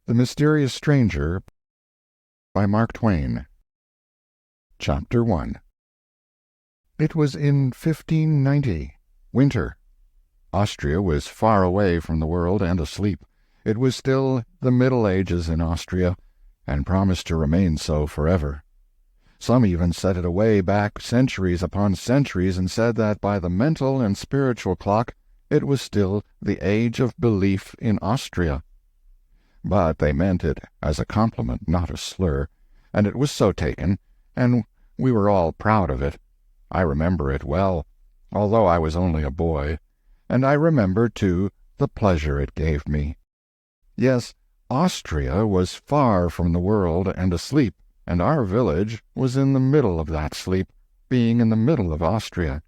The Mysterious Stranger by Mark Twain. Chapter 1. It was in 1590, winter. Austria was far away from the world and asleep. It was still the Middle Ages in Austria, and promised to remain so forever. Some even set it away back centuries upon centuries and said that by the mental and spiritual clock it was still the age of belief in Austria. But they meant it as a compliment, not a slur, and it was so taken, and we were all proud of it. I remember it well, although I was only a boy, and I remember, too, the pleasure it gave me. Yes, Austria was far from the world and asleep, and our village was in the middle of that sleep, being in the middle of Austria.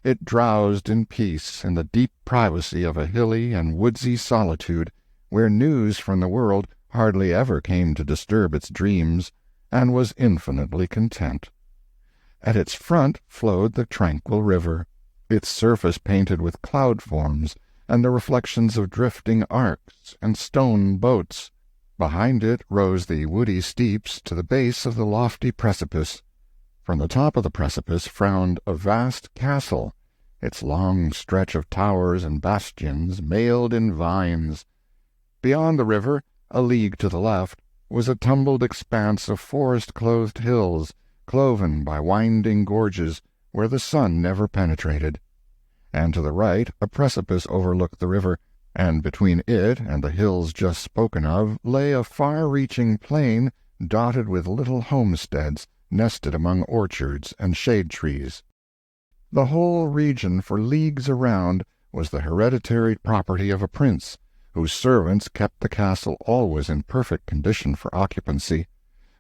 It drowsed in peace in the deep privacy of a hilly and woodsy solitude, where news from the world hardly ever came to disturb its dreams, and was infinitely content. At its front flowed the tranquil river, its surface painted with cloud forms and the reflections of drifting arcs and stone boats. Behind it rose the woody steeps to the base of the lofty precipice. From the top of the precipice frowned a vast castle, its long stretch of towers and bastions mailed in vines. Beyond the river, a league to the left, was a tumbled expanse of forest-clothed hills, cloven by winding gorges where the sun never penetrated. And to the right a precipice overlooked the river, and between it and the hills just spoken of lay a far-reaching plain dotted with little homesteads nested among orchards and shade-trees. The whole region for leagues around was the hereditary property of a prince, whose servants kept the castle always in perfect condition for occupancy,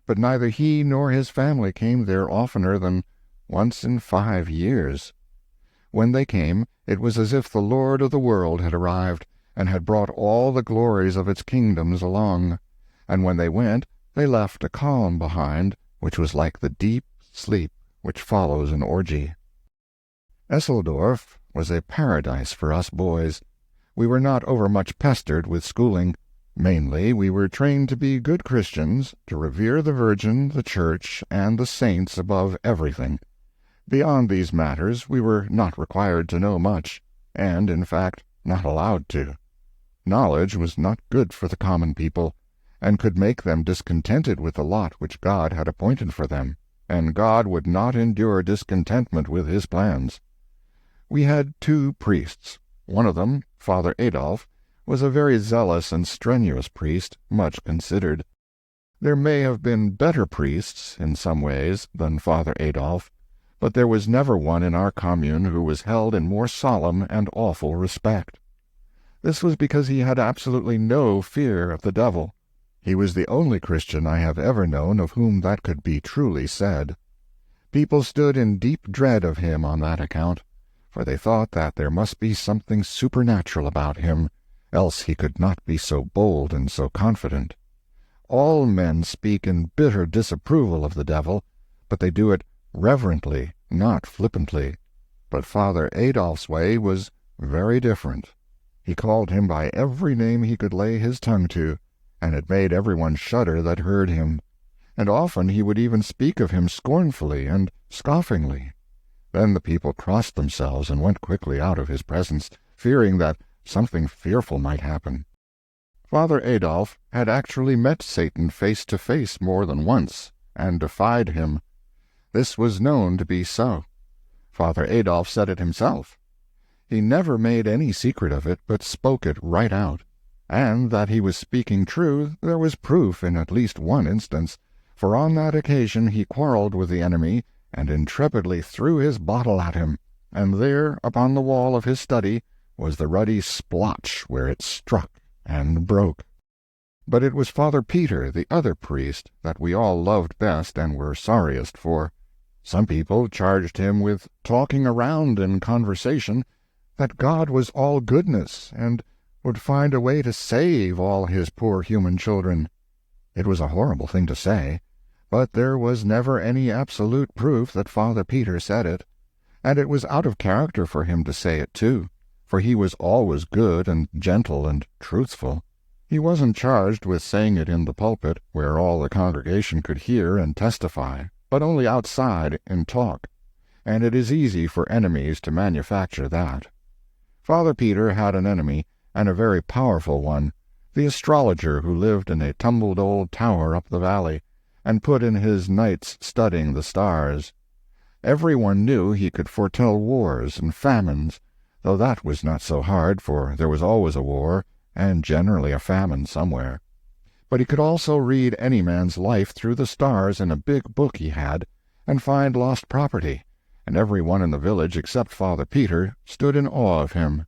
but neither he nor his family came there oftener than once in 5 years. When they came, it was as if the Lord of the world had arrived, and had brought all the glories of its kingdoms along, and when they went, they left a calm behind, which was like the deep sleep which follows an orgy. Esseldorf was a paradise for us boys. We were not overmuch pestered with schooling. Mainly we were trained to be good Christians, to revere the Virgin, the Church, and the saints above everything. Beyond these matters we were not required to know much, and, in fact, not allowed to. Knowledge was not good for the common people, and could make them discontented with the lot which God had appointed for them, and God would not endure discontentment with his plans. We had 2 priests. One of them, Father Adolf, was a very zealous and strenuous priest, much considered. There may have been better priests, in some ways, than Father Adolf, but there was never one in our commune who was held in more solemn and awful respect. This was because he had absolutely no fear of the devil. He was the only Christian I have ever known of whom that could be truly said. People stood in deep dread of him on that account, for they thought that there must be something supernatural about him, else he could not be so bold and so confident. All men speak in bitter disapproval of the devil, but they do it reverently, not flippantly. But Father Adolf's way was very different. He called him by every name he could lay his tongue to, and it made everyone shudder that heard him, and often he would even speak of him scornfully and scoffingly. Then the people crossed themselves and went quickly out of his presence, fearing that something fearful might happen. Father Adolf had actually met Satan face to face more than once, and defied him. This was known to be so. Father Adolf said it himself. He never made any secret of it, but spoke it right out. And that he was speaking true there was proof in at least one instance, for on that occasion he quarreled with the enemy, and intrepidly threw his bottle at him, and there, upon the wall of his study, was the ruddy splotch where it struck and broke. But it was Father Peter, the other priest, that we all loved best and were sorriest for. Some people charged him with talking around in conversation, that God was all goodness, and would find a way to save all his poor human children. It was a horrible thing to say, but there was never any absolute proof that Father Peter said it, and it was out of character for him to say it too, for he was always good and gentle and truthful. He wasn't charged with saying it in the pulpit, where all the congregation could hear and testify, but only outside in talk, and it is easy for enemies to manufacture that. Father Peter had an enemy, and a very powerful one, the astrologer who lived in a tumbled old tower up the valley, and put in his nights studying the stars. Everyone knew he could foretell wars and famines, though that was not so hard, for there was always a war, and generally a famine somewhere. But he could also read any man's life through the stars in a big book he had, and find lost property, and every one in the village except Father Peter stood in awe of him.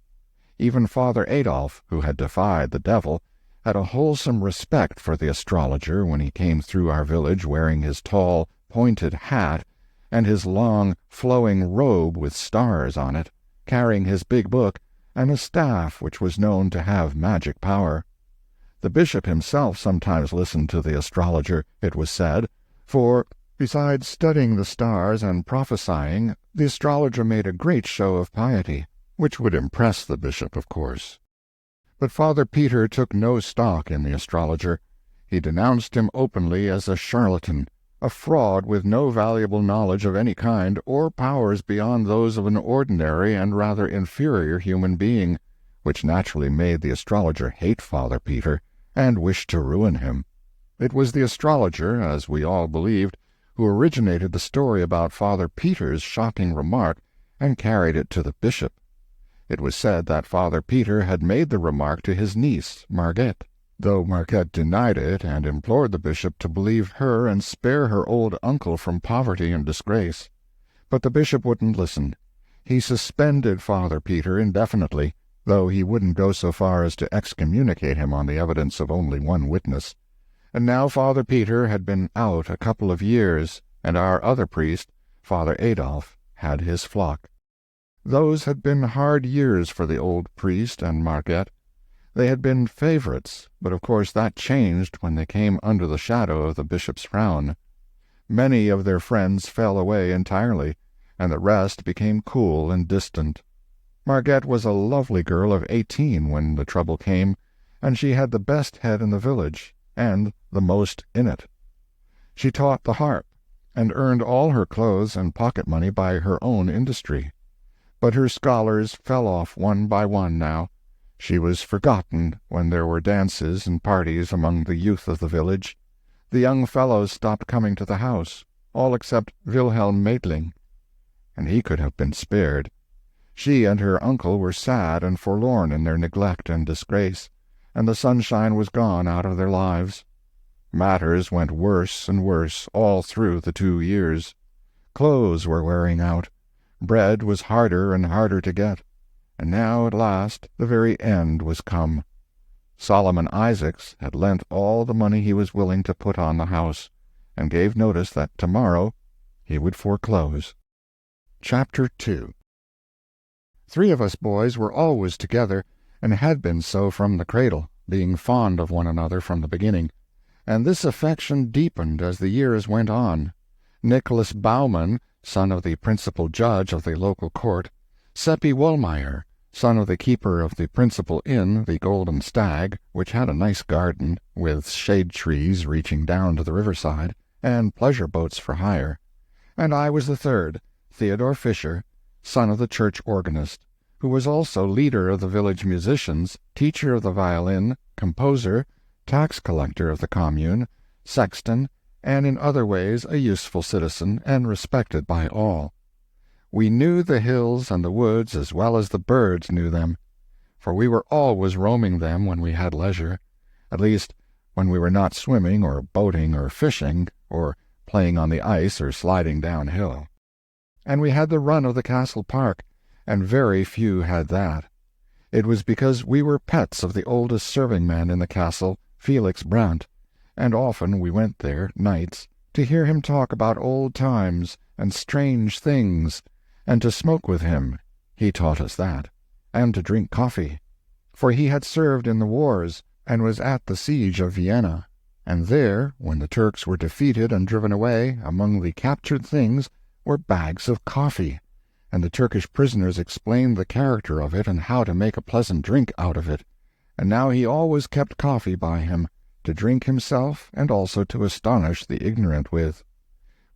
Even Father Adolf, who had defied the devil, had a wholesome respect for the astrologer when he came through our village wearing his tall, pointed hat and his long, flowing robe with stars on it, carrying his big book and a staff which was known to have magic power. The bishop himself sometimes listened to the astrologer, it was said, for, besides studying the stars and prophesying, the astrologer made a great show of piety, which would impress the bishop, of course. But Father Peter took no stock in the astrologer. He denounced him openly as a charlatan, a fraud with no valuable knowledge of any kind or powers beyond those of an ordinary and rather inferior human being, which naturally made the astrologer hate Father Peter and wish to ruin him. It was the astrologer, as we all believed, who originated the story about Father Peter's shocking remark and carried it to the bishop. It was said that Father Peter had made the remark to his niece, Margette, though Margette denied it and implored the bishop to believe her and spare her old uncle from poverty and disgrace. But the bishop wouldn't listen. He suspended Father Peter indefinitely, though he wouldn't go so far as to excommunicate him on the evidence of only one witness. And now Father Peter had been out a couple of years, and our other priest, Father Adolf, had his flock. Those had been hard years for the old priest and Margette. They had been favorites, but of course that changed when they came under the shadow of the bishop's frown. Many of their friends fell away entirely, and the rest became cool and distant. Margette was a lovely girl of 18 when the trouble came, and she had the best head in the village, and the most in it. She taught the harp, and earned all her clothes and pocket money by her own industry. But her scholars fell off one by one now. She was forgotten when there were dances and parties among the youth of the village. The young fellows stopped coming to the house, all except Wilhelm Maitling, and he could have been spared. She and her uncle were sad and forlorn in their neglect and disgrace, and the sunshine was gone out of their lives. Matters went worse and worse all through the 2 years. Clothes were wearing out. Bread was harder and harder to get, and now at last the very end was come. Solomon Isaacs had lent all the money he was willing to put on the house, and gave notice that tomorrow he would foreclose. Chapter 2. 3 of us boys were always together, and had been so from the cradle, being fond of one another from the beginning, and this affection deepened as the years went on. Nicholas Baumann, son of the principal judge of the local court, Seppi Wollmeyer, son of the keeper of the principal inn, the Golden Stag, which had a nice garden, with shade-trees reaching down to the riverside, and pleasure boats for hire. And I was the third, Theodor Fischer, son of the church organist, who was also leader of the village musicians, teacher of the violin, composer, tax collector of the commune, sexton, and in other ways a useful citizen and respected by all. We knew the hills and the woods as well as the birds knew them, for we were always roaming them when we had leisure, at least when we were not swimming or boating or fishing or playing on the ice or sliding downhill. And we had the run of the castle park, and very few had that. It was because we were pets of the oldest serving-man in the castle, Felix Brandt, and often we went there, nights, to hear him talk about old times and strange things, and to smoke with him, he taught us that, and to drink coffee, for he had served in the wars, and was at the siege of Vienna, and there, when the Turks were defeated and driven away, among the captured things were bags of coffee, and the Turkish prisoners explained the character of it and how to make a pleasant drink out of it, and now he always kept coffee by him, to drink himself and also to astonish the ignorant with.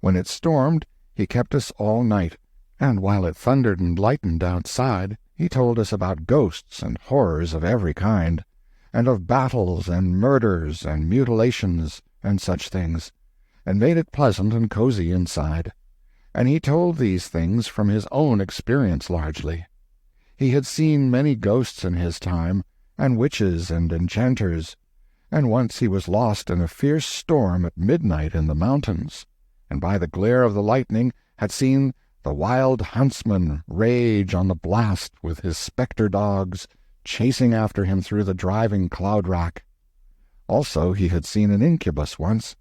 When it stormed, he kept us all night, and while it thundered and lightened outside, he told us about ghosts and horrors of every kind, and of battles and murders and mutilations and such things, and made it pleasant and cozy inside. And he told these things from his own experience largely. He had seen many ghosts in his time, and witches and enchanters, and once he was lost in a fierce storm at midnight in the mountains, and by the glare of the lightning had seen the wild huntsman rage on the blast with his spectre dogs, chasing after him through the driving cloud-rack. Also he had seen an incubus once,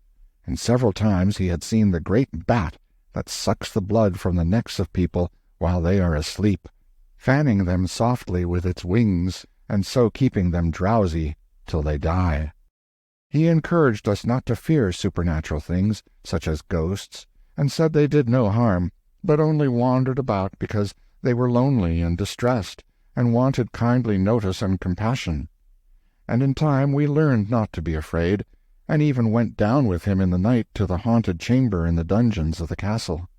and several times he had seen the great bat that sucks the blood from the necks of people while they are asleep, fanning them softly with its wings, and so keeping them drowsy till they die. He encouraged us not to fear supernatural things, such as ghosts, and said they did no harm, but only wandered about because they were lonely and distressed, and wanted kindly notice and compassion. And in time we learned not to be afraid, and even went down with him in the night to the haunted chamber in the dungeons of the castle.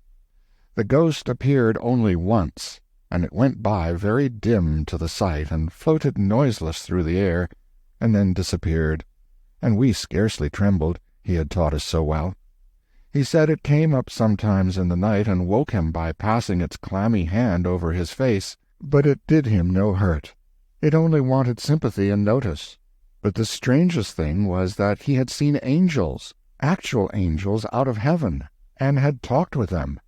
The ghost appeared only once, and it went by very dim to the sight, and floated noiseless through the air, and then disappeared, and we scarcely trembled, he had taught us so well. He said it came up sometimes in the night and woke him by passing its clammy hand over his face, but it did him no hurt. It only wanted sympathy and notice. But the strangest thing was that he had seen angels, actual angels out of heaven, and had talked with them.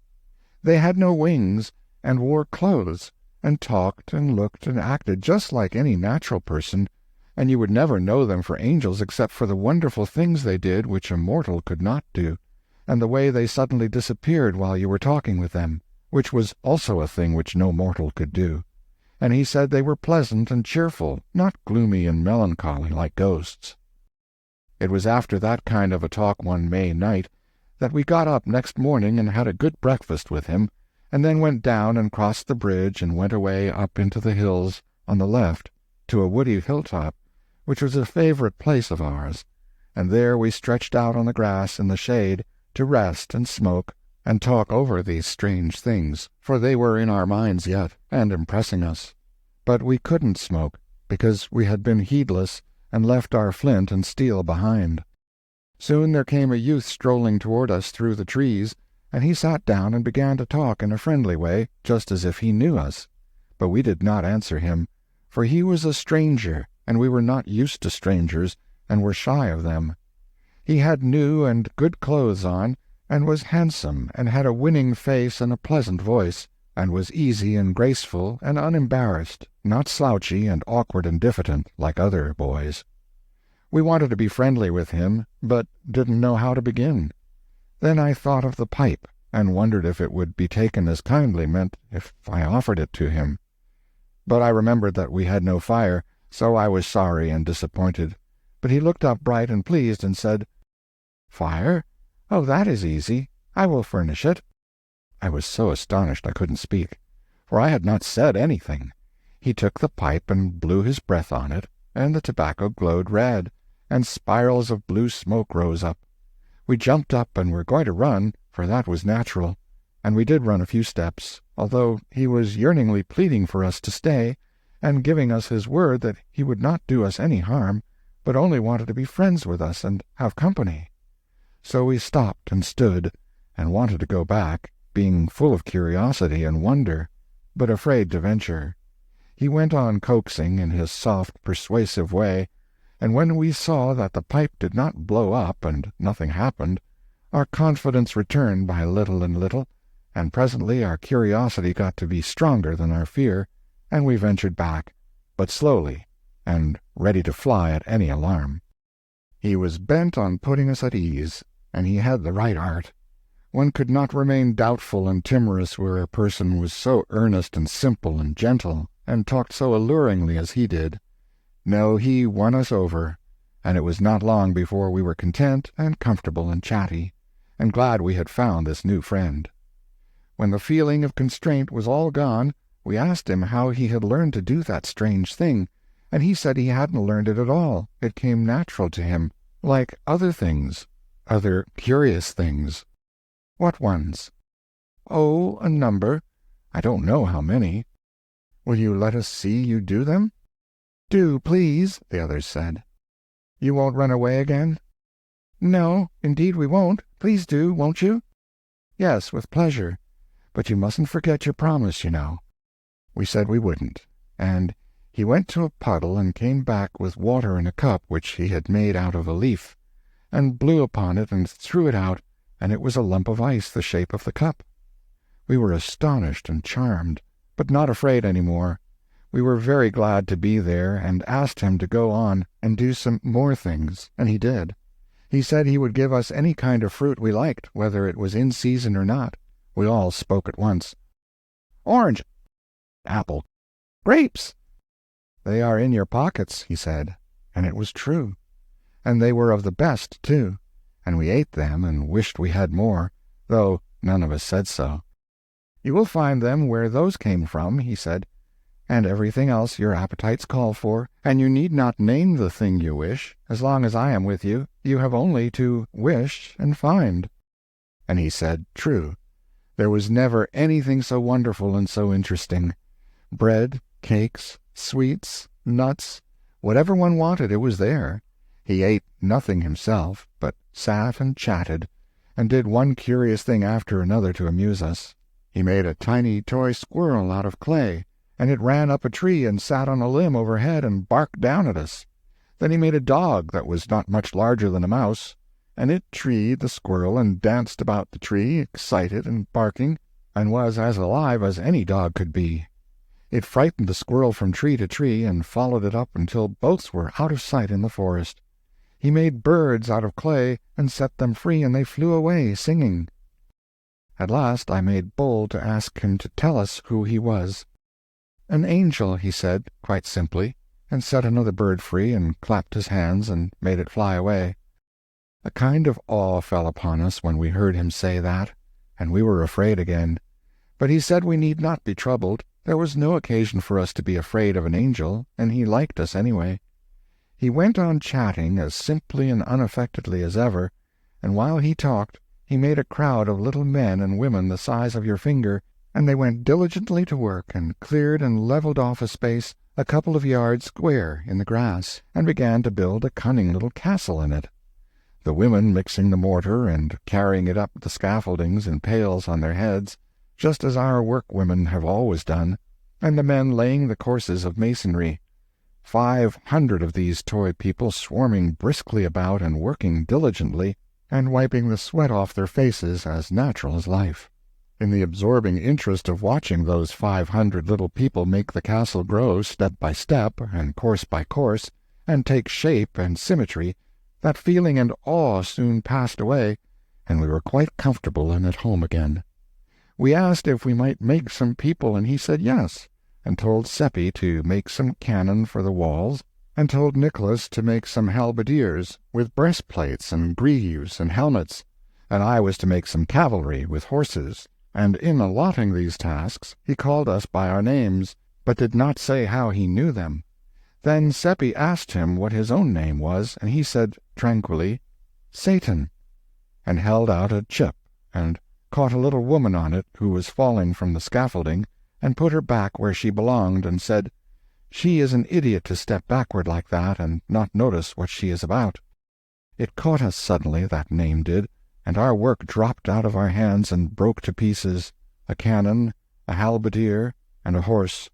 They had no wings, and wore clothes, and talked and looked and acted just like any natural person, and you would never know them for angels except for the wonderful things they did which a mortal could not do, and the way they suddenly disappeared while you were talking with them, which was also a thing which no mortal could do. And he said they were pleasant and cheerful, not gloomy and melancholy like ghosts. It was after that kind of a talk one May night that we got up next morning and had a good breakfast with him, and then went down and crossed the bridge and went away up into the hills on the left to a woody hilltop, which was a favorite place of ours, and there we stretched out on the grass in the shade to rest and smoke and talk over these strange things, for they were in our minds yet, and impressing us. But we couldn't smoke, because we had been heedless, and left our flint and steel behind. Soon there came a youth strolling toward us through the trees, and he sat down and began to talk in a friendly way, just as if he knew us. But we did not answer him, for he was a stranger, and we were not used to strangers, and were shy of them. He had new and good clothes on, and was handsome, and had a winning face and a pleasant voice, and was easy and graceful and unembarrassed, not slouchy and awkward and diffident like other boys. We wanted to be friendly with him, but didn't know how to begin. Then I thought of the pipe, and wondered if it would be taken as kindly meant if I offered it to him. But I remembered that we had no fire, so I was sorry and disappointed. But he looked up bright and pleased and said, "Fire? Oh, that is easy. I will furnish it." I was so astonished I couldn't speak, for I had not said anything. He took the pipe and blew his breath on it, and the tobacco glowed red, and spirals of blue smoke rose up. We jumped up and were going to run, for that was natural, and we did run a few steps, although he was yearningly pleading for us to stay, and giving us his word that he would not do us any harm, but only wanted to be friends with us and have company. So we stopped and stood, and wanted to go back, being full of curiosity and wonder, but afraid to venture. He went on coaxing in his soft, persuasive way, and when we saw that the pipe did not blow up and nothing happened, our confidence returned by little and little, and presently our curiosity got to be stronger than our fear, and we ventured back, but slowly, and ready to fly at any alarm. He was bent on putting us at ease, and he had the right art. One could not remain doubtful and timorous where a person was so earnest and simple and gentle, and talked so alluringly as he did. No, he won us over, and it was not long before we were content and comfortable and chatty, and glad we had found this new friend. When the feeling of constraint was all gone, we asked him how he had learned to do that strange thing, and he said he hadn't learned it at all. It came natural to him, like other things, other curious things. What ones? Oh, a number. I don't know how many. Will you let us see you do them? Do, please, the others said. You won't run away again? No, indeed we won't. Please do, won't you? Yes, with pleasure. But you mustn't forget your promise, you know. We said we wouldn't, and he went to a puddle and came back with water in a cup which he had made out of a leaf, and blew upon it and threw it out, and it was a lump of ice the shape of the cup. We were astonished and charmed, but not afraid any more. We were very glad to be there, and asked him to go on and do some more things, and he did. He said he would give us any kind of fruit we liked, whether it was in season or not. We all spoke at once. Orange, apple, grapes. They are in your pockets, he said, and it was true. And they were of the best, too, and we ate them and wished we had more, though none of us said so. You will find them where those came from, he said, and everything else your appetites call for, and you need not name the thing you wish. As long as I am with you, you have only to wish and find. And he said, true. There was never anything so wonderful and so interesting. Bread, cakes, sweets, nuts, whatever one wanted, it was there. He ate nothing himself, but sat and chatted, and did one curious thing after another to amuse us. He made a tiny toy squirrel out of clay, and it ran up a tree and sat on a limb overhead and barked down at us. Then he made a dog that was not much larger than a mouse, and it treed the squirrel and danced about the tree, excited and barking, and was as alive as any dog could be. It frightened the squirrel from tree to tree, and followed it up until both were out of sight in the forest. He made birds out of clay, and set them free, and they flew away, singing. At last I made bold to ask him to tell us who he was. An angel, he said, quite simply, and set another bird free, and clapped his hands, and made it fly away. A kind of awe fell upon us when we heard him say that, and we were afraid again. But he said we need not be troubled. There was no occasion for us to be afraid of an angel, and he liked us anyway. He went on chatting as simply and unaffectedly as ever, and while he talked, he made a crowd of little men and women the size of your finger, and they went diligently to work and cleared and levelled off a space a couple of yards square in the grass, and began to build a cunning little castle in it. The women mixing the mortar and carrying it up the scaffoldings in pails on their heads, just as our workwomen have always done, and the men laying the courses of masonry. 500 of these toy people swarming briskly about and working diligently, and wiping the sweat off their faces as natural as life. In the absorbing interest of watching those 500 little people make the castle grow step by step, and course by course, and take shape and symmetry, that feeling and awe soon passed away, and we were quite comfortable and at home again. We asked if we might make some people, and he said yes, and told Seppi to make some cannon for the walls, and told Nikolaus to make some halberdiers, with breastplates and greaves and helmets, and I was to make some cavalry with horses, and in allotting these tasks he called us by our names, but did not say how he knew them. Then Seppi asked him what his own name was, and he said tranquilly, Satan, and held out a chip, and caught a little woman on it who was falling from the scaffolding, and put her back where she belonged, and said, She is an idiot to step backward like that and not notice what she is about. It caught us suddenly, that name did, and our work dropped out of our hands and broke to pieces, a cannon, a halberdier, and a horse.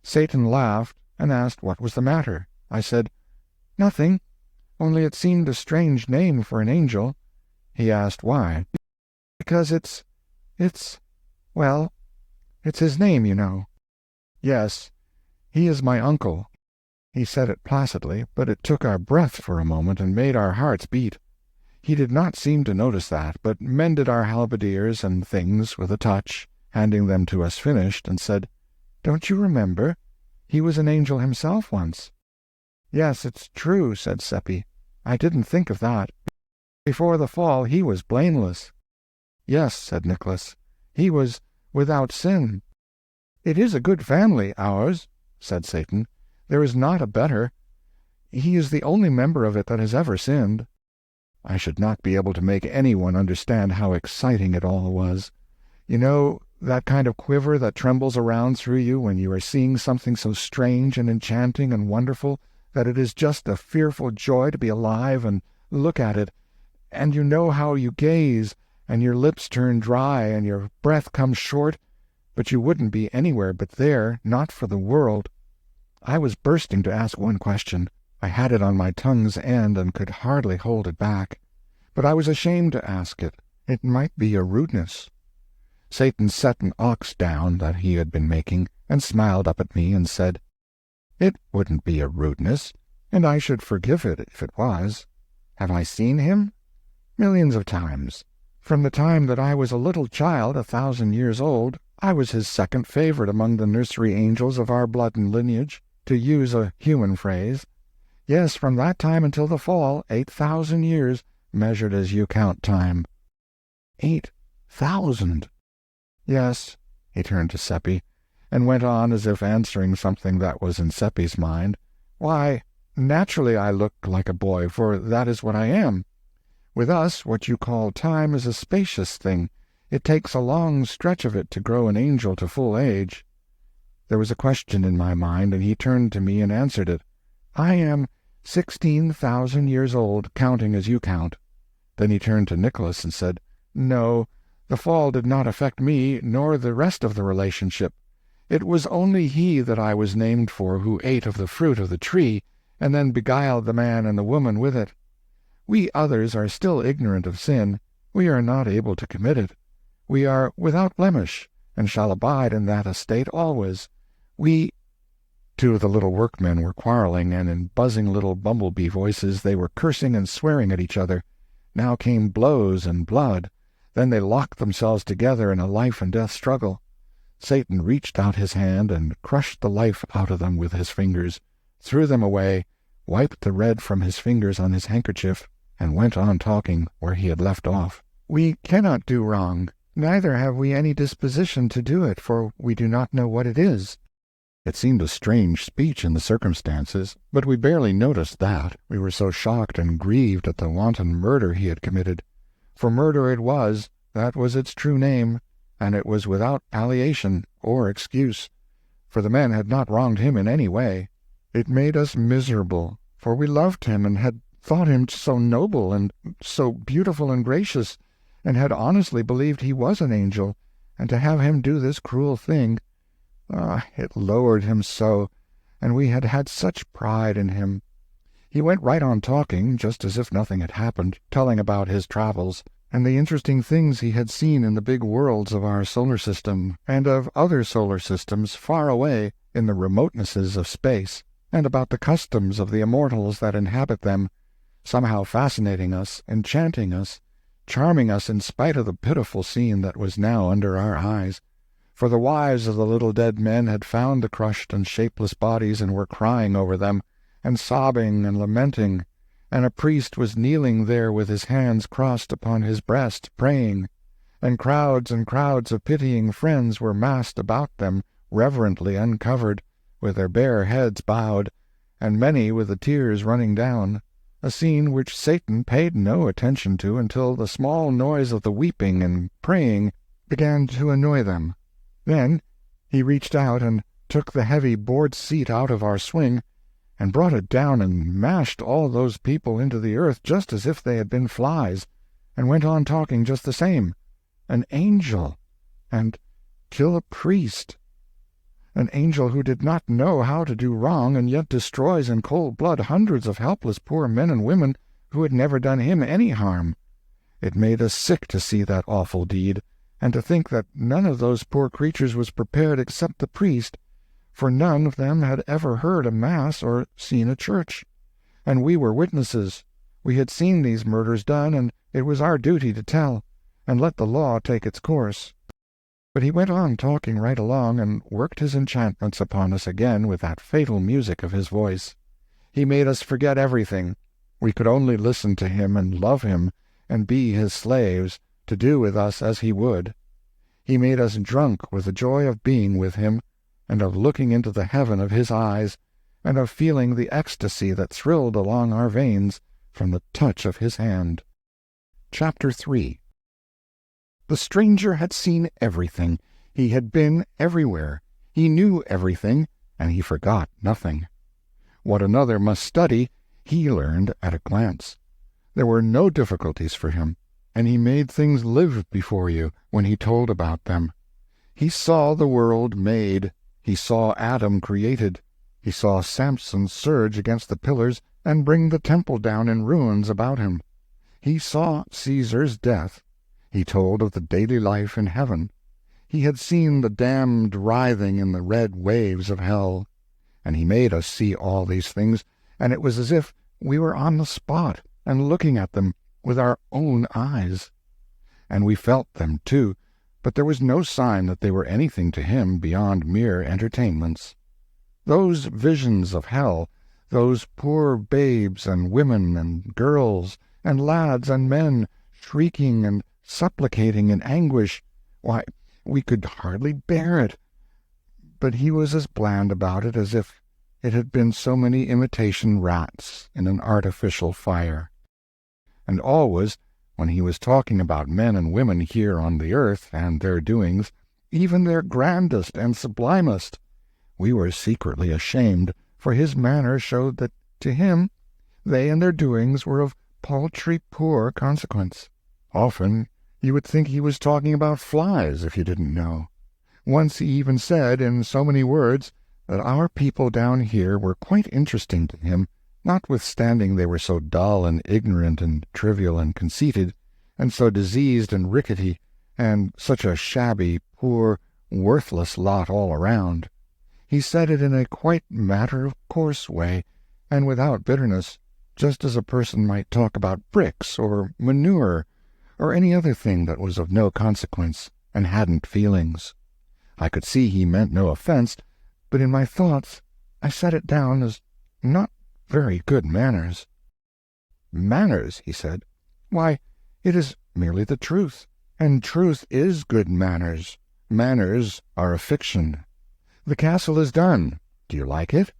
Satan laughed, and asked what was the matter. I said, Nothing, only it seemed a strange name for an angel. He asked why. Because it's his name, you know. Yes, he is my uncle. He said it placidly, but it took our breath for a moment and made our hearts beat. He did not seem to notice that, but mended our halberdiers and things with a touch, handing them to us finished, and said, Don't you remember? He was an angel himself once. Yes, it's true, said Seppi. I didn't think of that. Before the fall he was blameless. Yes, said Nikolaus. He was without sin. It is a good family, ours, said Satan. There is not a better. He is the only member of it that has ever sinned." I should not be able to make anyone understand how exciting it all was. You know, that kind of quiver that trembles around through you when you are seeing something so strange and enchanting and wonderful that it is just a fearful joy to be alive and look at it, and you know how you gaze, and your lips turn dry, and your breath comes short, but you wouldn't be anywhere but there, not for the world. I was bursting to ask one question. I had it on my tongue's end and could hardly hold it back. But I was ashamed to ask it. It might be a rudeness. Satan set an ox down that he had been making, and smiled up at me and said, "It wouldn't be a rudeness, and I should forgive it if it was. Have I seen him? Millions of times. From the time that I was a little child, 1,000 years old, I was his second favorite among the nursery angels of our blood and lineage, to use a human phrase. Yes, from that time until the fall, 8,000 years, measured as you count time." 8,000! Yes, he turned to Seppi, and went on as if answering something that was in Seppi's mind. "Why, naturally I look like a boy, for that is what I am. With us, what you call time is a spacious thing. It takes a long stretch of it to grow an angel to full age." There was a question in my mind, and he turned to me and answered it. "I am 16,000 years old, counting as you count." Then he turned to Nikolaus and said, "No, the fall did not affect me, nor the rest of the relationship. It was only he that I was named for who ate of the fruit of the tree, and then beguiled the man and the woman with it. We others are still ignorant of sin. We are not able to commit it. We are without blemish, and shall abide in that estate always. We—" Two of the little workmen were quarreling, and in buzzing little bumblebee voices they were cursing and swearing at each other. Now came blows and blood. Then they locked themselves together in a life-and-death struggle. Satan reached out his hand and crushed the life out of them with his fingers, threw them away, wiped the red from his fingers on his handkerchief, and went on talking where he had left off. "We cannot do wrong, neither have we any disposition to do it, for we do not know what it is." It seemed a strange speech in the circumstances, but we barely noticed that. We were so shocked and grieved at the wanton murder he had committed. For murder it was, that was its true name, and it was without palliation or excuse, for the men had not wronged him in any way. It made us miserable, for we loved him and had thought him so noble and so beautiful and gracious, and had honestly believed he was an angel, and to have him do this cruel thing, it lowered him so, and we had had such pride in him. He went right on talking, just as if nothing had happened, telling about his travels, and the interesting things he had seen in the big worlds of our solar system, and of other solar systems far away in the remotenesses of space, and about the customs of the immortals that inhabit them, somehow fascinating us, enchanting us, charming us in spite of the pitiful scene that was now under our eyes. For the wives of the little dead men had found the crushed and shapeless bodies and were crying over them, and sobbing and lamenting, and a priest was kneeling there with his hands crossed upon his breast, praying, and crowds of pitying friends were massed about them, reverently uncovered, with their bare heads bowed, and many with the tears running down, a scene which Satan paid no attention to until the small noise of the weeping and praying began to annoy them. Then he reached out and took the heavy board seat out of our swing, and brought it down and mashed all those people into the earth just as if they had been flies, and went on talking just the same. An angel! And kill a priest! An angel who did not know how to do wrong, and yet destroys in cold blood hundreds of helpless poor men and women who had never done him any harm. It made us sick to see that awful deed, and to think that none of those poor creatures was prepared except the priest, for none of them had ever heard a mass or seen a church. And we were witnesses. We had seen these murders done, and it was our duty to tell, and let the law take its course. But he went on talking right along, and worked his enchantments upon us again with that fatal music of his voice. He made us forget everything. We could only listen to him and love him, and be his slaves, to do with us as he would. He made us drunk with the joy of being with him, and of looking into the heaven of his eyes, and of feeling the ecstasy that thrilled along our veins from the touch of his hand. Chapter 3. The stranger had seen everything. He had been everywhere. He knew everything, and he forgot nothing. What another must study, he learned at a glance. There were no difficulties for him, and he made things live before you when he told about them. He saw the world made. He saw Adam created. He saw Samson surge against the pillars and bring the temple down in ruins about him. He saw Caesar's death. He told of the daily life in heaven. He had seen the damned writhing in the red waves of hell. And he made us see all these things, and it was as if we were on the spot and looking at them with our own eyes. And we felt them, too, but there was no sign that they were anything to him beyond mere entertainments. Those visions of hell, those poor babes and women and girls and lads and men shrieking and supplicating in anguish, why, we could hardly bear it. But he was as bland about it as if it had been so many imitation rats in an artificial fire. And always, when he was talking about men and women here on the earth and their doings, even their grandest and sublimest, we were secretly ashamed, for his manner showed that, to him, they and their doings were of paltry poor consequence. Often you would think he was talking about flies if you didn't know. Once he even said, in so many words, that our people down here were quite interesting to him, notwithstanding they were so dull and ignorant and trivial and conceited, and so diseased and rickety, and such a shabby, poor, worthless lot all around. He said it in a quite matter-of-course way, and without bitterness, just as a person might talk about bricks or manure, or any other thing that was of no consequence and hadn't feelings. I could see he meant no offense, but in my thoughts I set it down as not very good manners. "Manners," he said. "Why, it is merely the truth, and truth is good manners. Manners are a fiction. The castle is done. Do you like it?"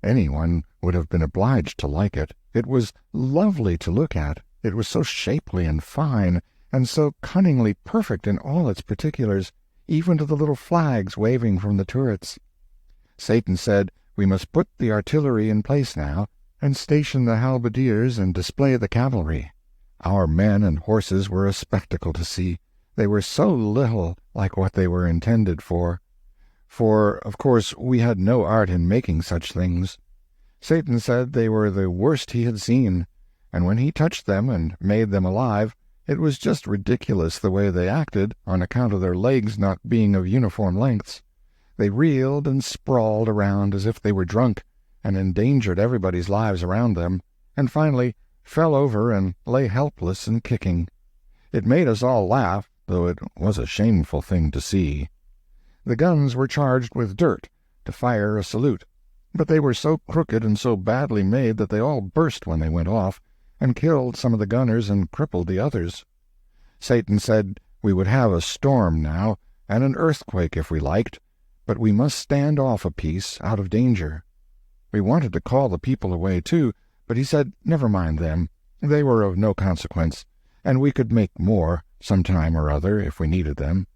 Anyone would have been obliged to like it. It was lovely to look at. It was so shapely and fine, and so cunningly perfect in all its particulars, even to the little flags waving from the turrets. Satan said we must put the artillery in place now, and station the halberdiers and display the cavalry. Our men and horses were a spectacle to see. They were so little like what they were intended for. For, of course, we had no art in making such things. Satan said they were the worst he had seen, and when he touched them and made them alive, it was just ridiculous the way they acted, on account of their legs not being of uniform lengths. They reeled and sprawled around as if they were drunk, and endangered everybody's lives around them, and finally fell over and lay helpless and kicking. It made us all laugh, though it was a shameful thing to see. The guns were charged with dirt to fire a salute, but they were so crooked and so badly made that they all burst when they went off, and killed some of the gunners and crippled the others. Satan said we would have a storm now, and an earthquake if we liked, but we must stand off a piece out of danger. We wanted to call the people away, too, but he said never mind them. They were of no consequence, and we could make more some time or other if we needed them.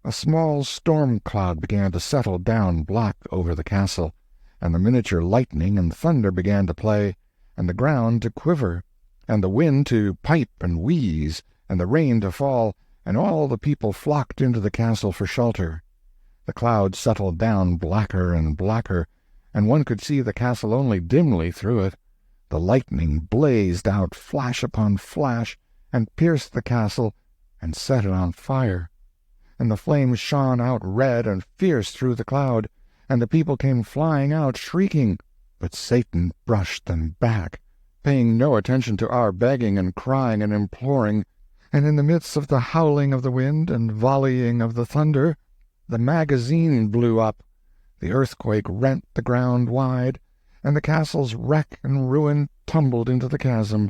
A small storm cloud began to settle down black over the castle, and the miniature lightning and thunder began to play, and the ground to quiver, and the wind to pipe and wheeze, and the rain to fall, and all the people flocked into the castle for shelter. The cloud settled down blacker and blacker, and one could see the castle only dimly through it. The lightning blazed out flash upon flash, and pierced the castle, and set it on fire. And the flames shone out red and fierce through the cloud, and the people came flying out shrieking, but Satan brushed them back, paying no attention to our begging and crying and imploring, and in the midst of the howling of the wind and volleying of the thunder, the magazine blew up, the earthquake rent the ground wide, and the castle's wreck and ruin tumbled into the chasm,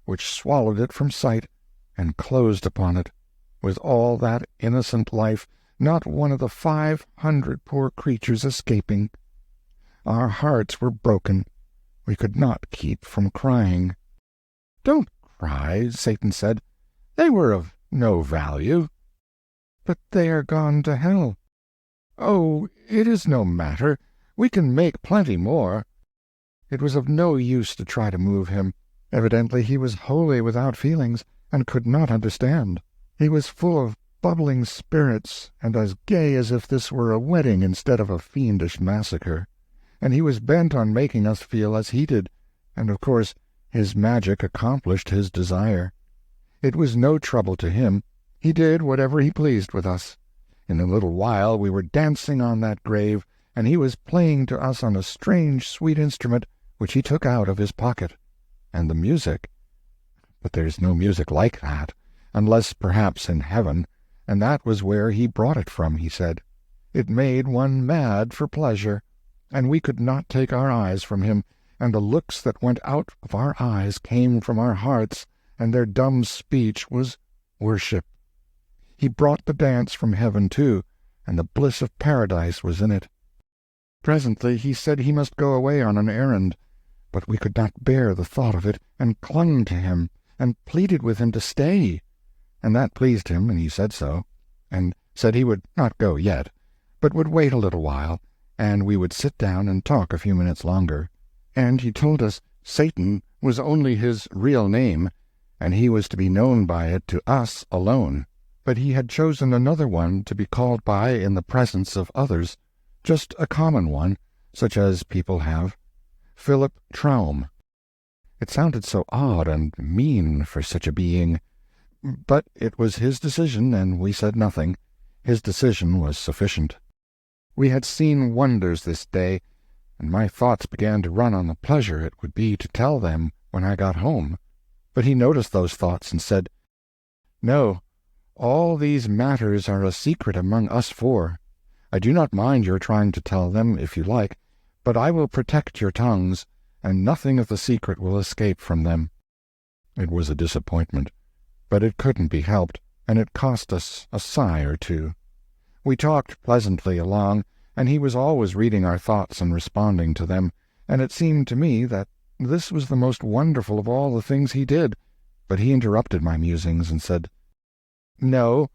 which swallowed it from sight and closed upon it, with all that innocent life, not one of the 500 poor creatures escaping. Our hearts were broken. We could not keep from crying. "Don't cry," Satan said. "They were of no value." "But they are gone to hell." "Oh, it is no matter. We can make plenty more." It was of no use to try to move him. Evidently he was wholly without feelings, and could not understand. He was full of bubbling spirits, and as gay as if this were a wedding instead of a fiendish massacre. And he was bent on making us feel as he did, and of course his magic accomplished his desire. It was no trouble to him. He did whatever he pleased with us. In a little while we were dancing on that grave, and he was playing to us on a strange, sweet instrument which he took out of his pocket. And the music— but there's no music like that, unless perhaps in heaven, and that was where he brought it from, he said. It made one mad for pleasure, and we could not take our eyes from him, and the looks that went out of our eyes came from our hearts, and their dumb speech was worship. He brought the dance from heaven, too, and the bliss of paradise was in it. Presently he said he must go away on an errand, but we could not bear the thought of it, and clung to him, and pleaded with him to stay. And that pleased him, and he said so, and said he would not go yet, but would wait a little while, and we would sit down and talk a few minutes longer. And he told us Satan was only his real name, and he was to be known by it to us alone, but he had chosen another one to be called by in the presence of others, just a common one, such as people have, Philip Traum. It sounded so odd and mean for such a being, but it was his decision, and we said nothing. His decision was sufficient. We had seen wonders this day, and my thoughts began to run on the pleasure it would be to tell them when I got home. But he noticed those thoughts and said, "No, all these matters are a secret among us four. I do not mind your trying to tell them, if you like, but I will protect your tongues, and nothing of the secret will escape from them." It was a disappointment, but it couldn't be helped, and it cost us a sigh or two. We talked pleasantly along, and he was always reading our thoughts and responding to them, and it seemed to me that this was the most wonderful of all the things he did. But he interrupted my musings and said, "No,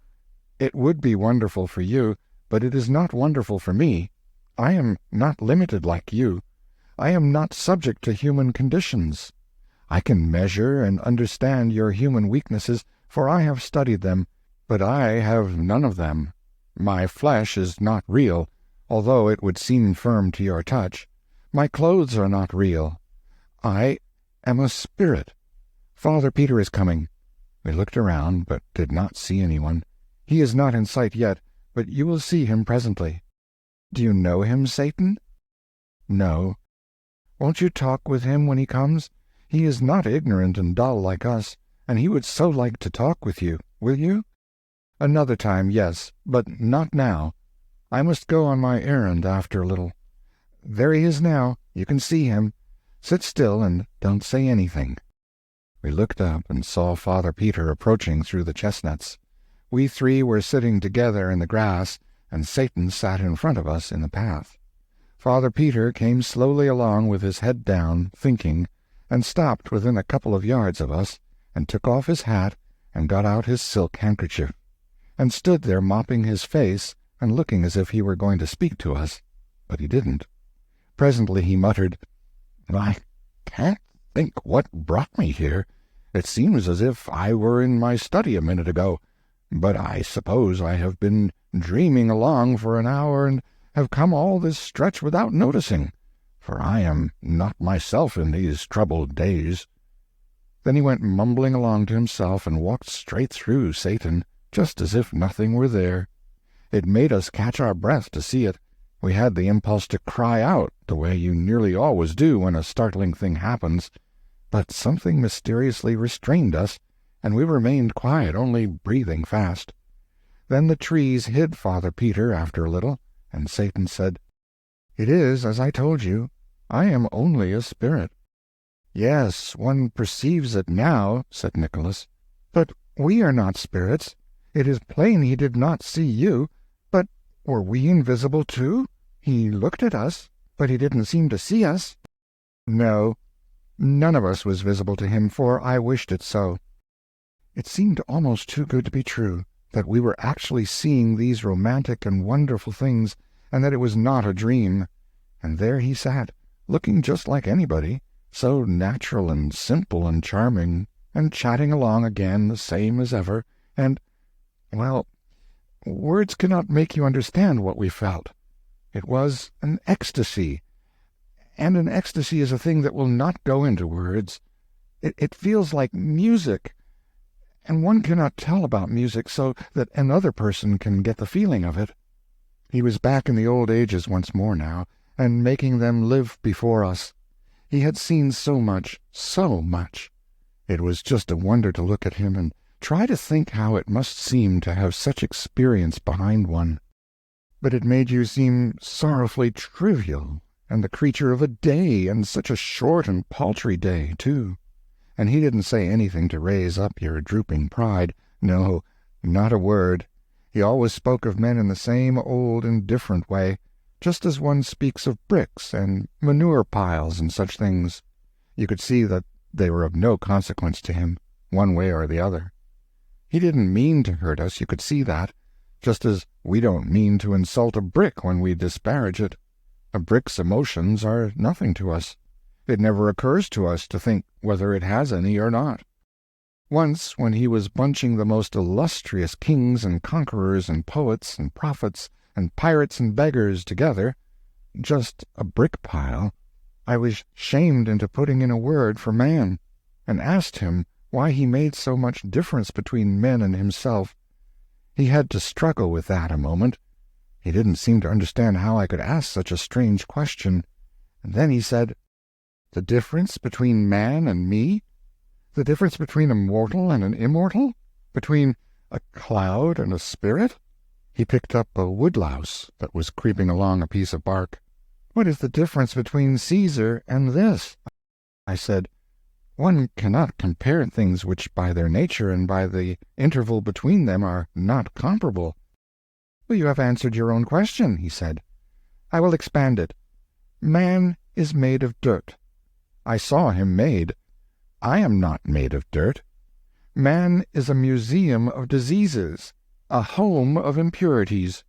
it would be wonderful for you, but it is not wonderful for me. I am not limited like you. I am not subject to human conditions. I can measure and understand your human weaknesses, for I have studied them, but I have none of them. My flesh is not real, although it would seem firm to your touch. My clothes are not real. I am a spirit. Father Peter is coming." We looked around, but did not see anyone. "He is not in sight yet, but you will see him presently." "Do you know him, Satan?" "No." "Won't you talk with him when he comes? He is not ignorant and dull like us, and he would so like to talk with you. Will you?" "Another time, yes, but not now. I must go on my errand after a little. There he is now. You can see him. Sit still and don't say anything." We looked up and saw Father Peter approaching through the chestnuts. We three were sitting together in the grass, and Satan sat in front of us in the path. Father Peter came slowly along with his head down, thinking, and stopped within a couple of yards of us, and took off his hat, and got out his silk handkerchief, and stood there mopping his face and looking as if he were going to speak to us, but he didn't. Presently he muttered, "I can't think what brought me here. It seems as if I were in my study a minute ago, but I suppose I have been dreaming along for an hour and have come all this stretch without noticing, for I am not myself in these troubled days." Then he went mumbling along to himself and walked straight through Satan, just as if nothing were there. It made us catch our breath to see it. We had the impulse to cry out, the way you nearly always do when a startling thing happens, but something mysteriously restrained us, and we remained quiet, only breathing fast. Then the trees hid Father Peter after a little, and Satan said, "It is as I told you. I am only a spirit." "Yes, one perceives it now," said Nikolaus. "But we are not spirits. It is plain he did not see you, but were we invisible too? He looked at us." But he didn't seem to see us. No, none of us was visible to him, for I wished it so. It seemed almost too good to be true, that we were actually seeing these romantic and wonderful things, and that it was not a dream. And there he sat, looking just like anybody, so natural and simple and charming, and chatting along again the same as ever, and, well, words cannot make you understand what we felt. It was an ecstasy, and an ecstasy is a thing that will not go into words. It feels like music, and one cannot tell about music so that another person can get the feeling of it. He was back in the old ages once more now, and making them live before us. He had seen so much, so much. It was just a wonder to look at him and try to think how it must seem to have such experience behind one. But it made you seem sorrowfully trivial, and the creature of a day, and such a short and paltry day, too. And he didn't say anything to raise up your drooping pride. No, not a word. He always spoke of men in the same old indifferent way, just as one speaks of bricks and manure piles and such things. You could see that they were of no consequence to him, one way or the other. He didn't mean to hurt us, you could see that, just as we don't mean to insult a brick when we disparage it. A brick's emotions are nothing to us. It never occurs to us to think whether it has any or not. Once, when he was bunching the most illustrious kings and conquerors and poets and prophets and pirates and beggars together, just a brick pile, I was shamed into putting in a word for man, and asked him why he made so much difference between men and himself. He had to struggle with that a moment. He didn't seem to understand how I could ask such a strange question. And then he said, "The difference between man and me? The difference between a mortal and an immortal? Between a cloud and a spirit?" He picked up a woodlouse that was creeping along a piece of bark. "What is the difference between Caesar and this?" I said, "One cannot compare things which by their nature and by the interval between them are not comparable." "Well, you have answered your own question," he said. "I will expand it. Man is made of dirt. I saw him made. I am not made of dirt. Man is a museum of diseases, a home of impurities.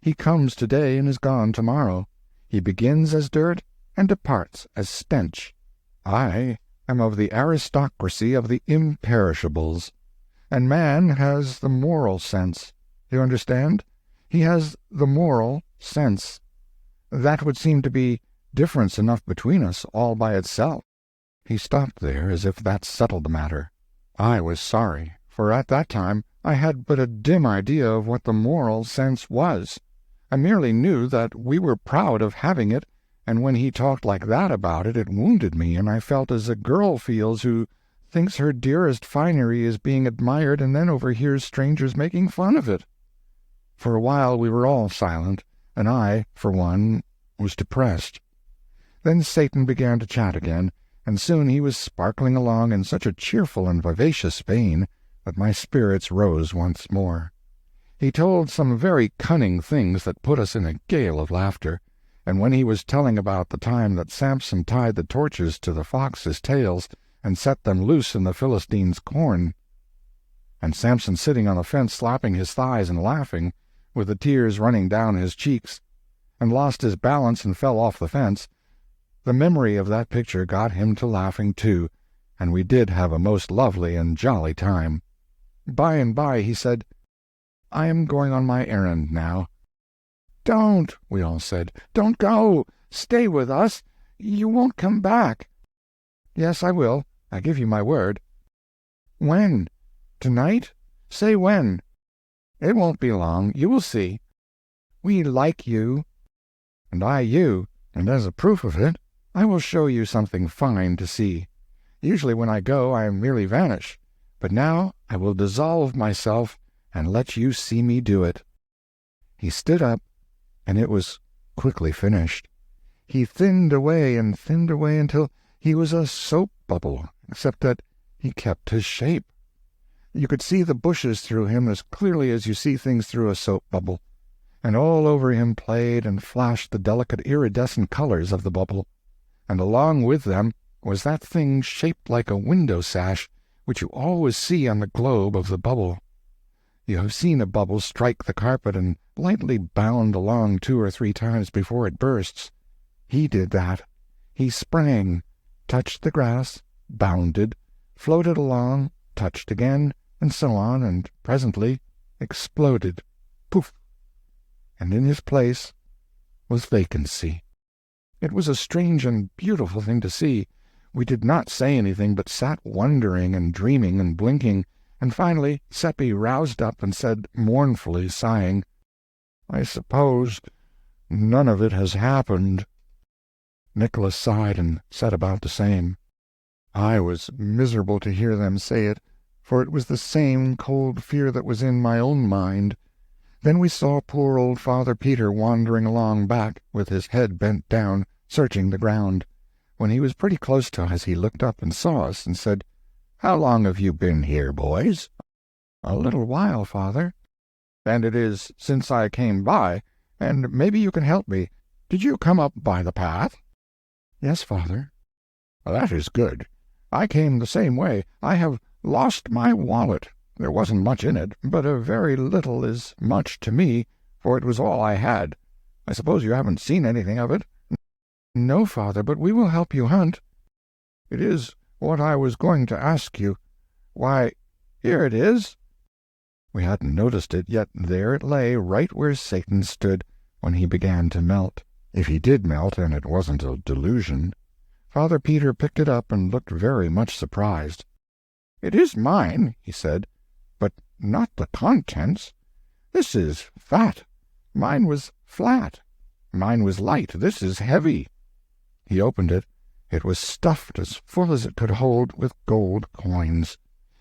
He comes today and is gone tomorrow. He begins as dirt and departs as stench. I am of the aristocracy of the imperishables. And man has the moral sense. You understand? He has the moral sense. That would seem to be difference enough between us all by itself." He stopped there as if that settled the matter. I was sorry, for at that time I had but a dim idea of what the moral sense was. I merely knew that we were proud of having it, and when he talked like that about it, it wounded me, and I felt as a girl feels who thinks her dearest finery is being admired and then overhears strangers making fun of it. For a while we were all silent, and I, for one, was depressed. Then Satan began to chat again, and soon he was sparkling along in such a cheerful and vivacious vein that my spirits rose once more. He told some very cunning things that put us in a gale of laughter, and when he was telling about the time that Samson tied the torches to the foxes' tails and set them loose in the Philistines' corn, and Samson sitting on the fence slapping his thighs and laughing, with the tears running down his cheeks, and lost his balance and fell off the fence, the memory of that picture got him to laughing too, and we did have a most lovely and jolly time. By and by he said, "I am going on my errand now." "Don't," we all said. "Don't go. Stay with us. You won't come back." "Yes, I will. I give you my word." "When? Tonight? Say when." "It won't be long. You will see." "We like you." "And I you, and as a proof of it, I will show you something fine to see. Usually when I go I merely vanish, but now I will dissolve myself and let you see me do it." He stood up, and it was quickly finished. He thinned away and thinned away until he was a soap bubble, except that he kept his shape. You could see the bushes through him as clearly as you see things through a soap bubble. and all over him played and flashed the delicate iridescent colors of the bubble, and along with them was that thing shaped like a window sash which you always see on the globe of the bubble. You have seen a bubble strike the carpet and lightly bound along 2 or 3 times before it bursts. He did that. He sprang, touched the grass, bounded, floated along, touched again, and so on, and presently exploded. Poof! And in his place was vacancy. It was a strange and beautiful thing to see. We did not say anything, but sat wondering and dreaming and blinking, and finally Seppi roused up and said, mournfully sighing, "I suppose none of it has happened." Nikolaus sighed and said about the same. I was miserable to hear them say it, for it was the same cold fear that was in my own mind. Then we saw poor old Father Peter wandering along back, with his head bent down, searching the ground. When he was pretty close to us, he looked up and saw us, and said, "How long have you been here, boys?" "A little while, Father." "And it is since I came by, and maybe you can help me. Did you come up by the path?" "Yes, Father." "That is good. I came the same way. I have lost my wallet. There wasn't much in it, but a very little is much to me, for it was all I had. I suppose you haven't seen anything of it?" "No, Father, but we will help you hunt." "It is what I was going to ask you. Why, here it is." We hadn't noticed it, yet there it lay, right where Satan stood, when he began to melt. If he did melt, and it wasn't a delusion. Father Peter picked it up and looked very much surprised. "It is mine," he said, "but not the contents. This is fat. Mine was flat. Mine was light. This is heavy." He opened it. It was stuffed as full as it could hold with gold coins.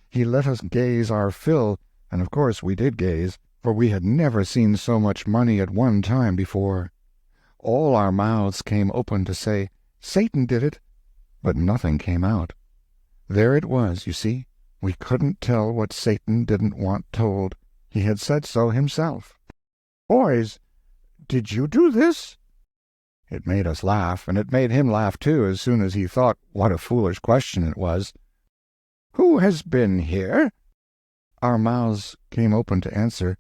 He let us gaze our fill, and of course we did gaze, for we had never seen so much money at one time before. All our mouths came open to say, "Satan did it," but nothing came out. There it was, you see. We couldn't tell what Satan didn't want told. He had said so himself. "Boys, did you do this?" It made us laugh, and it made him laugh too, as soon as he thought what a foolish question it was. "Who has been here?" Our mouths came open to answer,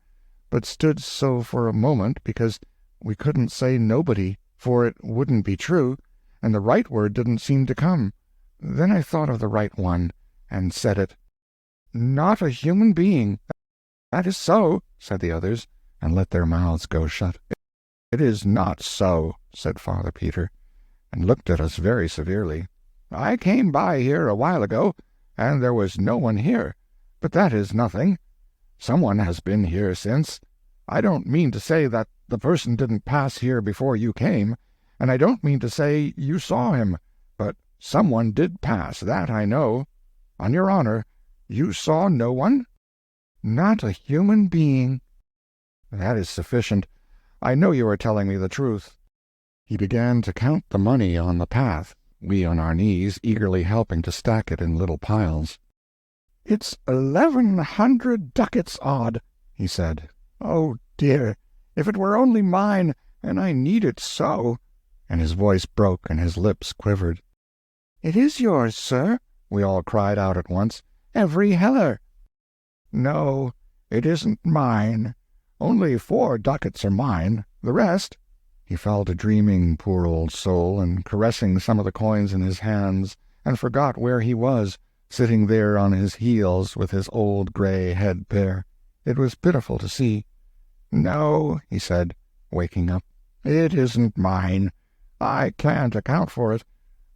but stood so for a moment, because we couldn't say nobody, for it wouldn't be true, and the right word didn't seem to come. Then I thought of the right one, and said it. "Not a human being." "That is so," said the others, and let their mouths go shut. "It is not so," said Father Peter, and looked at us very severely. "I came by here a while ago, and there was no one here, but that is nothing. Someone has been here since. I don't mean to say that the person didn't pass here before you came, and I don't mean to say you saw him, but someone did pass, that I know. On your honor, you saw no one?" "Not a human being." "That is sufficient. I know you are telling me the truth." He began to count the money on the path, we on our knees, eagerly helping to stack it in little piles. "It's 1,100 ducats odd," he said. "Oh, dear, if it were only mine, and I need it so," and his voice broke and his lips quivered. "It is yours, sir," we all cried out at once. "Every heller." "No, it isn't mine. Only 4 ducats are mine. The rest—" He fell to dreaming, poor old soul, and caressing some of the coins in his hands, and forgot where he was, sitting there on his heels with his old gray head bare. It was pitiful to see. "No," he said, waking up, "it isn't mine. I can't account for it.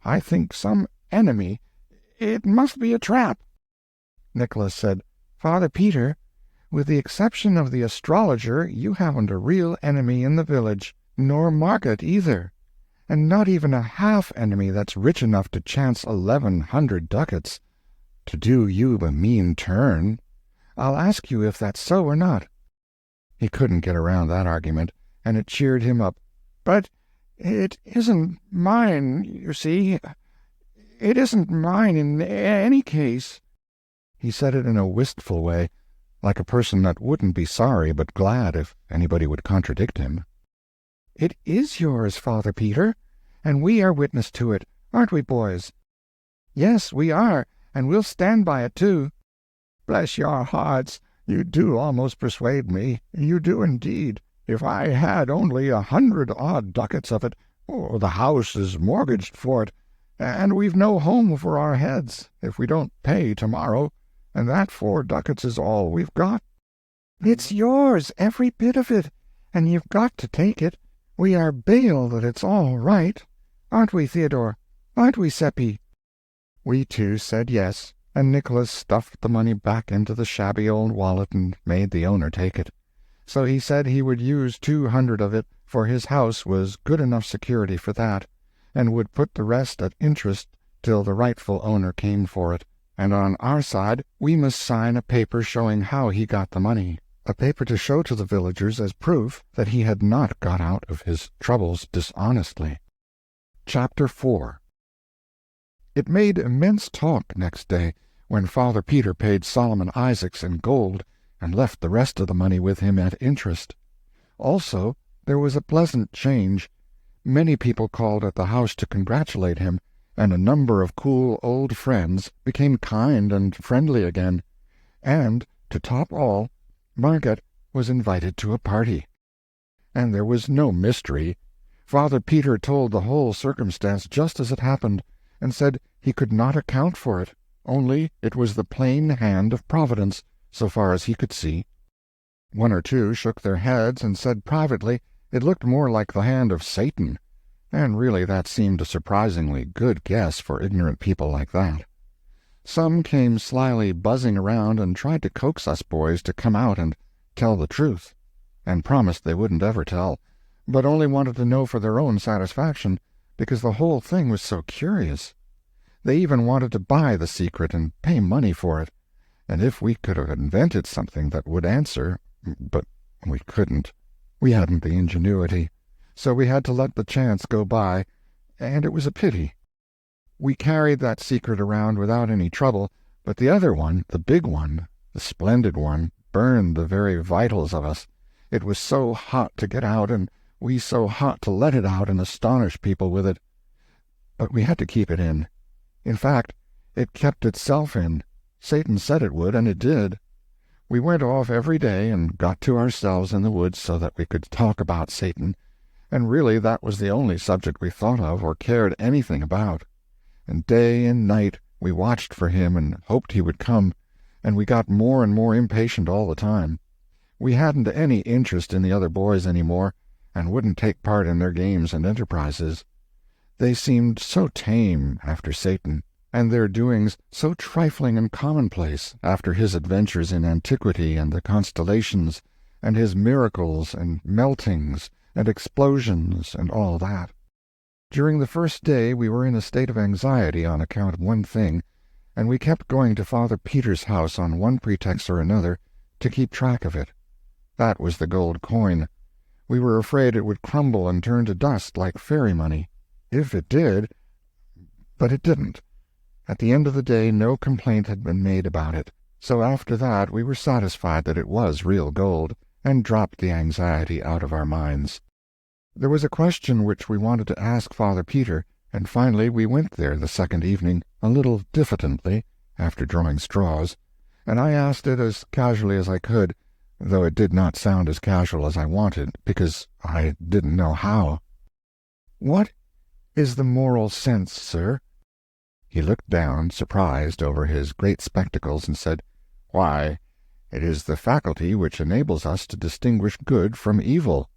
I think some enemy. It must be a trap." Nikolaus said, "Father Peter, with the exception of the astrologer, you haven't a real enemy in the village, nor Margaret either, and not even a half-enemy that's rich enough to chance 1,100 ducats, to do you a mean turn. I'll ask you if that's so or not." He couldn't get around that argument, and it cheered him up. "But it isn't mine, you see. It isn't mine in any case." He said it in a wistful way, like a person that wouldn't be sorry but glad if anybody would contradict him. "It is yours, Father Peter, and we are witness to it, aren't we, boys?" "Yes, we are, and we'll stand by it, too." "Bless your hearts, you do almost persuade me. You do indeed. If I had only 100-odd ducats of it, the house is mortgaged for it, and we've no home for our heads if we don't pay tomorrow, and that 4 ducats is all we've got." "It's yours, every bit of it, and you've got to take it. We are bail that it's all right. Aren't we, Theodor? Aren't we, Seppi?" We too said yes, and Nikolaus stuffed the money back into the shabby old wallet and made the owner take it. So he said he would use 200 of it, for his house was good enough security for that, and would put the rest at interest till the rightful owner came for it, and on our side we must sign a paper showing how he got the money, a paper to show to the villagers as proof that he had not got out of his troubles dishonestly. Chapter 4. It made immense talk next day, when Father Peter paid Solomon Isaacs in gold, and left the rest of the money with him at interest. Also, there was a pleasant change. Many people called at the house to congratulate him, and a number of cool old friends became kind and friendly again. And, to top all, Margaret was invited to a party. And there was no mystery. Father Peter told the whole circumstance just as it happened, and said he could not account for it, only it was the plain hand of Providence, so far as he could see. One or two shook their heads and said privately it looked more like the hand of Satan, and really that seemed a surprisingly good guess for ignorant people like that. Some came slyly buzzing around and tried to coax us boys to come out and tell the truth, and promised they wouldn't ever tell, but only wanted to know for their own satisfaction, because the whole thing was so curious. They even wanted to buy the secret and pay money for it, and if we could have invented something that would answer, but we couldn't. We hadn't the ingenuity, so we had to let the chance go by, and it was a pity. We carried that secret around without any trouble, but the other one, the big one, the splendid one, burned the very vitals of us. It was so hot to get out, and we so hot to let it out and astonish people with it. But we had to keep it in. In fact, it kept itself in. Satan said it would, and it did. We went off every day and got to ourselves in the woods so that we could talk about Satan, and really that was the only subject we thought of or cared anything about. And day and night we watched for him and hoped he would come, and we got more and more impatient all the time. We hadn't any interest in the other boys any more, and wouldn't take part in their games and enterprises. They seemed so tame after Satan, and their doings so trifling and commonplace after his adventures in antiquity and the constellations, and his miracles and meltings and explosions and all that. During the first day we were in a state of anxiety on account of one thing, and we kept going to Father Peter's house on one pretext or another to keep track of it. That was the gold coin. We were afraid it would crumble and turn to dust like fairy money. If it did, but it didn't. At the end of the day no complaint had been made about it, so after that we were satisfied that it was real gold, and dropped the anxiety out of our minds. There was a question which we wanted to ask Father Peter, and finally we went there the second evening, a little diffidently, after drawing straws, and I asked it as casually as I could, though it did not sound as casual as I wanted, because I didn't know how. "What is the moral sense, sir?" He looked down, surprised, over his great spectacles, and said, "Why, it is the faculty which enables us to distinguish good from evil."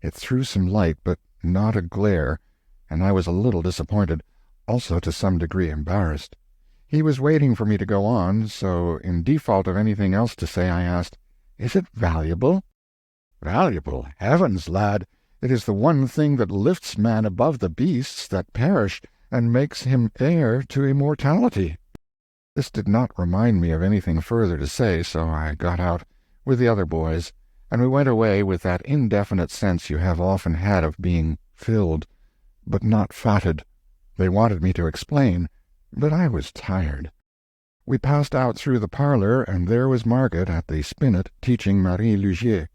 It threw some light, but not a glare, and I was a little disappointed, also to some degree embarrassed. He was waiting for me to go on, so in default of anything else to say I asked, "Is it valuable?" "Valuable? Heavens, lad! It is the one thing that lifts man above the beasts that perish, and makes him heir to immortality." This did not remind me of anything further to say, so I got out with the other boys, and we went away with that indefinite sense you have often had of being filled, but not fatted. They wanted me to explain, but I was tired. We passed out through the parlor, and there was Margaret at the spinet teaching Marie Lugier.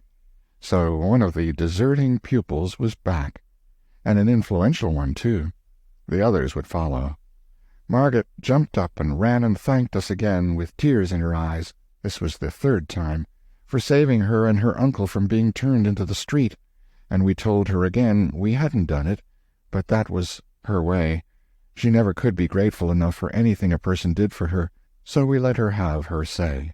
So one of the deserting pupils was back, and an influential one, too. The others would follow. Margaret jumped up and ran and thanked us again, with tears in her eyes. This was the third time, for saving her and her uncle from being turned into the street, and we told her again we hadn't done it, but that was her way. She never could be grateful enough for anything a person did for her, so we let her have her say.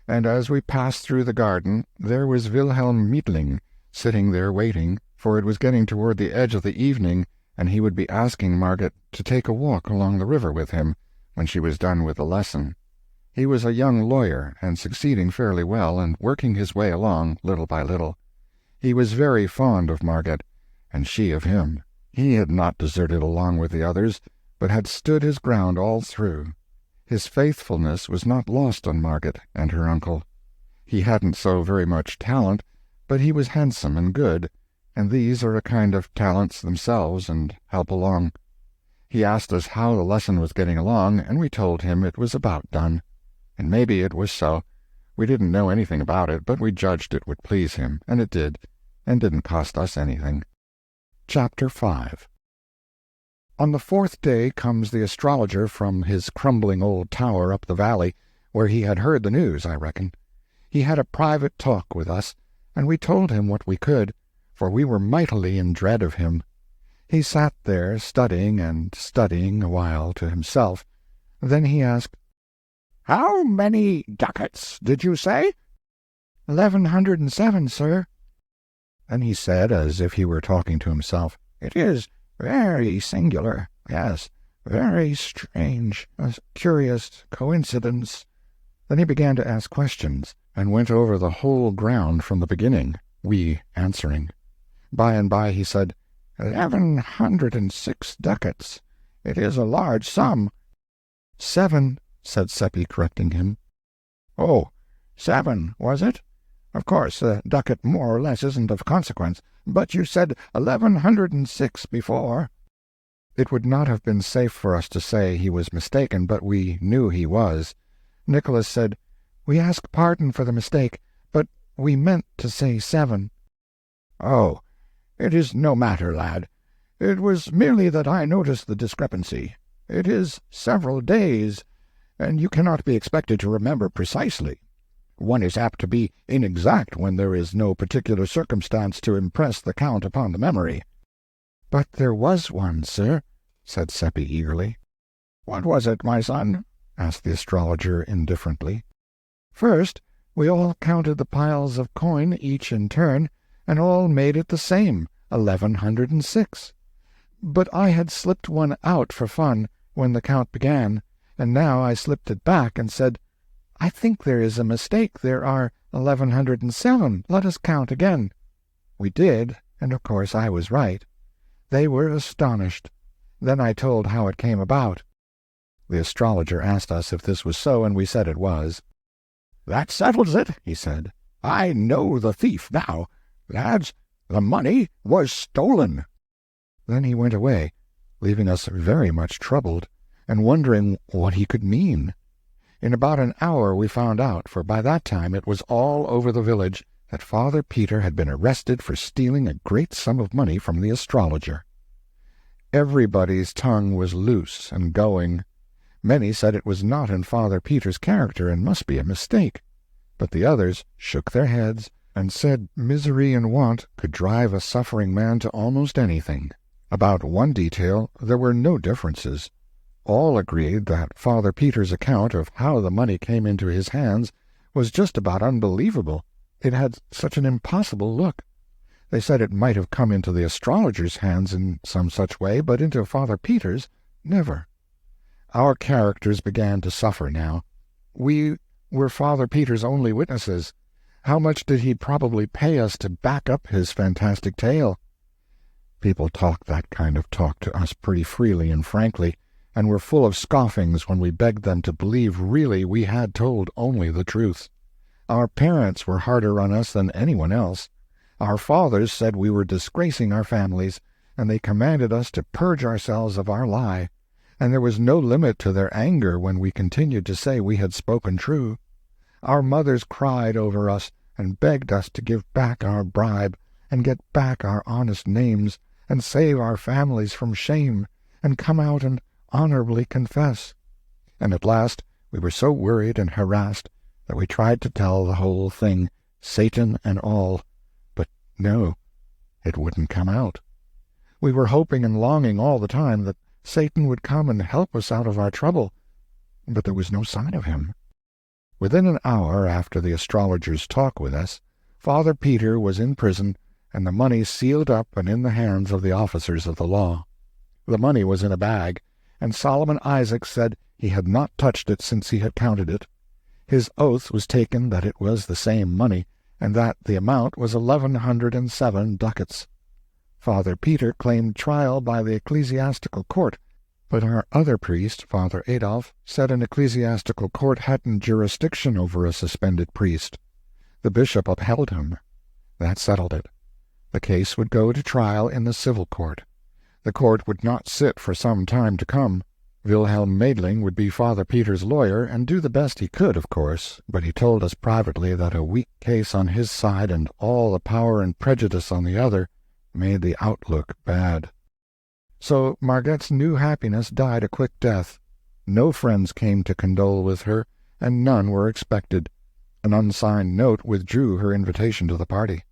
And as we passed through the garden, there was Wilhelm Mietling sitting there waiting, for it was getting toward the edge of the evening, and he would be asking Margaret to take a walk along the river with him when she was done with the lesson. He was a young lawyer, and succeeding fairly well, and working his way along little by little. He was very fond of Margaret, and she of him. He had not deserted along with the others, but had stood his ground all through. His faithfulness was not lost on Margaret and her uncle. He hadn't so very much talent, but he was handsome and good, and these are a kind of talents themselves and help along. He asked us how the lesson was getting along, and we told him it was about done. And maybe it was so. We didn't know anything about it, but we judged it would please him, and it did, and didn't cost us anything. Chapter 5. On the fourth day comes the astrologer from his crumbling old tower up the valley, where he had heard the news, I reckon. He had a private talk with us, and we told him what we could, for we were mightily in dread of him. He sat there studying and studying a while to himself. Then he asked, "How many ducats did you say?" 1107, sir. Then he said, as if he were talking to himself, "It is very singular, yes, very strange, a curious coincidence." Then he began to ask questions, and went over the whole ground from the beginning, we answering. By and by he said, 1106 ducats. It is a large sum. 7, said Seppi, correcting him. Oh, 7, was it? Of course, a ducat more or less isn't of consequence, but you said 1106 before. It would not have been safe for us to say he was mistaken, but we knew he was. Nikolaus said, "We ask pardon for the mistake, but we meant to say 7. "Oh, it is no matter, lad. It was merely that I noticed the discrepancy. It is several days, and you cannot be expected to remember precisely. One is apt to be inexact when there is no particular circumstance to impress the count upon the memory." "But there was one, sir," said Seppi eagerly. "What was it, my son?" asked the astrologer indifferently. "First, we all counted the piles of coin, each in turn, and all made it the same, 1106. But I had slipped one out for fun when the count began, and now I slipped it back and said, 'I think there is a mistake. There are 1107. Let us count again.' We did, and of course I was right. They were astonished. Then I told how it came about." The astrologer asked us if this was so, and we said it was. "That settles it," he said. "I know the thief now. Lads, the money was stolen." Then he went away, leaving us very much troubled, and wondering what he could mean. In about an hour we found out, for by that time it was all over the village, that Father Peter had been arrested for stealing a great sum of money from the astrologer. Everybody's tongue was loose and going. Many said it was not in Father Peter's character and must be a mistake, but the others shook their heads and said misery and want could drive a suffering man to almost anything. About one detail there were no differences. All agreed that Father Peter's account of how the money came into his hands was just about unbelievable. It had such an impossible look. They said it might have come into the astrologer's hands in some such way, but into Father Peter's, never. Our characters began to suffer now. We were Father Peter's only witnesses. How much did he probably pay us to back up his fantastic tale? People talked that kind of talk to us pretty freely and frankly, and were full of scoffings when we begged them to believe really we had told only the truth. Our parents were harder on us than anyone else. Our fathers said we were disgracing our families, and they commanded us to purge ourselves of our lie. and there was no limit to their anger when we continued to say we had spoken true. Our mothers cried over us and begged us to give back our bribe, and get back our honest names, and save our families from shame, and come out and honorably confess. And at last we were so worried and harassed that we tried to tell the whole thing, Satan and all, but no, it wouldn't come out. We were hoping and longing all the time that Satan would come and help us out of our trouble, but there was no sign of him. Within an hour after the astrologer's talk with us, Father Peter was in prison, and the money sealed up and in the hands of the officers of the law. The money was in a bag, and Solomon Isaac said he had not touched it since he had counted it. His oath was taken that it was the same money, and that the amount was 1,107 ducats. Father Peter claimed trial by the ecclesiastical court, but our other priest, Father Adolf, said an ecclesiastical court hadn't jurisdiction over a suspended priest. The bishop upheld him. That settled it. The case would go to trial in the civil court. The court would not sit for some time to come. Wilhelm Madling would be Father Peter's lawyer, and do the best he could, of course, but he told us privately that a weak case on his side and all the power and prejudice on the other made the outlook bad. So Margette's new happiness died a quick death. No friends came to condole with her, and none were expected. An unsigned note withdrew her invitation to the party.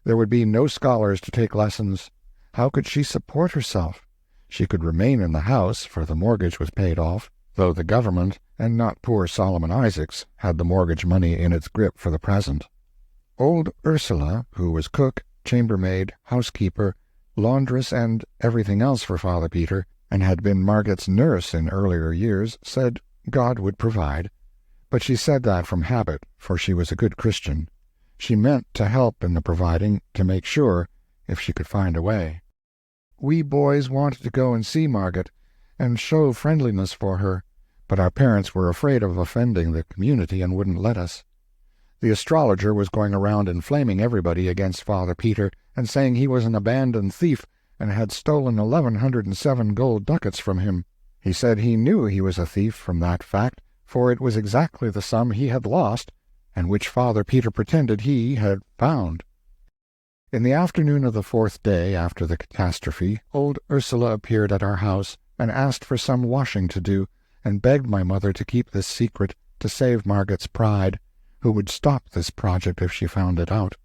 There would be no scholars to take lessons. How could she support herself? She could remain in the house, for the mortgage was paid off, though the government, and not poor Solomon Isaacs, had the mortgage money in its grip for the present. Old Ursula, who was cook, chambermaid, housekeeper, laundress, and everything else for Father Peter, and had been Margette's nurse in earlier years, said God would provide. But she said that from habit, for she was a good Christian. She meant to help in the providing, to make sure, if she could find a way. We boys wanted to go and see Margette, and show friendliness for her, but our parents were afraid of offending the community and wouldn't let us. The astrologer was going around inflaming everybody against Father Peter, and saying he was an abandoned thief, and had stolen 1,107 gold ducats from him. He said he knew he was a thief from that fact, for it was exactly the sum he had lost, and which Father Peter pretended he had found. In the afternoon of the 4th day after the catastrophe, old Ursula appeared at our house, and asked for some washing to do, and begged my mother to keep this secret, to save Margette's pride, who would stop this project if she found it out.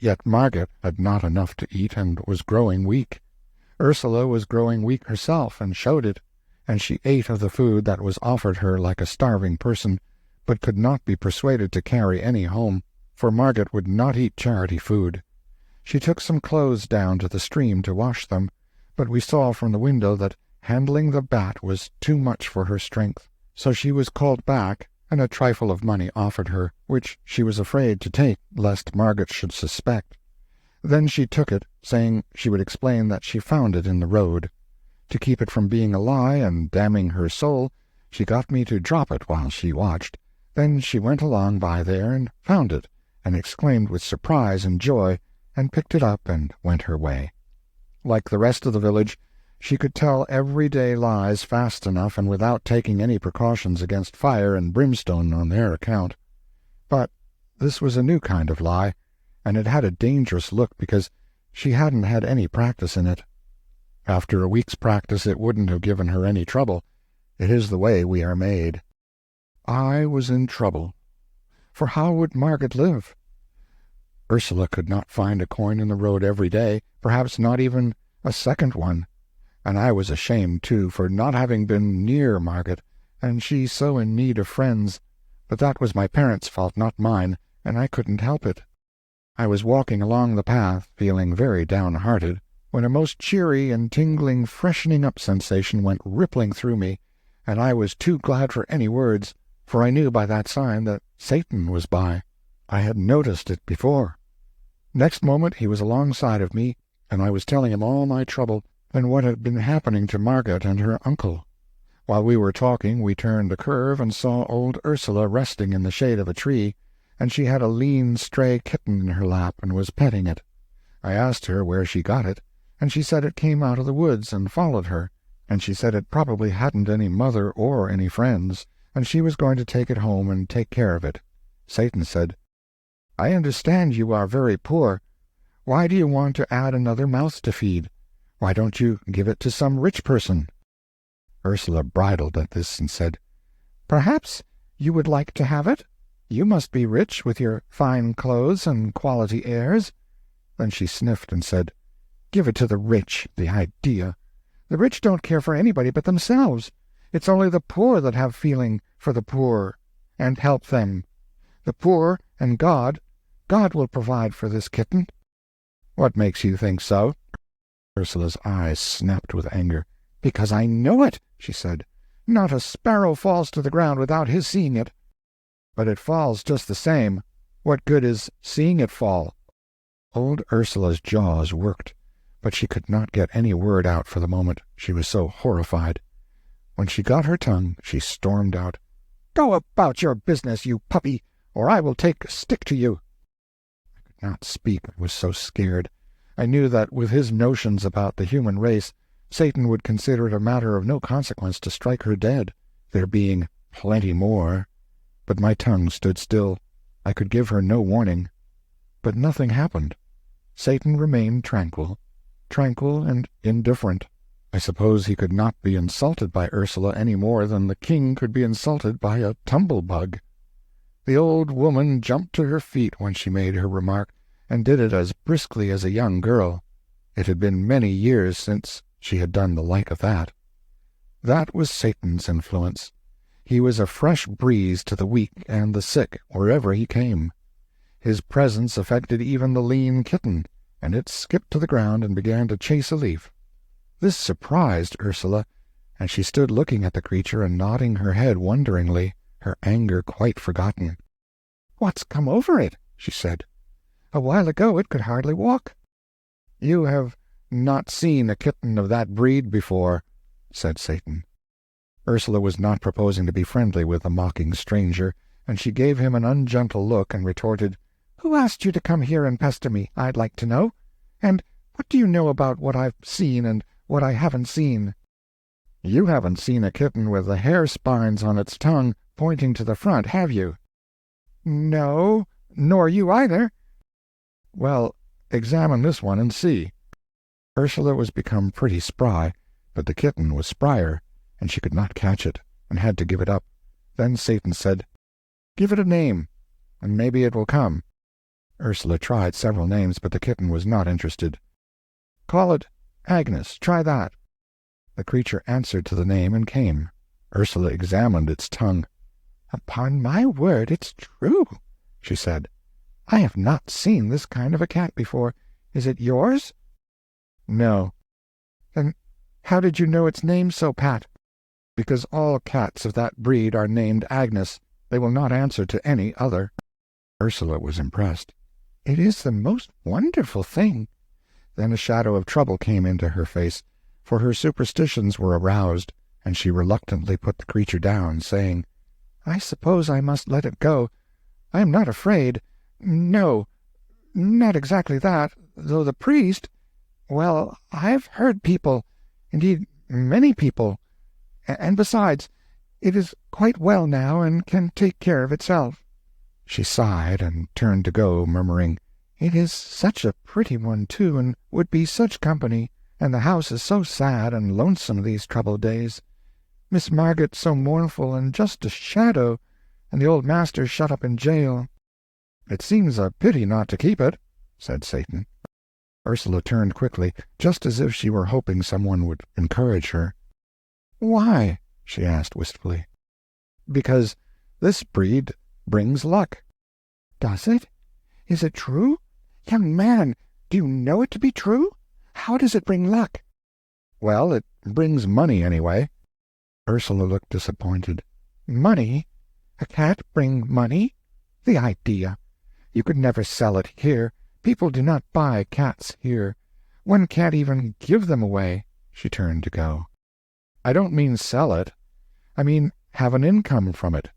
Yet Margette had not enough to eat, and was growing weak. Ursula was growing weak herself, and showed it, and she ate of the food that was offered her like a starving person, but could not be persuaded to carry any home, for Margette would not eat charity food. She took some clothes down to the stream to wash them, but we saw from the window that handling the bat was too much for her strength, so she was called back, and a trifle of money offered her, which she was afraid to take, lest Margette should suspect. Then she took it, saying she would explain that she found it in the road. To keep it from being a lie and damning her soul, she got me to drop it while she watched. Then she went along by there and found it, and exclaimed with surprise and joy, and picked it up and went her way. Like the rest of the village, she could tell everyday lies fast enough and without taking any precautions against fire and brimstone on their account. But this was a new kind of lie, and it had a dangerous look because she hadn't had any practice in it. After a week's practice it wouldn't have given her any trouble. It is the way we are made. I was in trouble, for how would Margette live? Ursula could not find a coin in the road every day, perhaps not even a second one, and I was ashamed, too, for not having been near Margette, and she so in need of friends. But that was my parents' fault, not mine, and I couldn't help it. I was walking along the path, feeling very downhearted, when a most cheery and tingling freshening-up sensation went rippling through me, and I was too glad for any words, for I knew by that sign that Satan was by. I had noticed it before. Next moment he was alongside of me, and I was telling him all my trouble, and what had been happening to Margette and her uncle. While we were talking, we turned a curve and saw old Ursula resting in the shade of a tree, and she had a lean, stray kitten in her lap and was petting it. I asked her where she got it, and she said it came out of the woods and followed her, and she said it probably hadn't any mother or any friends, and she was going to take it home and take care of it. Satan said, "I understand you are very poor. Why do you want to add another mouth to feed? Why don't you give it to some rich person?" Ursula bridled at this and said, "Perhaps you would like to have it? You must be rich with your fine clothes and quality airs." Then she sniffed and said, "Give it to the rich, the idea! The rich don't care for anybody but themselves. It's only the poor that have feeling for the poor, and help them. The poor and God will provide for this kitten." "What makes you think so?" Ursula's eyes snapped with anger. "Because I know it," she said. "Not a sparrow falls to the ground without his seeing it." "But it falls just the same. What good is seeing it fall?" Old Ursula's jaws worked, but she could not get any word out for the moment, she was so horrified. When she got her tongue, she stormed out, "Go about your business, you puppy, or I will take a stick to you." I could not speak, I was so scared. I knew that with his notions about the human race, Satan would consider it a matter of no consequence to strike her dead, there being plenty more. But my tongue stood still. I could give her no warning. But nothing happened. Satan remained tranquil and indifferent. I suppose he could not be insulted by Ursula any more than the king could be insulted by a tumble-bug. The old woman jumped to her feet when she made her remark, and did it as briskly as a young girl. It had been many years since she had done the like of that. That was Satan's influence. He was a fresh breeze to the weak and the sick wherever he came. His presence affected even the lean kitten, and it skipped to the ground and began to chase a leaf. This surprised Ursula, and she stood looking at the creature and nodding her head wonderingly, her anger quite forgotten. "What's come over it?" she said. "A while ago it could hardly walk." "You have not seen a kitten of that breed before," said Satan. Ursula was not proposing to be friendly with the mocking stranger, and she gave him an ungentle look and retorted, "Who asked you to come here and pester me, I'd like to know? And what do you know about what I've seen and what I haven't seen?" "You haven't seen a kitten with the hair spines on its tongue pointing to the front, have you?" "No, nor you either." "Well, examine this one and see." Ursula was become pretty spry, but the kitten was sprier, and she could not catch it, and had to give it up. Then Satan said, "Give it a name, and maybe it will come." Ursula tried several names, but the kitten was not interested. "Call it Agnes. Try that." The creature answered to the name and came. Ursula examined its tongue. "Upon my word, it's true," she said. "I have not seen this kind of a cat before. Is it yours?" "No." "Then how did you know its name so pat?" "Because all cats of that breed are named Agnes. They will not answer to any other." Ursula was impressed. "It is the most wonderful thing." Then a shadow of trouble came into her face, for her superstitions were aroused, and she reluctantly put the creature down, saying, "I suppose I must let it go. I am not afraid. No, not exactly that, though the priest— well, I've heard people, indeed many people, and besides, it is quite well now and can take care of itself." She sighed and turned to go, murmuring, "It is such a pretty one, too, and would be such company, and the house is so sad and lonesome these troubled days. Miss Margaret so mournful and just a shadow, and the old master shut up in jail." "It seems a pity not to keep it," said Satan. Ursula turned quickly, just as if she were hoping someone would encourage her. "Why?" she asked wistfully. "Because this breed brings luck." "Does it? Is it true? Young man, do you know it to be true? How does it bring luck?" "Well, it brings money, anyway." Ursula looked disappointed. "Money? A cat bring money? The idea! You could never sell it here. People do not buy cats here. One can't even give them away." She turned to go. "I don't mean sell it. I mean have an income from it.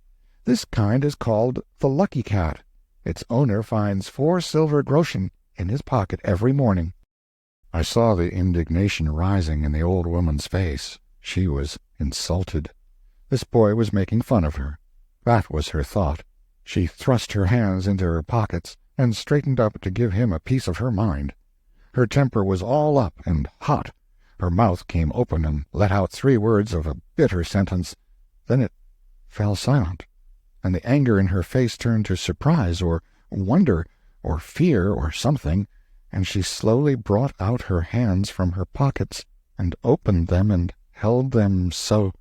This kind is called the lucky cat. Its owner finds 4 silver groschen in his pocket every morning." I saw the indignation rising in the old woman's face. She was insulted. This boy was making fun of her. That was her thought. She thrust her hands into her pockets and straightened up to give him a piece of her mind. Her temper was all up and hot. Her mouth came open and let out 3 words of a bitter sentence. Then it fell silent, and the anger in her face turned to surprise or wonder or fear or something, and she slowly brought out her hands from her pockets and opened them and held them so.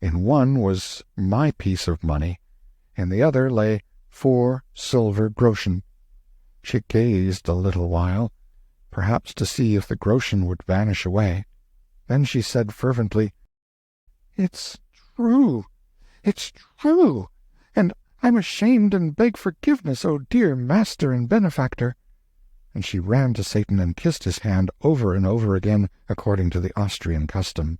In one was my piece of money, in the other lay 4 silver groschen. She gazed a little while, perhaps to see if the groschen would vanish away. Then she said fervently, "It's true! It's true! And I'm ashamed and beg forgiveness, O dear master and benefactor!" And she ran to Satan and kissed his hand over and over again, according to the Austrian custom.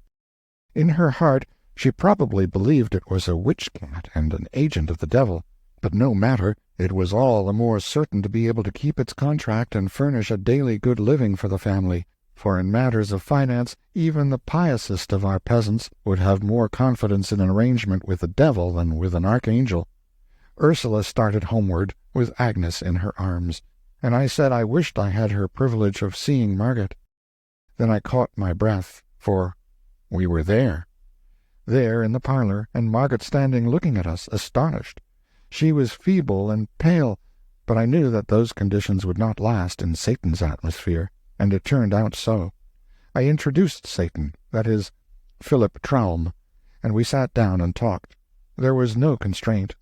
In her heart she probably believed it was a witch-cat and an agent of the devil, but no matter, it was all the more certain to be able to keep its contract and furnish a daily good living for the family, for in matters of finance even the piousest of our peasants would have more confidence in an arrangement with the devil than with an archangel. Ursula started homeward, with Agnes in her arms, and I said I wished I had her privilege of seeing Margaret. Then I caught my breath, for we were there in the parlor, and Margaret standing looking at us, astonished. She was feeble and pale, but I knew that those conditions would not last in Satan's atmosphere, and it turned out so. I introduced Satan, that is, Philip Traum, and we sat down and talked. There was no constraint.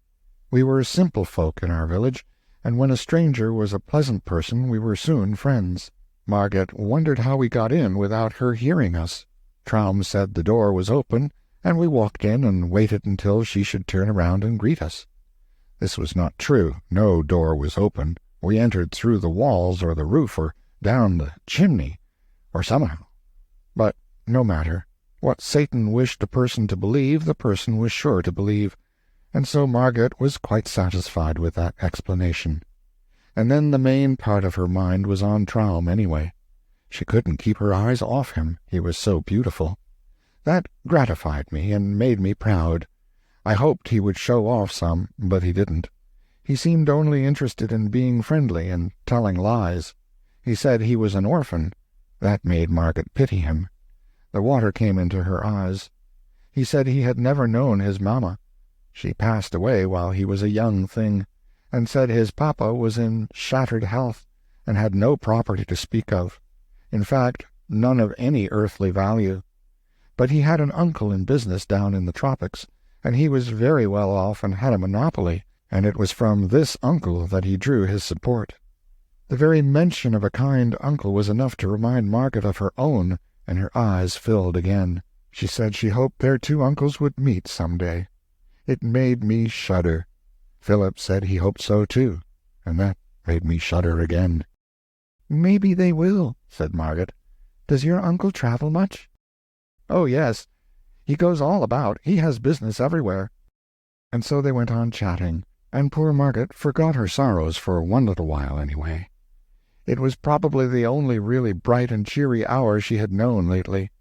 We were simple folk in our village, and when a stranger was a pleasant person we were soon friends. Margaret wondered how we got in without her hearing us. Traum said the door was open, and we walked in and waited until she should turn around and greet us. This was not true. No door was open. We entered through the walls or the roof or down the chimney, or somehow. But no matter. What Satan wished a person to believe, the person was sure to believe, and so Margaret was quite satisfied with that explanation. And then the main part of her mind was on Traum anyway. She couldn't keep her eyes off him, he was so beautiful. That gratified me and made me proud. I hoped he would show off some, but he didn't. He seemed only interested in being friendly and telling lies. He said he was an orphan. That made Margaret pity him. The water came into her eyes. He said he had never known his mamma. She passed away while he was a young thing, and said his papa was in shattered health, and had no property to speak of. In fact, none of any earthly value. But he had an uncle in business down in the tropics, and he was very well off and had a monopoly, and it was from this uncle that he drew his support. The very mention of a kind uncle was enough to remind Margaret of her own, and her eyes filled again. She said she hoped their 2 uncles would meet some day. It made me shudder. Philip said he hoped so too, and that made me shudder again. "Maybe they will," said Margaret. "Does your uncle travel much?" "Oh, yes. He goes all about. He has business everywhere." And so they went on chatting, and poor Margaret forgot her sorrows for one little while anyway. It was probably the only really bright and cheery hour she had known lately.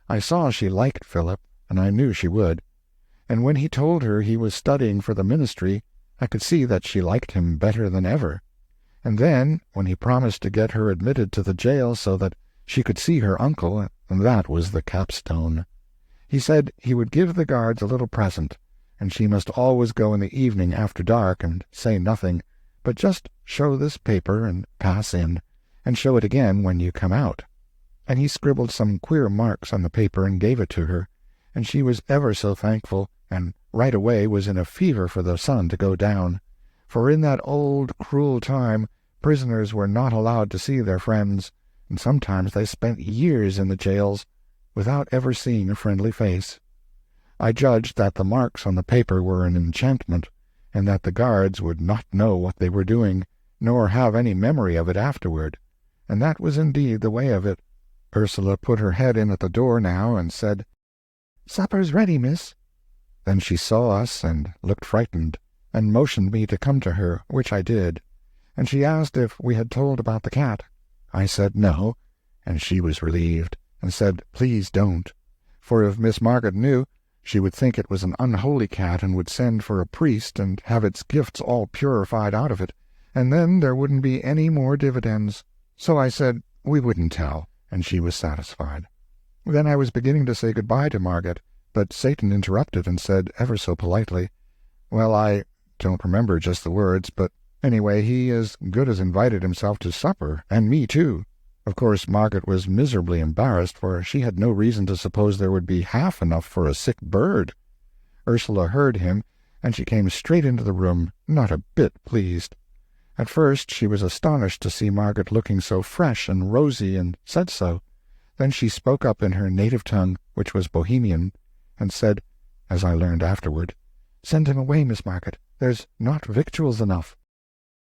I saw she liked Philip, and I knew she would. And when he told her he was studying for the ministry, I could see that she liked him better than ever. And then, when he promised to get her admitted to the jail so that she could see her uncle, that was the capstone. He said he would give the guards a little present, and she must always go in the evening after dark and say nothing, but just show this paper and pass in, and show it again when you come out. And he scribbled some queer marks on the paper and gave it to her, and she was ever so thankful, and right away was in a fever for the sun to go down, for in that old cruel time prisoners were not allowed to see their friends, and sometimes they spent years in the jails without ever seeing a friendly face. I judged that the marks on the paper were an enchantment, and that the guards would not know what they were doing, nor have any memory of it afterward, and that was indeed the way of it. Ursula put her head in at the door now and said, "Supper's ready, miss." Then she saw us and looked frightened, and motioned me to come to her, which I did, and she asked if we had told about the cat. I said no, and she was relieved, and said, "Please don't," for if Miss Margaret knew, she would think it was an unholy cat and would send for a priest and have its gifts all purified out of it, and then there wouldn't be any more dividends. So I said we wouldn't tell, and she was satisfied. Then I was beginning to say goodbye to Margaret, but Satan interrupted and said ever so politely, "Well, I don't remember just the words, but anyway, he as good as invited himself to supper, and me too." Of course Margaret was miserably embarrassed, for she had no reason to suppose there would be half enough for a sick bird. Ursula heard him, and she came straight into the room, not a bit pleased. At first she was astonished to see Margaret looking so fresh and rosy, and said so. Then she spoke up in her native tongue, which was Bohemian, and said, as I learned afterward, "Send him away, Miss Margaret. There's not victuals enough."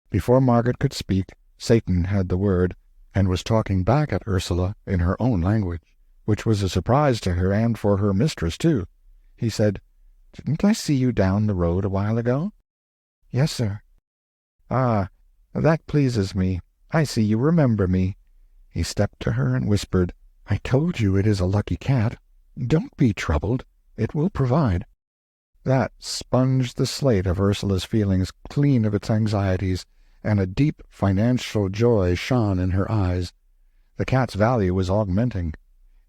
Before Margaret could speak, Satan had the word, and was talking back at Ursula in her own language, which was a surprise to her and for her mistress too. He said, "Didn't I see you down the road a while ago?" "Yes, sir." "Ah, that pleases me. I see you remember me." He stepped to her and whispered, "I told you it is a lucky cat. Don't be troubled. It will provide." That sponged the slate of Ursula's feelings clean of its anxieties, and a deep financial joy shone in her eyes. The cat's value was augmenting.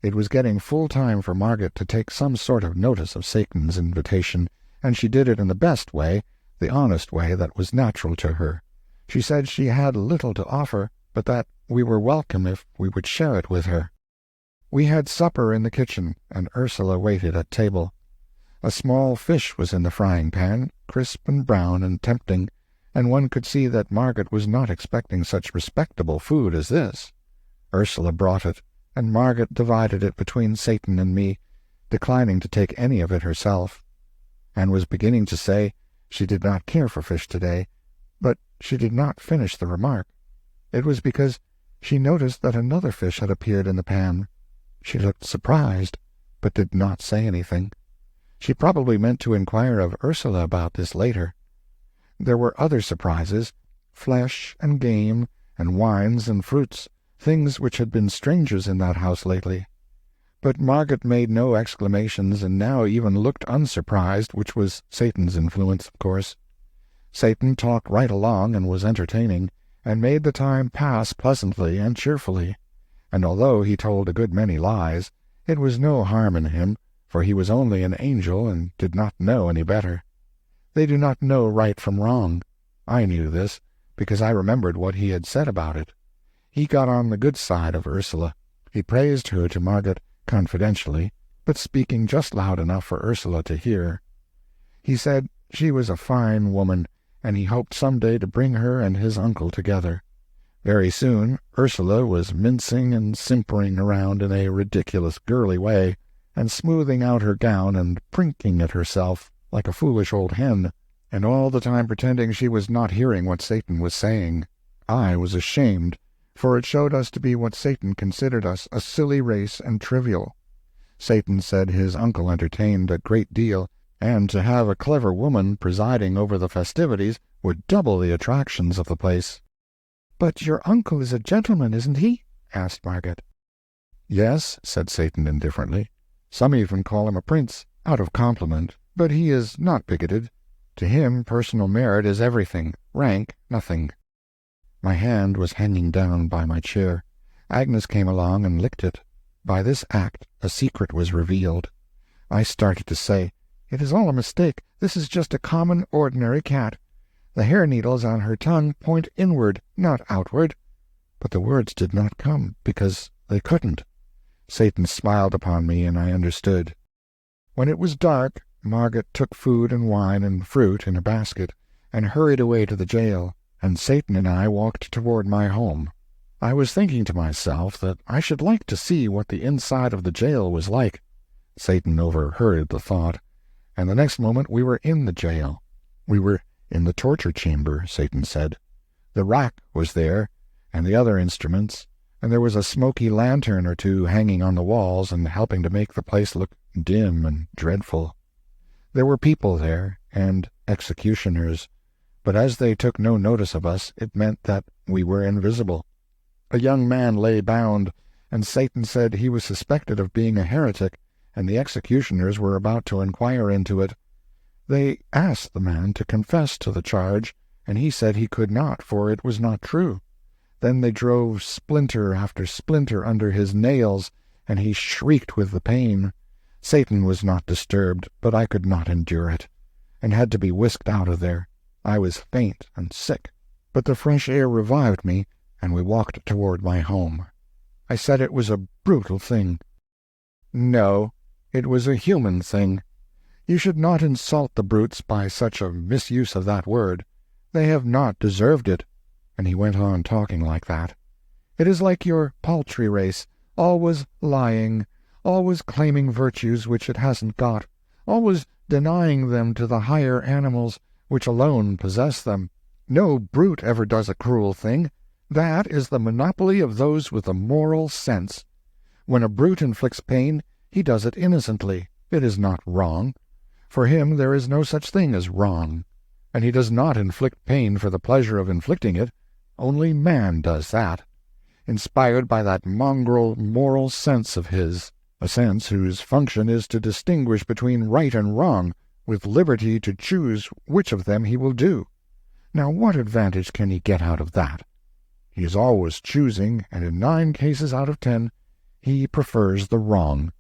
It was getting full time for Margaret to take some sort of notice of Satan's invitation, and she did it in the best way, the honest way that was natural to her. She said she had little to offer, but that we were welcome if we would share it with her. We had supper in the kitchen, and Ursula waited at table. A small fish was in the frying-pan, crisp and brown and tempting, and one could see that Margaret was not expecting such respectable food as this. Ursula brought it, and Margaret divided it between Satan and me, declining to take any of it herself, and was beginning to say she did not care for fish today, but she did not finish the remark. It was because she noticed that another fish had appeared in the pan. She looked surprised, but did not say anything. She probably meant to inquire of Ursula about this later. There were other surprises, flesh and game, and wines and fruits, things which had been strangers in that house lately. But Margaret made no exclamations, and now even looked unsurprised, which was Satan's influence, of course. Satan talked right along and was entertaining, and made the time pass pleasantly and cheerfully. And although he told a good many lies, it was no harm in him, for he was only an angel and did not know any better. They do not know right from wrong. I knew this, because I remembered what he had said about it. He got on the good side of Ursula. He praised her to Margaret confidentially, but speaking just loud enough for Ursula to hear. He said she was a fine woman, and he hoped some day to bring her and his uncle together. Very soon Ursula was mincing and simpering around in a ridiculous girly way, and smoothing out her gown and prinking at herself like a foolish old hen, and all the time pretending she was not hearing what Satan was saying. I was ashamed, for it showed us to be what Satan considered us, a silly race and trivial. Satan said his uncle entertained a great deal, and to have a clever woman presiding over the festivities would double the attractions of the place. "But your uncle is a gentleman, isn't he?" asked Margaret. "Yes," said Satan indifferently. "Some even call him a prince, out of compliment, but he is not bigoted. To him personal merit is everything, rank nothing." My hand was hanging down by my chair. Agnes came along and licked it. By this act a secret was revealed. I started to say, "It is all a mistake. This is just a common, ordinary cat. The hair-needles on her tongue point inward, not outward." But the words did not come, because they couldn't. Satan smiled upon me, and I understood. When it was dark, Margaret took food and wine and fruit in a basket, and hurried away to the jail, and Satan and I walked toward my home. I was thinking to myself that I should like to see what the inside of the jail was like. Satan overheard the thought, and the next moment we were in the jail. We were in the torture chamber, Satan said. The rack was there, and the other instruments, and there was a smoky lantern or two hanging on the walls and helping to make the place look dim and dreadful. There were people there, and executioners, but as they took no notice of us, it meant that we were invisible. A young man lay bound, and Satan said he was suspected of being a heretic, and the executioners were about to inquire into it. They asked the man to confess to the charge, and he said he could not, for it was not true. Then they drove splinter after splinter under his nails, and he shrieked with the pain. Satan was not disturbed, but I could not endure it, and had to be whisked out of there. I was faint and sick, but the fresh air revived me, and we walked toward my home. I said it was a brutal thing. No, it was a human thing. You should not insult the brutes by such a misuse of that word. They have not deserved it. And he went on talking like that. It is like your paltry race, always lying, always claiming virtues which it hasn't got, always denying them to the higher animals, which alone possess them. No brute ever does a cruel thing. That is the monopoly of those with a moral sense. When a brute inflicts pain, he does it innocently. It is not wrong. For him there is no such thing as wrong. And he does not inflict pain for the pleasure of inflicting it. Only man does that, inspired by that mongrel moral sense of his, a sense whose function is to distinguish between right and wrong, with liberty to choose which of them he will do. Now what advantage can he get out of that? He is always choosing, and in 9 cases out of 10 he prefers the wrong.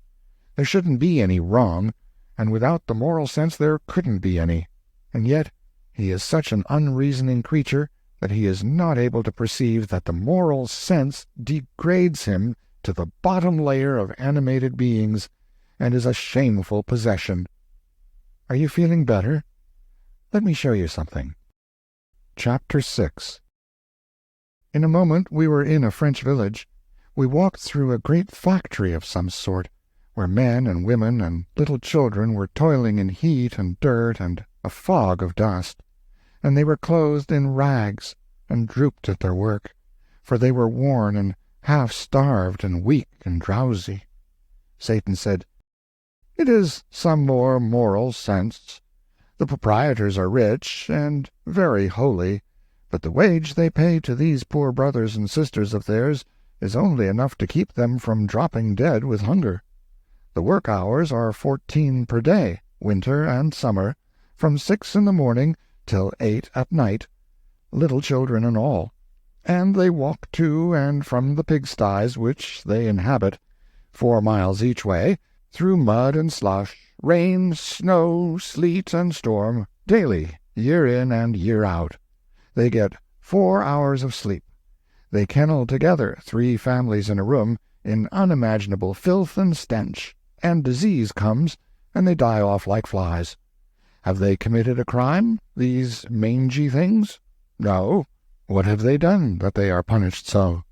There shouldn't be any wrong, and without the moral sense there couldn't be any. And yet he is such an unreasoning creature that he is not able to perceive that the moral sense degrades him to the bottom layer of animated beings, and is a shameful possession. Are you feeling better? Let me show you something. Chapter 6. In a moment we were in a French village. We walked through a great factory of some sort, where men and women and little children were toiling in heat and dirt and a fog of dust, and they were clothed in rags, and drooped at their work, for they were worn and half-starved and weak and drowsy. Satan said, "It is some more moral sense. The proprietors are rich and very holy, but the wage they pay to these poor brothers and sisters of theirs is only enough to keep them from dropping dead with hunger. The work hours are 14 per day, winter and summer, from 6 in the morning till 8 at night, little children and all, and they walk to and from the pigsties which they inhabit, 4 miles each way, through mud and slush, rain, snow, sleet, and storm, daily, year in and year out. They get 4 hours of sleep. They kennel together, 3 families in a room, in unimaginable filth and stench, and disease comes, and they die off like flies. Have they committed a crime, these mangy things? No. What have they done that they are punished so?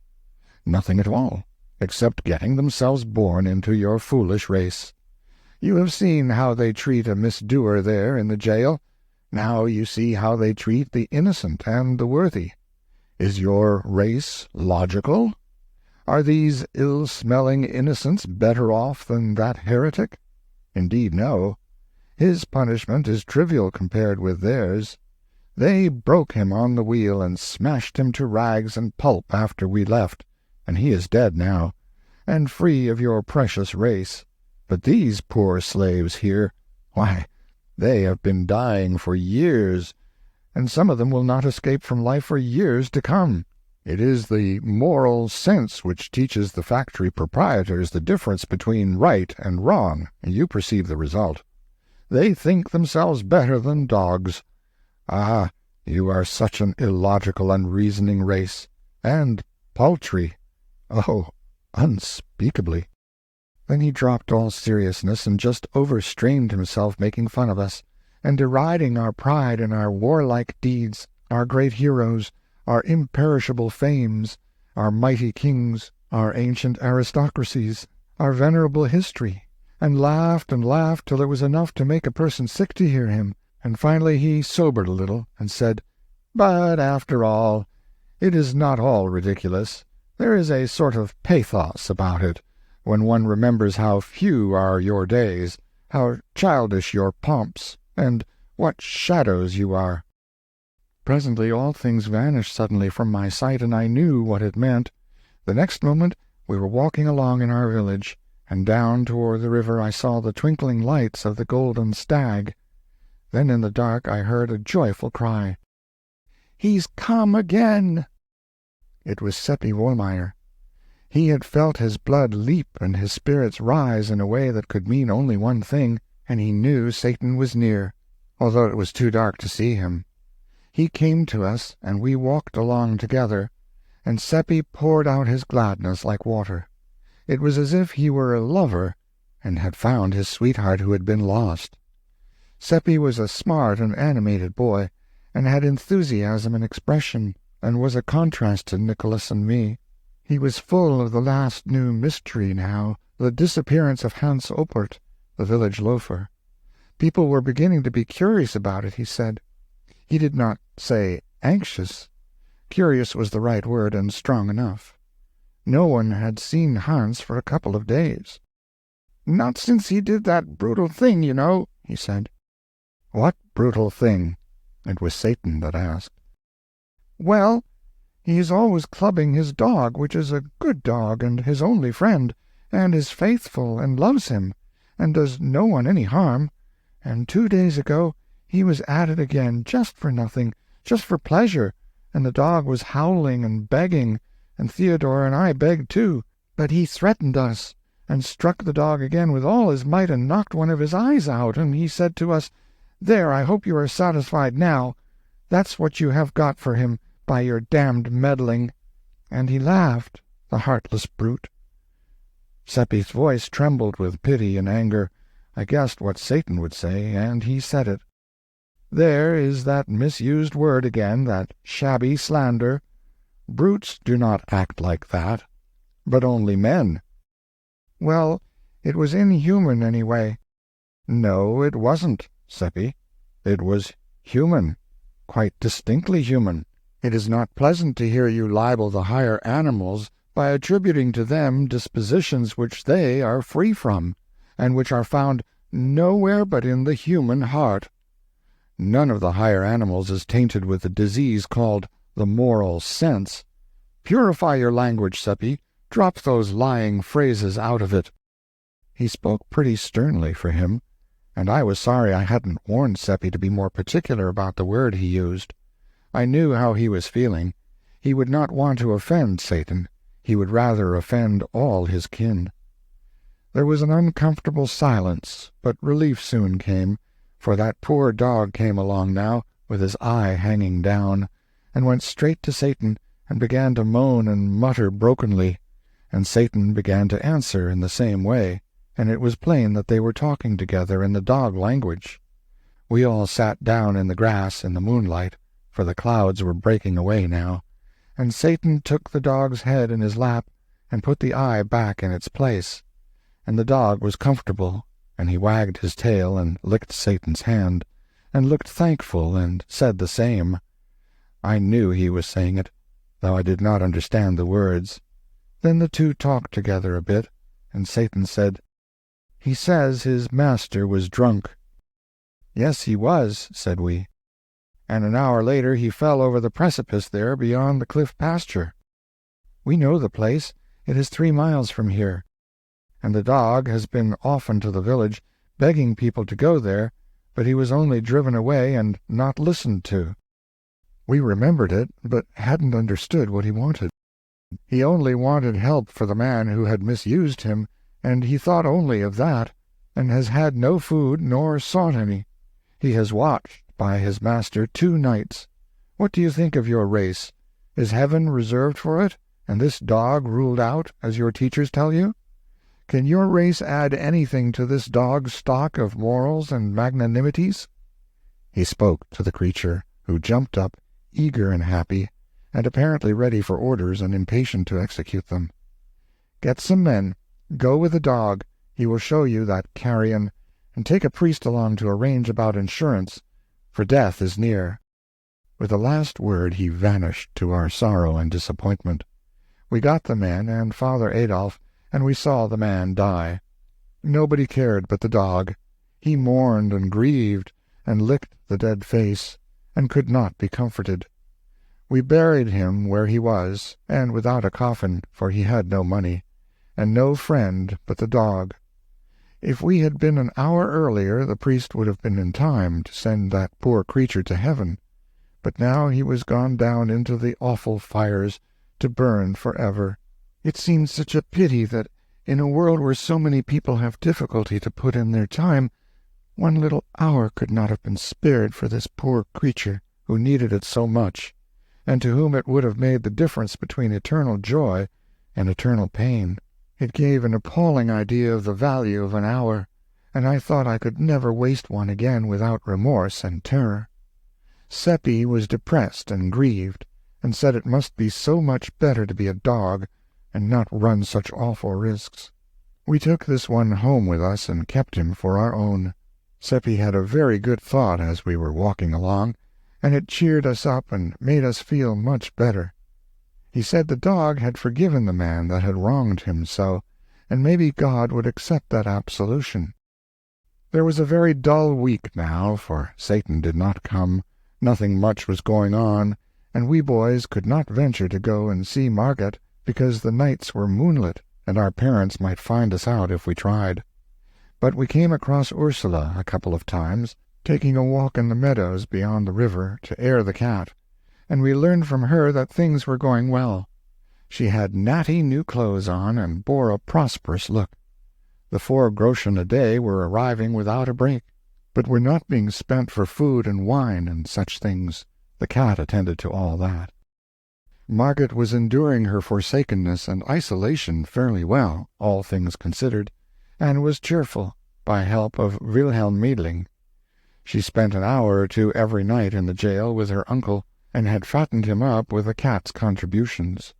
Nothing at all, except getting themselves born into your foolish race. You have seen how they treat a misdoer there in the jail. Now you see how they treat the innocent and the worthy. Is your race logical? Are these ill-smelling innocents better off than that heretic? Indeed, no. His punishment is trivial compared with theirs. They broke him on the wheel and smashed him to rags and pulp after we left, and he is dead now, and free of your precious race. But these poor slaves here, why, they have been dying for years, and some of them will not escape from life for years to come. It is the moral sense which teaches the factory proprietors the difference between right and wrong, and you perceive the result. They think themselves better than dogs. Ah, you are such an illogical, unreasoning race, and paltry. Oh, unspeakably." Then he dropped all seriousness and just overstrained himself making fun of us, and deriding our pride in our warlike deeds, our great heroes, our imperishable fames, our mighty kings, our ancient aristocracies, our venerable history, and laughed till it was enough to make a person sick to hear him, and finally he sobered a little and said, "But after all, it is not all ridiculous. There is a sort of pathos about it, when one remembers how few are your days, how childish your pomps, and what shadows you are." Presently all things vanished suddenly from my sight, and I knew what it meant. The next moment we were walking along in our village, and down toward the river I saw the twinkling lights of the Golden Stag. Then in the dark I heard a joyful cry. "He's come again!" It was Seppi Wohlmeyer. He had felt his blood leap and his spirits rise in a way that could mean only one thing, and he knew Satan was near, although it was too dark to see him. He came to us, and we walked along together, and Seppi poured out his gladness like water. It was as if he were a lover, and had found his sweetheart who had been lost. Seppi was a smart and animated boy, and had enthusiasm and expression, and was a contrast to Nikolaus and me. He was full of the last new mystery now, the disappearance of Hans Oppert, the village loafer. People were beginning to be curious about it, he said. He did not say anxious. Curious was the right word, and strong enough. No one had seen Hans for a couple of days. "Not since he did that brutal thing, you know," he said. "What brutal thing?" It was Satan that asked. "Well, he is always clubbing his dog, which is a good dog and his only friend, and is faithful and loves him, and does no one any harm. And 2 days ago he was at it again, just for nothing, just for pleasure, and the dog was howling and begging, and Theodor and I begged too, but he threatened us, and struck the dog again with all his might and knocked one of his eyes out, and he said to us, 'There, I hope you are satisfied now. That's what you have got for him, by your damned meddling.' And he laughed, the heartless brute." Seppi's voice trembled with pity and anger. I guessed what Satan would say, and he said it. "There is that misused word again, that shabby slander. Brutes do not act like that, but only men." "Well, it was inhuman anyway." "No, it wasn't, Seppi. It was human, quite distinctly human. It is not pleasant to hear you libel the higher animals by attributing to them dispositions which they are free from, and which are found nowhere but in the human heart. None of the higher animals is tainted with the disease called the moral sense. Purify your language, Seppi. Drop those lying phrases out of it." He spoke pretty sternly for him, and I was sorry I hadn't warned Seppi to be more particular about the word he used. I knew how he was feeling. He would not want to offend Satan. He would rather offend all his kin. There was an uncomfortable silence, but relief soon came, for that poor dog came along now, with his eye hanging down, and went straight to Satan, and began to moan and mutter brokenly, and Satan began to answer in the same way, and it was plain that they were talking together in the dog language. We all sat down in the grass in the moonlight, for the clouds were breaking away now, and Satan took the dog's head in his lap and put the eye back in its place, and the dog was comfortable, and he wagged his tail and licked Satan's hand, and looked thankful and said the same. I knew he was saying it, though I did not understand the words. Then the two talked together a bit, and Satan said, "He says his master was drunk." "Yes, he was," said we. "And an hour later he fell over the precipice there beyond the cliff pasture. We know the place. It is 3 miles from here. And the dog has been often to the village, begging people to go there, but he was only driven away and not listened to." We remembered it, but hadn't understood what he wanted. He only wanted help for the man who had misused him, and he thought only of that, and has had no food nor sought any. He has watched by his master 2 nights. What do you think of your race? Is heaven reserved for it, and this dog ruled out, as your teachers tell you? Can your race add anything to this dog's stock of morals and magnanimities?" He spoke to the creature, who jumped up, eager and happy, and apparently ready for orders and impatient to execute them. "Get some men. Go with the dog. He will show you that carrion, and take a priest along to arrange about insurance, for death is near." With the last word he vanished, to our sorrow and disappointment. We got the men and Father Adolf, and we saw the man die. Nobody cared but the dog. He mourned and grieved, and licked the dead face, and could not be comforted. We buried him where he was, and without a coffin, for he had no money, and no friend but the dog. If we had been an hour earlier, the priest would have been in time to send that poor creature to heaven, but now he was gone down into the awful fires, to burn forever. It seems such a pity that, in a world where so many people have difficulty to put in their time, one little hour could not have been spared for this poor creature who needed it so much, and to whom it would have made the difference between eternal joy and eternal pain. It gave an appalling idea of the value of an hour, and I thought I could never waste one again without remorse and terror. Seppi was depressed and grieved, and said it must be so much better to be a dog and not run such awful risks. We took this one home with us and kept him for our own. Seppi had a very good thought as we were walking along, and it cheered us up and made us feel much better. He said the dog had forgiven the man that had wronged him so, and maybe God would accept that absolution. There was a very dull week now, for Satan did not come, nothing much was going on, and we boys could not venture to go and see Margot, because the nights were moonlit, and our parents might find us out if we tried. But we came across Ursula a couple of times, taking a walk in the meadows beyond the river to air the cat, and we learned from her that things were going well. She had natty new clothes on and bore a prosperous look. The 4 groschen a day were arriving without a break, but were not being spent for food and wine and such things. The cat attended to all that. Margot was enduring her forsakenness and isolation fairly well, all things considered, and was cheerful, by help of Wilhelm Meidling. She spent an hour or 2 every night in the jail with her uncle, and had fattened him up with the cat's contributions.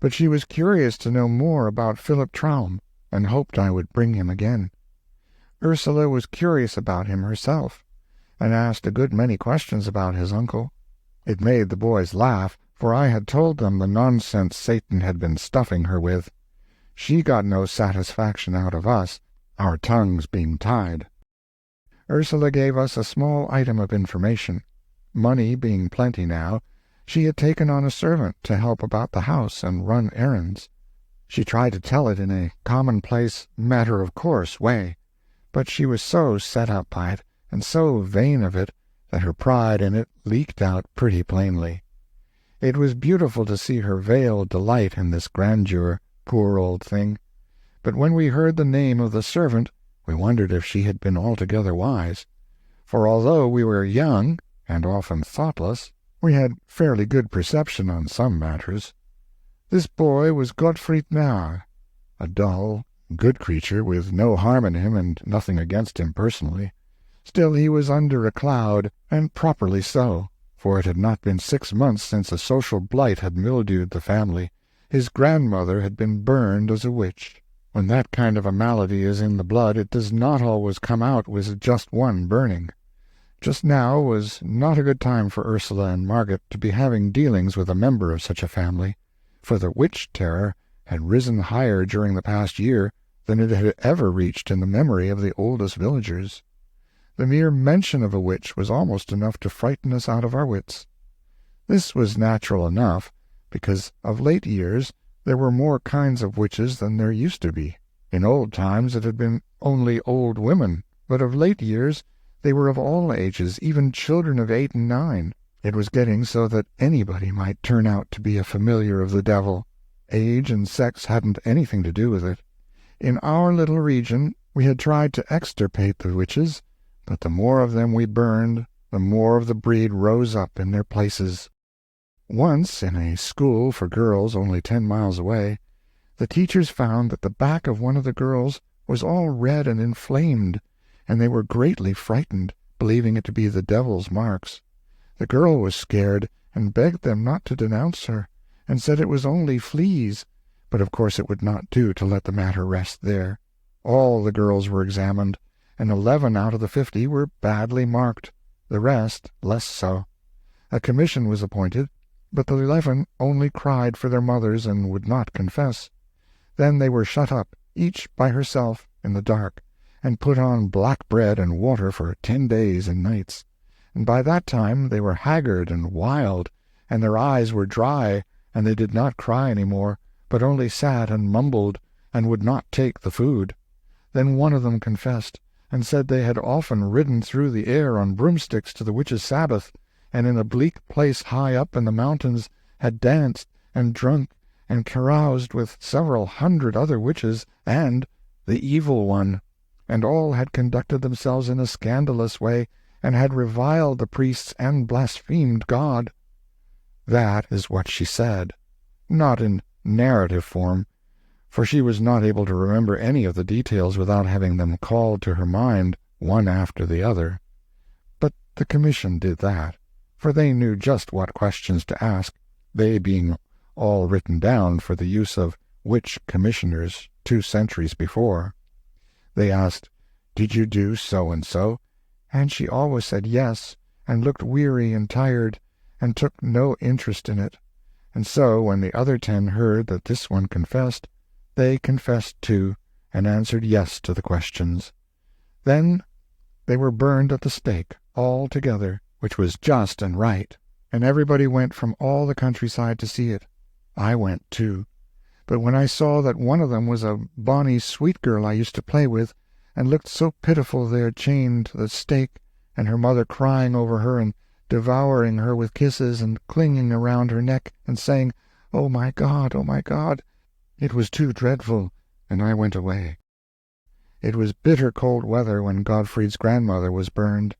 But she was curious to know more about Philip Traum, and hoped I would bring him again. Ursula was curious about him herself, and asked a good many questions about his uncle. It made the boys laugh, for I had told them the nonsense Satan had been stuffing her with. She got no satisfaction out of us, our tongues being tied. Ursula gave us a small item of information. Money being plenty now, she had taken on a servant to help about the house and run errands. She tried to tell it in a commonplace, matter-of-course way, but she was so set up by it, and so vain of it, that her pride in it leaked out pretty plainly. It was beautiful to see her veiled delight in this grandeur, poor old thing. But when we heard the name of the servant, we wondered if she had been altogether wise, for although we were young, and often thoughtless, we had fairly good perception on some matters. This boy was Gottfried Nahr, a dull, good creature with no harm in him and nothing against him personally. Still he was under a cloud, and properly so, for it had not been 6 months since a social blight had mildewed the family. His grandmother had been burned as a witch. When that kind of a malady is in the blood, it does not always come out with just one burning. Just now was not a good time for Ursula and Margot to be having dealings with a member of such a family, for the witch-terror had risen higher during the past year than it had ever reached in the memory of the oldest villagers. The mere mention of a witch was almost enough to frighten us out of our wits. This was natural enough, because of late years there were more kinds of witches than there used to be. In old times it had been only old women, but of late years they were of all ages, even children of 8 and 9. It was getting so that anybody might turn out to be a familiar of the devil. Age and sex hadn't anything to do with it. In our little region we had tried to extirpate the witches, but the more of them we burned, the more of the breed rose up in their places. Once, in a school for girls only 10 miles away, the teachers found that the back of one of the girls was all red and inflamed, and they were greatly frightened, believing it to be the devil's marks. The girl was scared, and begged them not to denounce her, and said it was only fleas, but of course it would not do to let the matter rest there. All the girls were examined, and 11 out of the 50 were badly marked, the rest less so. A commission was appointed, but the 11 only cried for their mothers and would not confess. Then they were shut up, each by herself, in the dark, and put on black bread and water for 10 days and nights, and by that time they were haggard and wild, and their eyes were dry, and they did not cry any more, but only sat and mumbled, and would not take the food. Then one of them confessed, and said they had often ridden through the air on broomsticks to the witches' sabbath, and in a bleak place high up in the mountains had danced and drunk and caroused with several hundred other witches and the evil one, and all had conducted themselves in a scandalous way, and had reviled the priests and blasphemed God. That is what she said, not in narrative form, for she was not able to remember any of the details without having them called to her mind one after the other. But the commission did that, for they knew just what questions to ask, they being all written down for the use of witch commissioners 2 centuries before. They asked, "Did you do so-and-so?" And she always said yes, and looked weary and tired, and took no interest in it. And so, when the other 10 heard that this one confessed, they confessed too, and answered yes to the questions. Then they were burned at the stake, all together, which was just and right, and everybody went from all the countryside to see it. I went too. But when I saw that one of them was a bonny sweet girl I used to play with, and looked so pitiful there chained to the stake, and her mother crying over her and devouring her with kisses and clinging around her neck and saying, "Oh, my God, oh, my God," it was too dreadful, and I went away. It was bitter cold weather when Gottfried's grandmother was burned.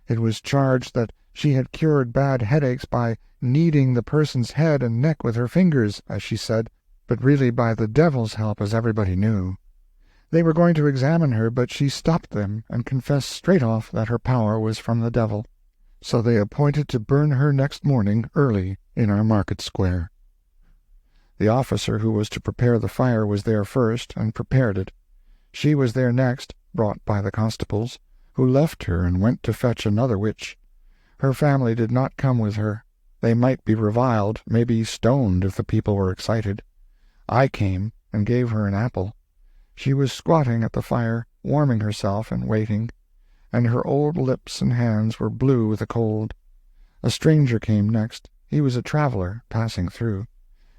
It was charged that she had cured bad headaches by kneading the person's head and neck with her fingers, as she said, but really by the devil's help, as everybody knew. They were going to examine her, but she stopped them and confessed straight off that her power was from the devil. So they appointed to burn her next morning early in our market square. The officer who was to prepare the fire was there first, and prepared it. She was there next, brought by the constables, who left her and went to fetch another witch. Her family did not come with her. They might be reviled, maybe stoned if the people were excited. I came and gave her an apple. She was squatting at the fire, warming herself and waiting, and her old lips and hands were blue with the cold. A stranger came next. He was a traveler passing through,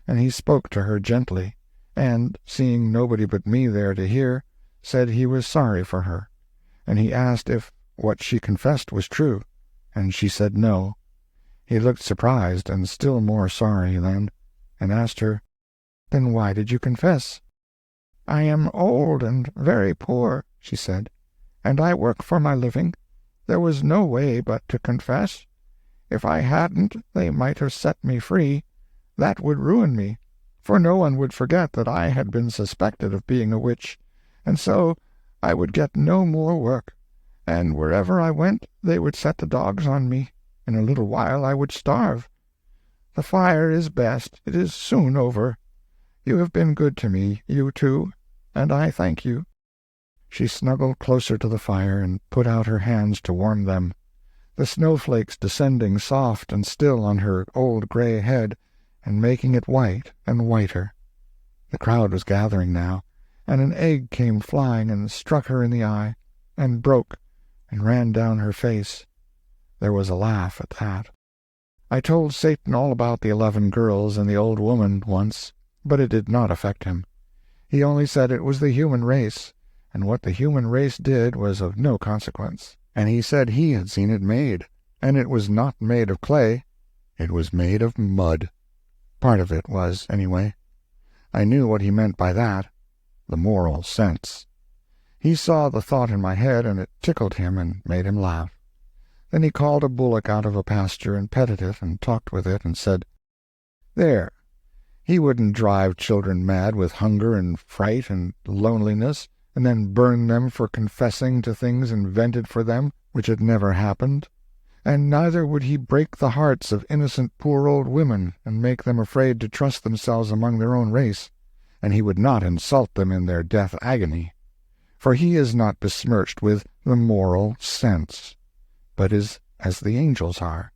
and he spoke to her gently, and, seeing nobody but me there to hear, said he was sorry for her, and he asked if what she confessed was true, and she said no. He looked surprised and still more sorry then, and asked her, "Then why did you confess?" "I am old and very poor," she said, "and I work for my living. There was no way but to confess. If I hadn't, they might have set me free. That would ruin me, for no one would forget that I had been suspected of being a witch, and so I would get no more work, and wherever I went they would set the dogs on me. In a little while I would starve. The fire is best. It is soon over. You have been good to me, you too, and I thank you." She snuggled closer to the fire and put out her hands to warm them, the snowflakes descending soft and still on her old gray head, and making it white and whiter. The crowd was gathering now, and an egg came flying and struck her in the eye, and broke, and ran down her face. There was a laugh at that. I told Satan all about the 11 girls and the old woman once, but it did not affect him. He only said it was the human race, and what the human race did was of no consequence, and he said he had seen it made, and it was not made of clay, it was made of mud. Part of it was, anyway. I knew what he meant by that, the moral sense. He saw the thought in my head, and it tickled him and made him laugh. Then he called a bullock out of a pasture and petted it and talked with it and said, "There, he wouldn't drive children mad with hunger and fright and loneliness, and then burn them for confessing to things invented for them which had never happened. And neither would he break the hearts of innocent poor old women and make them afraid to trust themselves among their own race, and he would not insult them in their death agony. For he is not besmirched with the moral sense, but is as the angels are,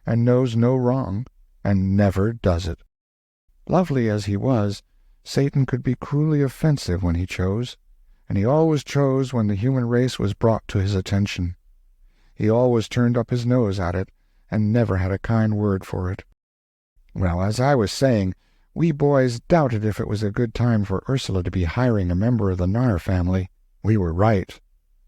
and knows no wrong, and never does it." Lovely as he was, Satan could be cruelly offensive when he chose, and he always chose when the human race was brought to his attention. He always turned up his nose at it, and never had a kind word for it. Well, as I was saying, We boys doubted if it was a good time for Ursula to be hiring a member of the Nar family. We were right.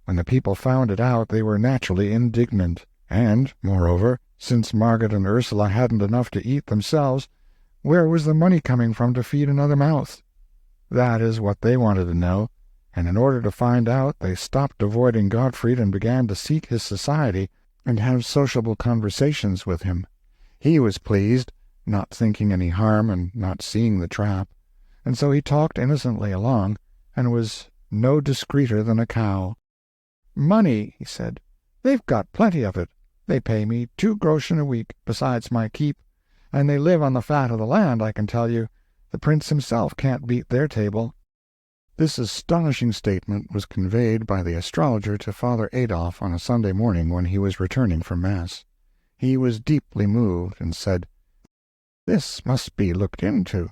When the people found it out, they were naturally indignant, and, moreover, since Margaret and Ursula hadn't enough to eat themselves, where was the money coming from to feed another mouth? That is what they wanted to know, and in order to find out, they stopped avoiding Gottfried and began to seek his society and have sociable conversations with him. He was pleased, not thinking any harm and not seeing the trap, and so he talked innocently along, and was no discreeter than a cow. "Money," he said. "They've got plenty of it. They pay me 2 groschen a week, besides my keep, and they live on the fat of the land, I can tell you. The prince himself can't beat their table." This astonishing statement was conveyed by the astrologer to Father Adolf on a Sunday morning when he was returning from Mass. He was deeply moved, and said, "This must be looked into."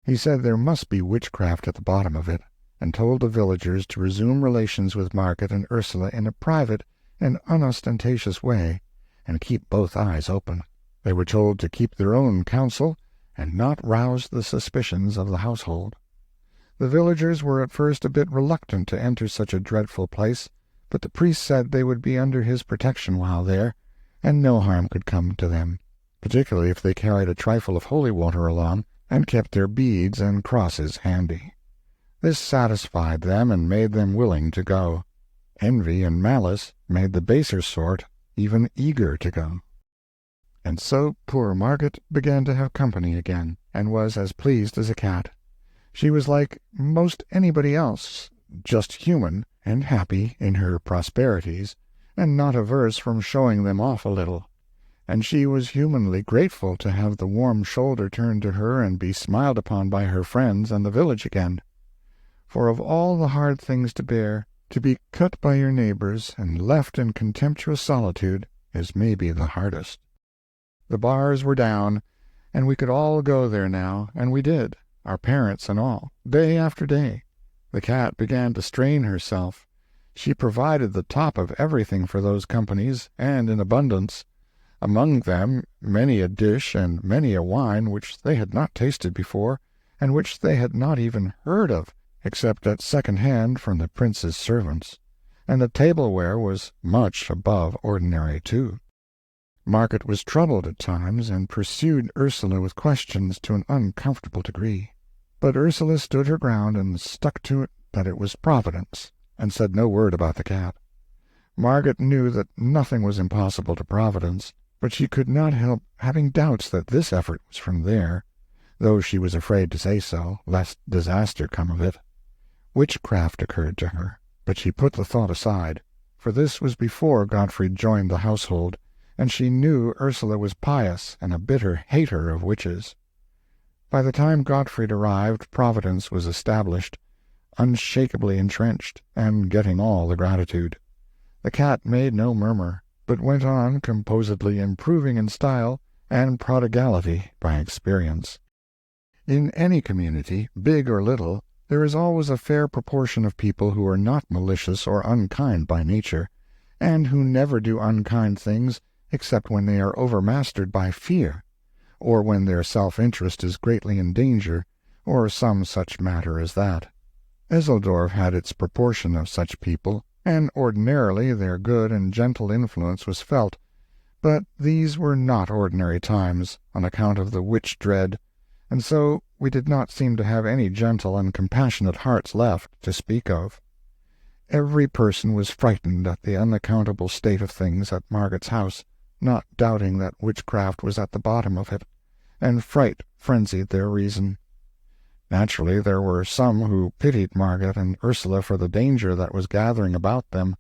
He said there must be witchcraft at the bottom of it, and told the villagers to resume relations with Margaret and Ursula in a private and unostentatious way, and keep both eyes open. They were told to keep their own counsel, and not rouse the suspicions of the household. The villagers were at first a bit reluctant to enter such a dreadful place, but the priest said they would be under his protection while there, and no harm could come to them, particularly if they carried a trifle of holy water along, and kept their beads and crosses handy. This satisfied them and made them willing to go. Envy and malice made the baser sort even eager to go. And so poor Margaret began to have company again, and was as pleased as a cat. She was like most anybody else, just human and happy in her prosperities, and not averse from showing them off a little. And she was humanly grateful to have the warm shoulder turned to her and be smiled upon by her friends and the village again. For of all the hard things to bear, to be cut by your neighbors and left in contemptuous solitude is maybe the hardest. The bars were down, and we could all go there now, and we did, our parents and all, day after day. The cat began to strain herself. She provided the top of everything for those companies, and in abundance. Among them many a dish and many a wine which they had not tasted before, and which they had not even heard of, except at second hand from the prince's servants. And the tableware was much above ordinary, too. Margaret was troubled at times, and pursued Ursula with questions to an uncomfortable degree. But Ursula stood her ground and stuck to it that it was Providence, and said no word about the cat. Margaret knew that nothing was impossible to Providence, but she could not help having doubts that this effort was from there, though she was afraid to say so, lest disaster come of it. Witchcraft occurred to her, but she put the thought aside, for this was before Gottfried joined the household, and she knew Ursula was pious and a bitter hater of witches. By the time Gottfried arrived, Providence was established, unshakably entrenched, and getting all the gratitude. The cat made no murmur, but went on composedly improving in style and prodigality by experience. In any community, big or little, there is always a fair proportion of people who are not malicious or unkind by nature, and who never do unkind things except when they are overmastered by fear, or when their self-interest is greatly in danger, or some such matter as that. Eseldorf had its proportion of such people, and ordinarily their good and gentle influence was felt, but these were not ordinary times, on account of the witch-dread, and so we did not seem to have any gentle and compassionate hearts left to speak of. Every person was frightened at the unaccountable state of things at Margaret's house, not doubting that witchcraft was at the bottom of it, and fright frenzied their reason. Naturally, there were some who pitied Margaret and Ursula for the danger that was gathering about them,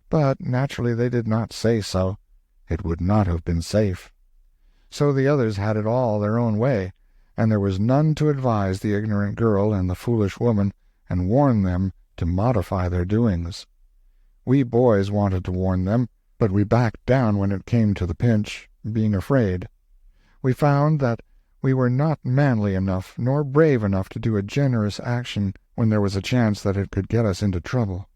but naturally they did not say so. It would not have been safe. So the others had it all their own way, and there was none to advise the ignorant girl and the foolish woman, and warn them to modify their doings. We boys wanted to warn them, but we backed down when it came to the pinch, being afraid. We found that we were not manly enough nor brave enough to do a generous action when there was a chance that it could get us into trouble.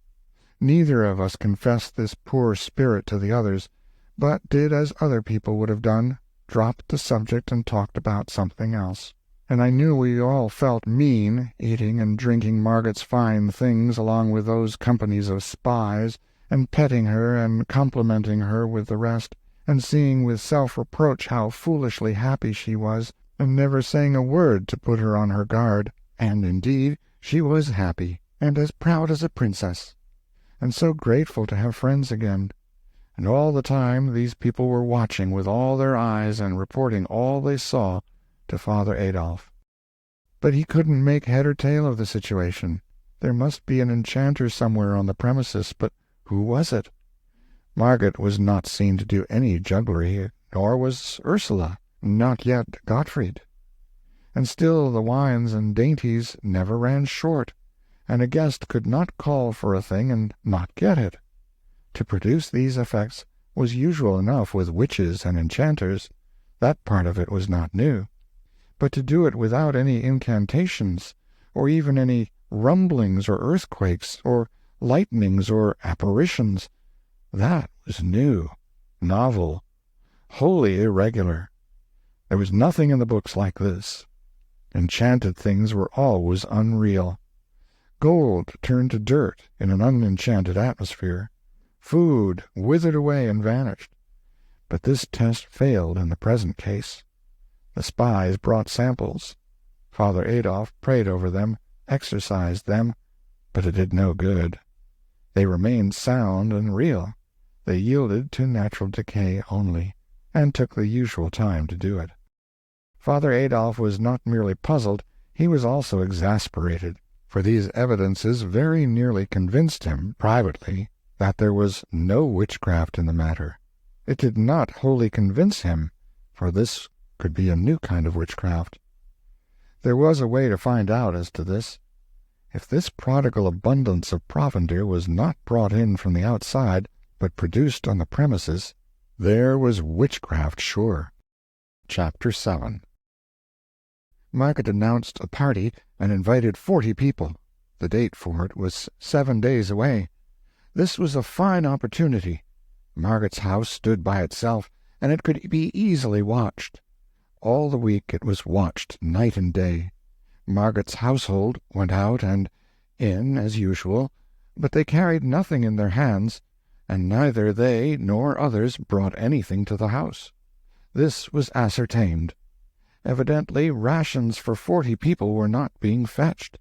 Neither of us confessed this poor spirit to the others, but did as other people would have done, dropped the subject and talked about something else. and I knew we all felt mean, eating and drinking Margaret's fine things along with those companies of spies, and petting her and complimenting her with the rest, and seeing with self-reproach how foolishly happy she was, and never saying a word to put her on her guard. And indeed she was happy, and as proud as a princess, and so grateful to have friends again. And all the time these people were watching with all their eyes and reporting all they saw to Father Adolf. But he couldn't make head or tail of the situation. There must be an enchanter somewhere on the premises, but who was it? Margaret was not seen to do any jugglery, nor was Ursula, not yet Gottfried. And still the wines and dainties never ran short, and a guest could not call for a thing and not get it. To produce these effects was usual enough with witches and enchanters. That part of it was not new. But to do it without any incantations, or even any rumblings or earthquakes, or lightnings or apparitions, that was new, novel, wholly irregular. There was nothing in the books like this. Enchanted things were always unreal. Gold turned to dirt in an unenchanted atmosphere. Food withered away and vanished. But this test failed in the present case. The spies brought samples. Father Adolf prayed over them, exorcised them, but it did no good. They remained sound and real. They yielded to natural decay only, and took the usual time to do it. Father Adolf was not merely puzzled, he was also exasperated, for these evidences very nearly convinced him, privately, that there was no witchcraft in the matter. It did not wholly convince him, for this could be a new kind of witchcraft. There was a way to find out as to this. If this prodigal abundance of provender was not brought in from the outside, but produced on the premises, there was witchcraft sure. Chapter 7. Margaret announced a party and invited 40 people. The date for it was 7 days away. This was a fine opportunity. Margaret's house stood by itself, and it could be easily watched. All the week it was watched night and day. Margaret's household went out and in as usual, but they carried nothing in their hands, and neither they nor others brought anything to the house. This was ascertained. Evidently rations for 40 people were not being fetched.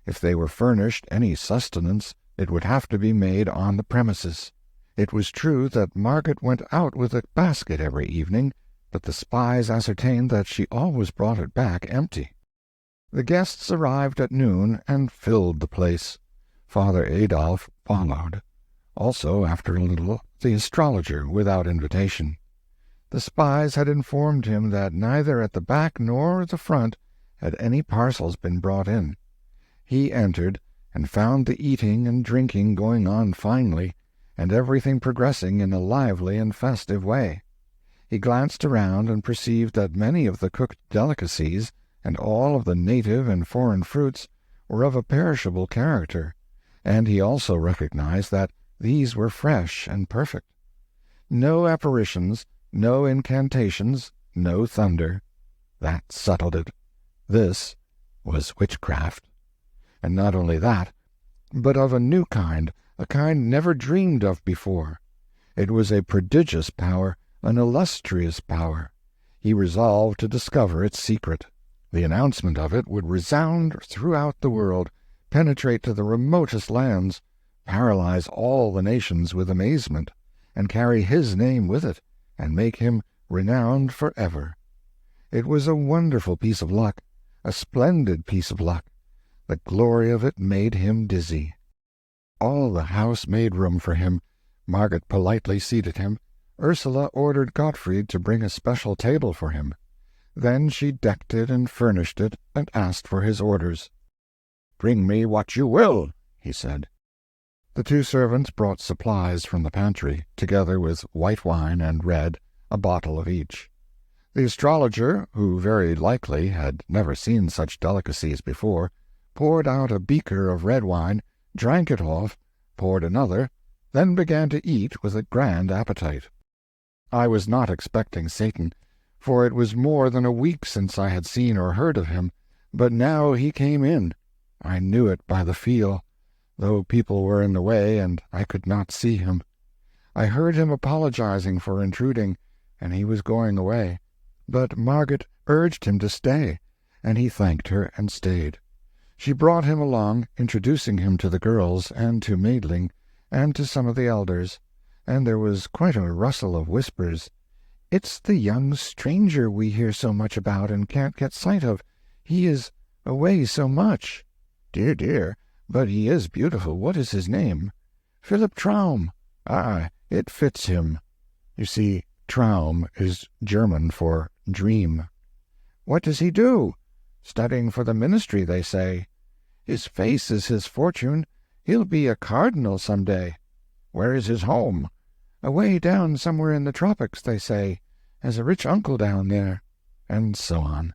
If they were furnished any sustenance, it would have to be made on the premises. It was true that Margaret went out with a basket every evening, but the spies ascertained that she always brought it back empty. The guests arrived at noon and filled the place. Father Adolf followed. Also, after a little, the astrologer, without invitation. The spies had informed him that neither at the back nor the front had any parcels been brought in. He entered, and found the eating and drinking going on finely, and everything progressing in a lively and festive way. He glanced around and perceived that many of the cooked delicacies, and all of the native and foreign fruits, were of a perishable character, and he also recognized that these were fresh and perfect. No apparitions, no incantations, no thunder. That settled it. This was witchcraft. And not only that, but of a new kind, a kind never dreamed of before. It was a prodigious power, an illustrious power. He resolved to discover its secret. The announcement of it would resound throughout the world, penetrate to the remotest lands, paralyze all the nations with amazement, and carry his name with it, and make him renowned forever. It was a wonderful piece of luck, a splendid piece of luck. The glory of it made him dizzy. All the house made room for him. Margaret politely seated him. Ursula ordered Gottfried to bring a special table for him. Then she decked it and furnished it, and asked for his orders. "Bring me what you will," he said. The 2 servants brought supplies from the pantry, together with white wine and red, a bottle of each. The astrologer, who very likely had never seen such delicacies before, poured out a beaker of red wine, drank it off, poured another, then began to eat with a grand appetite. I was not expecting Satan, for it was more than a week since I had seen or heard of him, but now he came in. I knew it by the feel, though people were in the way and I could not see him. I heard him apologizing for intruding, and he was going away, but Margaret urged him to stay, and he thanked her and stayed. She brought him along, introducing him to the girls and to Maidling, and to some of the elders, and there was quite a rustle of whispers. "It's the young stranger we hear so much about and can't get sight of. He is away so much." "Dear, dear, but he is beautiful. What is his name?" "Philip Traum." "Ah, it fits him." You see, Traum is German for dream. "What does he do?" "Studying for the ministry, they say." "His face is his fortune. He'll be a cardinal some day." "Where is his home?" "Away down somewhere in the tropics, they say. Has a rich uncle down there." And so on.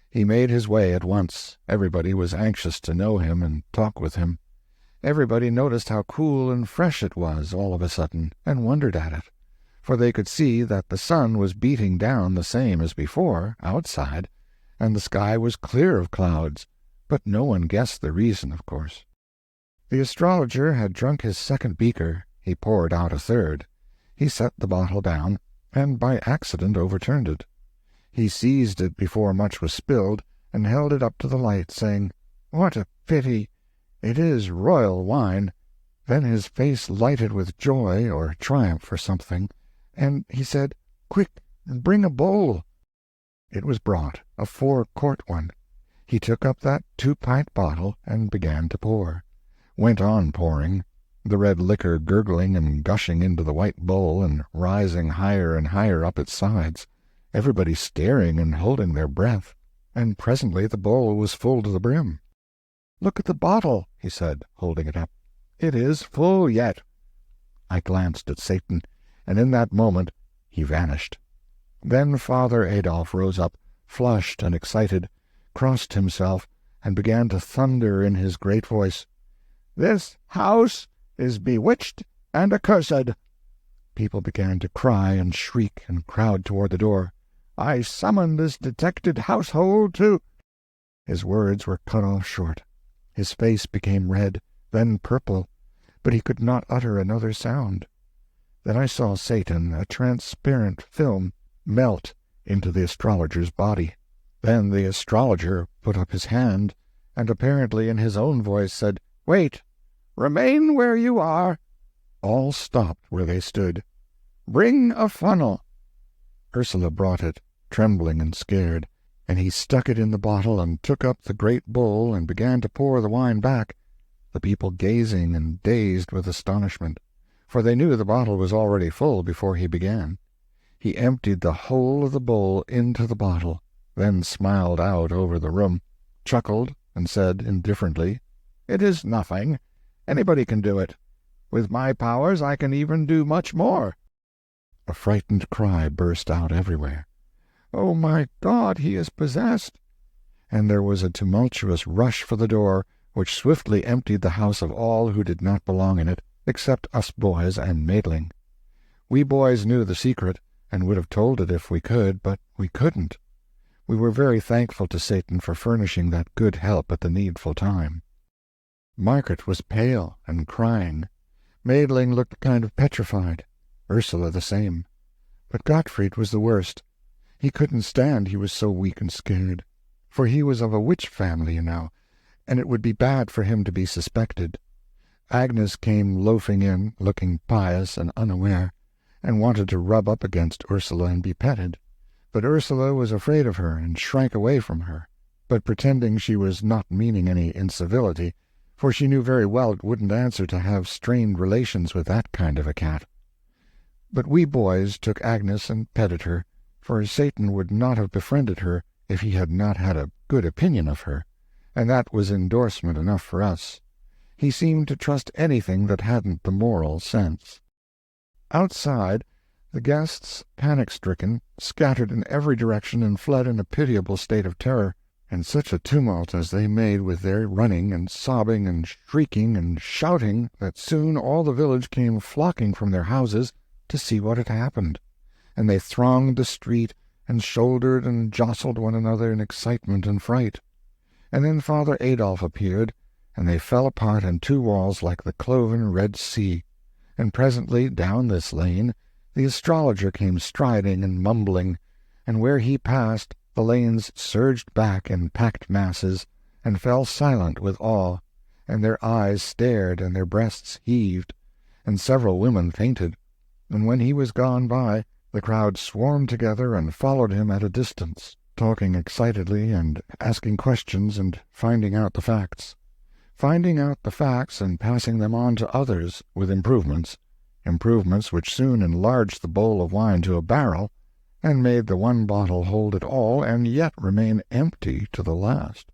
He made his way at once. Everybody was anxious to know him and talk with him. Everybody noticed how cool and fresh it was all of a sudden, and wondered at it, for they could see that the sun was beating down the same as before, outside, and the sky was clear of clouds, but no one guessed the reason, of course. The astrologer had drunk his second beaker. He poured out a third. He set the bottle down, and by accident overturned it. He seized it before much was spilled, and held it up to the light, saying, "What a pity! It is royal wine." Then his face lighted with joy or triumph or something, and he said, "Quick, bring a bowl." It was brought, a 4-quart one. He took up that 2-pint bottle and began to pour. Went on pouring, the red liquor gurgling and gushing into the white bowl and rising higher and higher up its sides, everybody staring and holding their breath, and presently the bowl was full to the brim. "Look at the bottle," he said, holding it up. "It is full yet." I glanced at Satan, and in that moment he vanished. Then Father Adolf rose up, flushed and excited, crossed himself, and began to thunder in his great voice, "This house is bewitched and accursed." People began to cry and shriek and crowd toward the door. "I summon this detected household to—" His words were cut off short. His face became red, then purple, but he could not utter another sound. Then I saw Satan, a transparent film, melt into the astrologer's body. Then the astrologer put up his hand, and apparently in his own voice said, "Wait! Remain where you are." All stopped where they stood. "Bring a funnel." Ursula brought it, trembling and scared, and he stuck it in the bottle and took up the great bowl and began to pour the wine back, the people gazing and dazed with astonishment, for they knew the bottle was already full before he began. He emptied the whole of the bowl into the bottle, then smiled out over the room, chuckled, and said indifferently, "It is nothing. Anybody can do it. With my powers I can even do much more." A frightened cry burst out everywhere. "Oh, my God, he is possessed!" And there was a tumultuous rush for the door, which swiftly emptied the house of all who did not belong in it, except us boys and Maidling. We boys knew the secret, and would have told it if we could, but we couldn't. We were very thankful to Satan for furnishing that good help at the needful time. Margaret was pale and crying. Maidling looked kind of petrified. Ursula the same. But Gottfried was the worst. He couldn't stand, he was so weak and scared. For he was of a witch family, you know, and it would be bad for him to be suspected. Agnes came loafing in, looking pious and unaware, and wanted to rub up against Ursula and be petted. But Ursula was afraid of her and shrank away from her, but pretending she was not meaning any incivility, for she knew very well it wouldn't answer to have strained relations with that kind of a cat. But we boys took Agnes and petted her, for Satan would not have befriended her if he had not had a good opinion of her, and that was endorsement enough for us. He seemed to trust anything that hadn't the moral sense. Outside, the guests, panic-stricken, scattered in every direction and fled in a pitiable state of terror, and such a tumult as they made with their running and sobbing and shrieking and shouting that soon all the village came flocking from their houses to see what had happened, and they thronged the street and shouldered and jostled one another in excitement and fright. And then Father Adolf appeared, and they fell apart in two walls like the cloven Red Sea. And presently down this lane the astrologer came striding and mumbling, and where he passed the lanes surged back in packed masses, and fell silent with awe, and their eyes stared and their breasts heaved, and several women fainted. And when he was gone by, the crowd swarmed together and followed him at a distance, talking excitedly and asking questions and finding out the facts. Finding out the facts and passing them on to others with improvements which soon enlarged the bowl of wine to a barrel, and made the one bottle hold it all and yet remain empty to the last.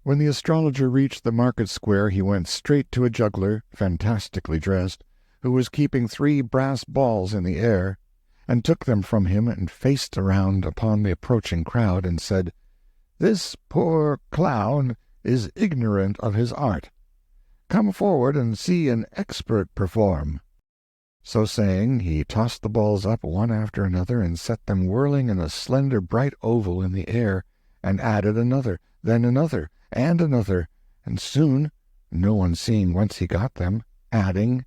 When the astrologer reached the market square he went straight to a juggler, fantastically dressed, who was keeping 3 brass balls in the air, and took them from him and faced around upon the approaching crowd and said, "This poor clown is ignorant of his art. Come forward and see an expert perform." So saying, he tossed the balls up one after another and set them whirling in a slender bright oval in the air, and added another, then another, and another, and soon, no one seeing whence he got them, adding,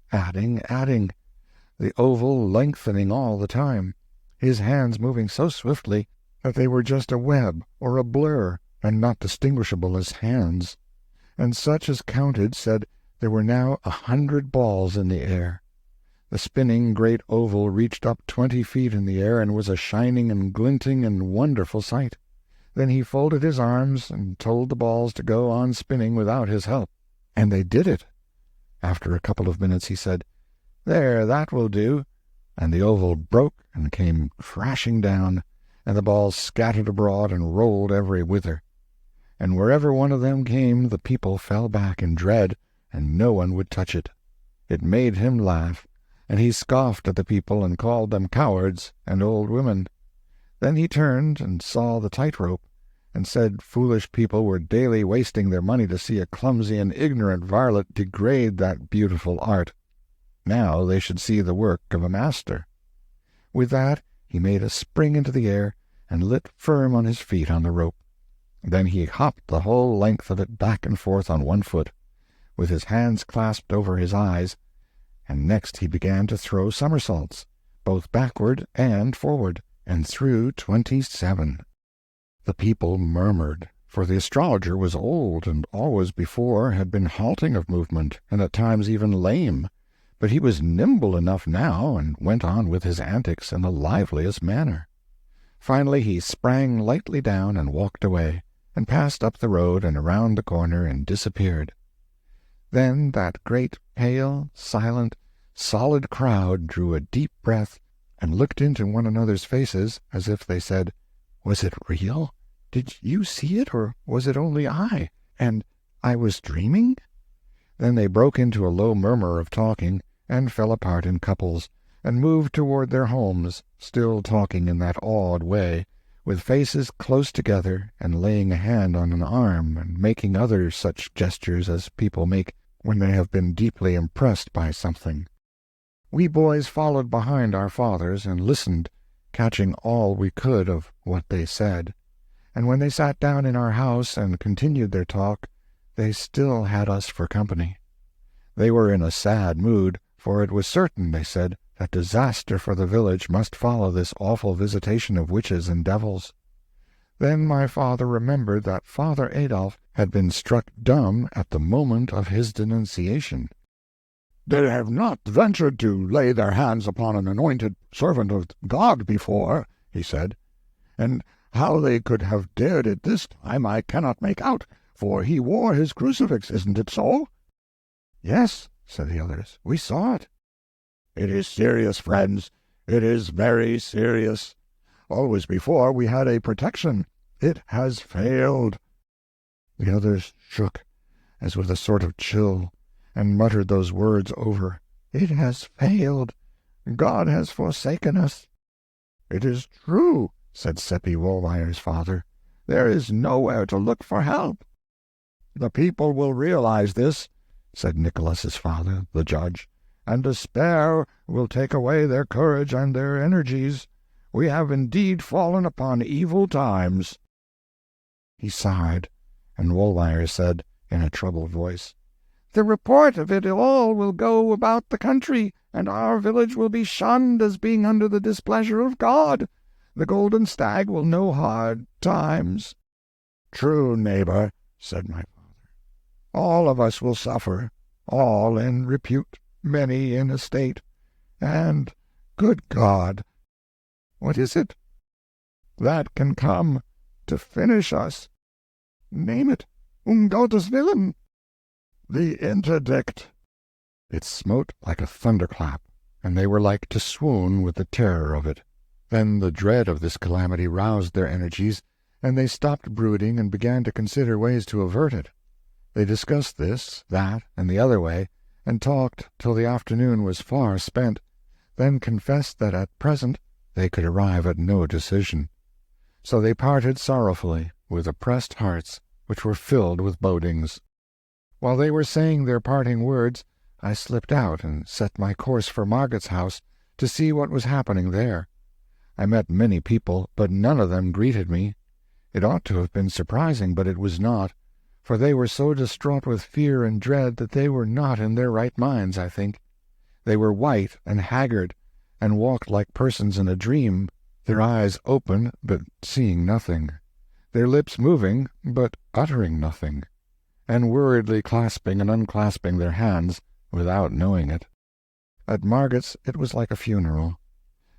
the oval lengthening all the time, his hands moving so swiftly that they were just a web or a blur, and not distinguishable as hands. And such as counted said there were now 100 balls in the air. The spinning great oval reached up 20 feet in the air, and was a shining and glinting and wonderful sight. Then he folded his arms and told the balls to go on spinning without his help, and they did it. After a couple of minutes he said, "There, that will do," and the oval broke and came crashing down, and the balls scattered abroad and rolled every whither. And wherever one of them came the people fell back in dread, and no one would touch it. It made him laugh, and he scoffed at the people and called them cowards and old women. Then he turned and saw the tight-rope, and said foolish people were daily wasting their money to see a clumsy and ignorant varlet degrade that beautiful art. Now they should see the work of a master. With that he made a spring into the air, and lit firm on his feet on the rope. Then he hopped the whole length of it back and forth on one foot, with his hands clasped over his eyes, and next he began to throw somersaults, both backward and forward, and threw 27. The people murmured, for the astrologer was old, and always before had been halting of movement, and at times even lame, but he was nimble enough now, and went on with his antics in the liveliest manner. Finally he sprang lightly down and walked away, and passed up the road and around the corner and disappeared. Then that great, pale, silent, solid crowd drew a deep breath, and looked into one another's faces, as if they said, "Was it real? Did you see it, or was it only I? And I was dreaming?" Then they broke into a low murmur of talking, and fell apart in couples, and moved toward their homes, still talking in that awed way, with faces close together, and laying a hand on an arm, and making other such gestures as people make when they have been deeply impressed by something. We boys followed behind our fathers, and listened, catching all we could of what they said. And when they sat down in our house and continued their talk, they still had us for company. They were in a sad mood, for it was certain, they said, that disaster for the village must follow this awful visitation of witches and devils. Then my father remembered that Father Adolf had been struck dumb at the moment of his denunciation. "They have not ventured to lay their hands upon an anointed servant of God before," he said, "and how they could have dared it this time I cannot make out, for he wore his crucifix, isn't it so?" "Yes," said the others, "we saw it." "It is serious, friends. It is very serious. Always before we had a protection. It has failed." The others shook, as with a sort of chill, and muttered those words over. "It has failed. God has forsaken us." "It is true," said Seppi, Wohlmeyer's father. "There is nowhere to look for help." "The people will realize this," said Nikolaus's father, the judge, "and despair will take away their courage and their energies. We have indeed fallen upon evil times." He sighed, and Wohlmeyer said, in a troubled voice, "The report of it all will go about the country, and our village will be shunned as being under the displeasure of God. The Golden Stag will know hard times." "True, neighbor," said my father. "All of us will suffer, all in repute, many in estate, and, good God, what is it that can come to finish us? Name it, Gottes Willen." "The interdict." It smote like a thunderclap, and they were like to swoon with the terror of it. Then the dread of this calamity roused their energies, and they stopped brooding and began to consider ways to avert it. They discussed this, that, and the other way, and talked till the afternoon was far spent, then confessed that at present they could arrive at no decision. So they parted sorrowfully, with oppressed hearts, which were filled with bodings. While they were saying their parting words, I slipped out and set my course for Margaret's house to see what was happening there. I met many people, but none of them greeted me. It ought to have been surprising, but it was not, for they were so distraught with fear and dread that they were not in their right minds, I think. They were white and haggard, and walked like persons in a dream, their eyes open, but seeing nothing, their lips moving, but uttering nothing, and worriedly clasping and unclasping their hands without knowing it. At Margaret's it was like a funeral.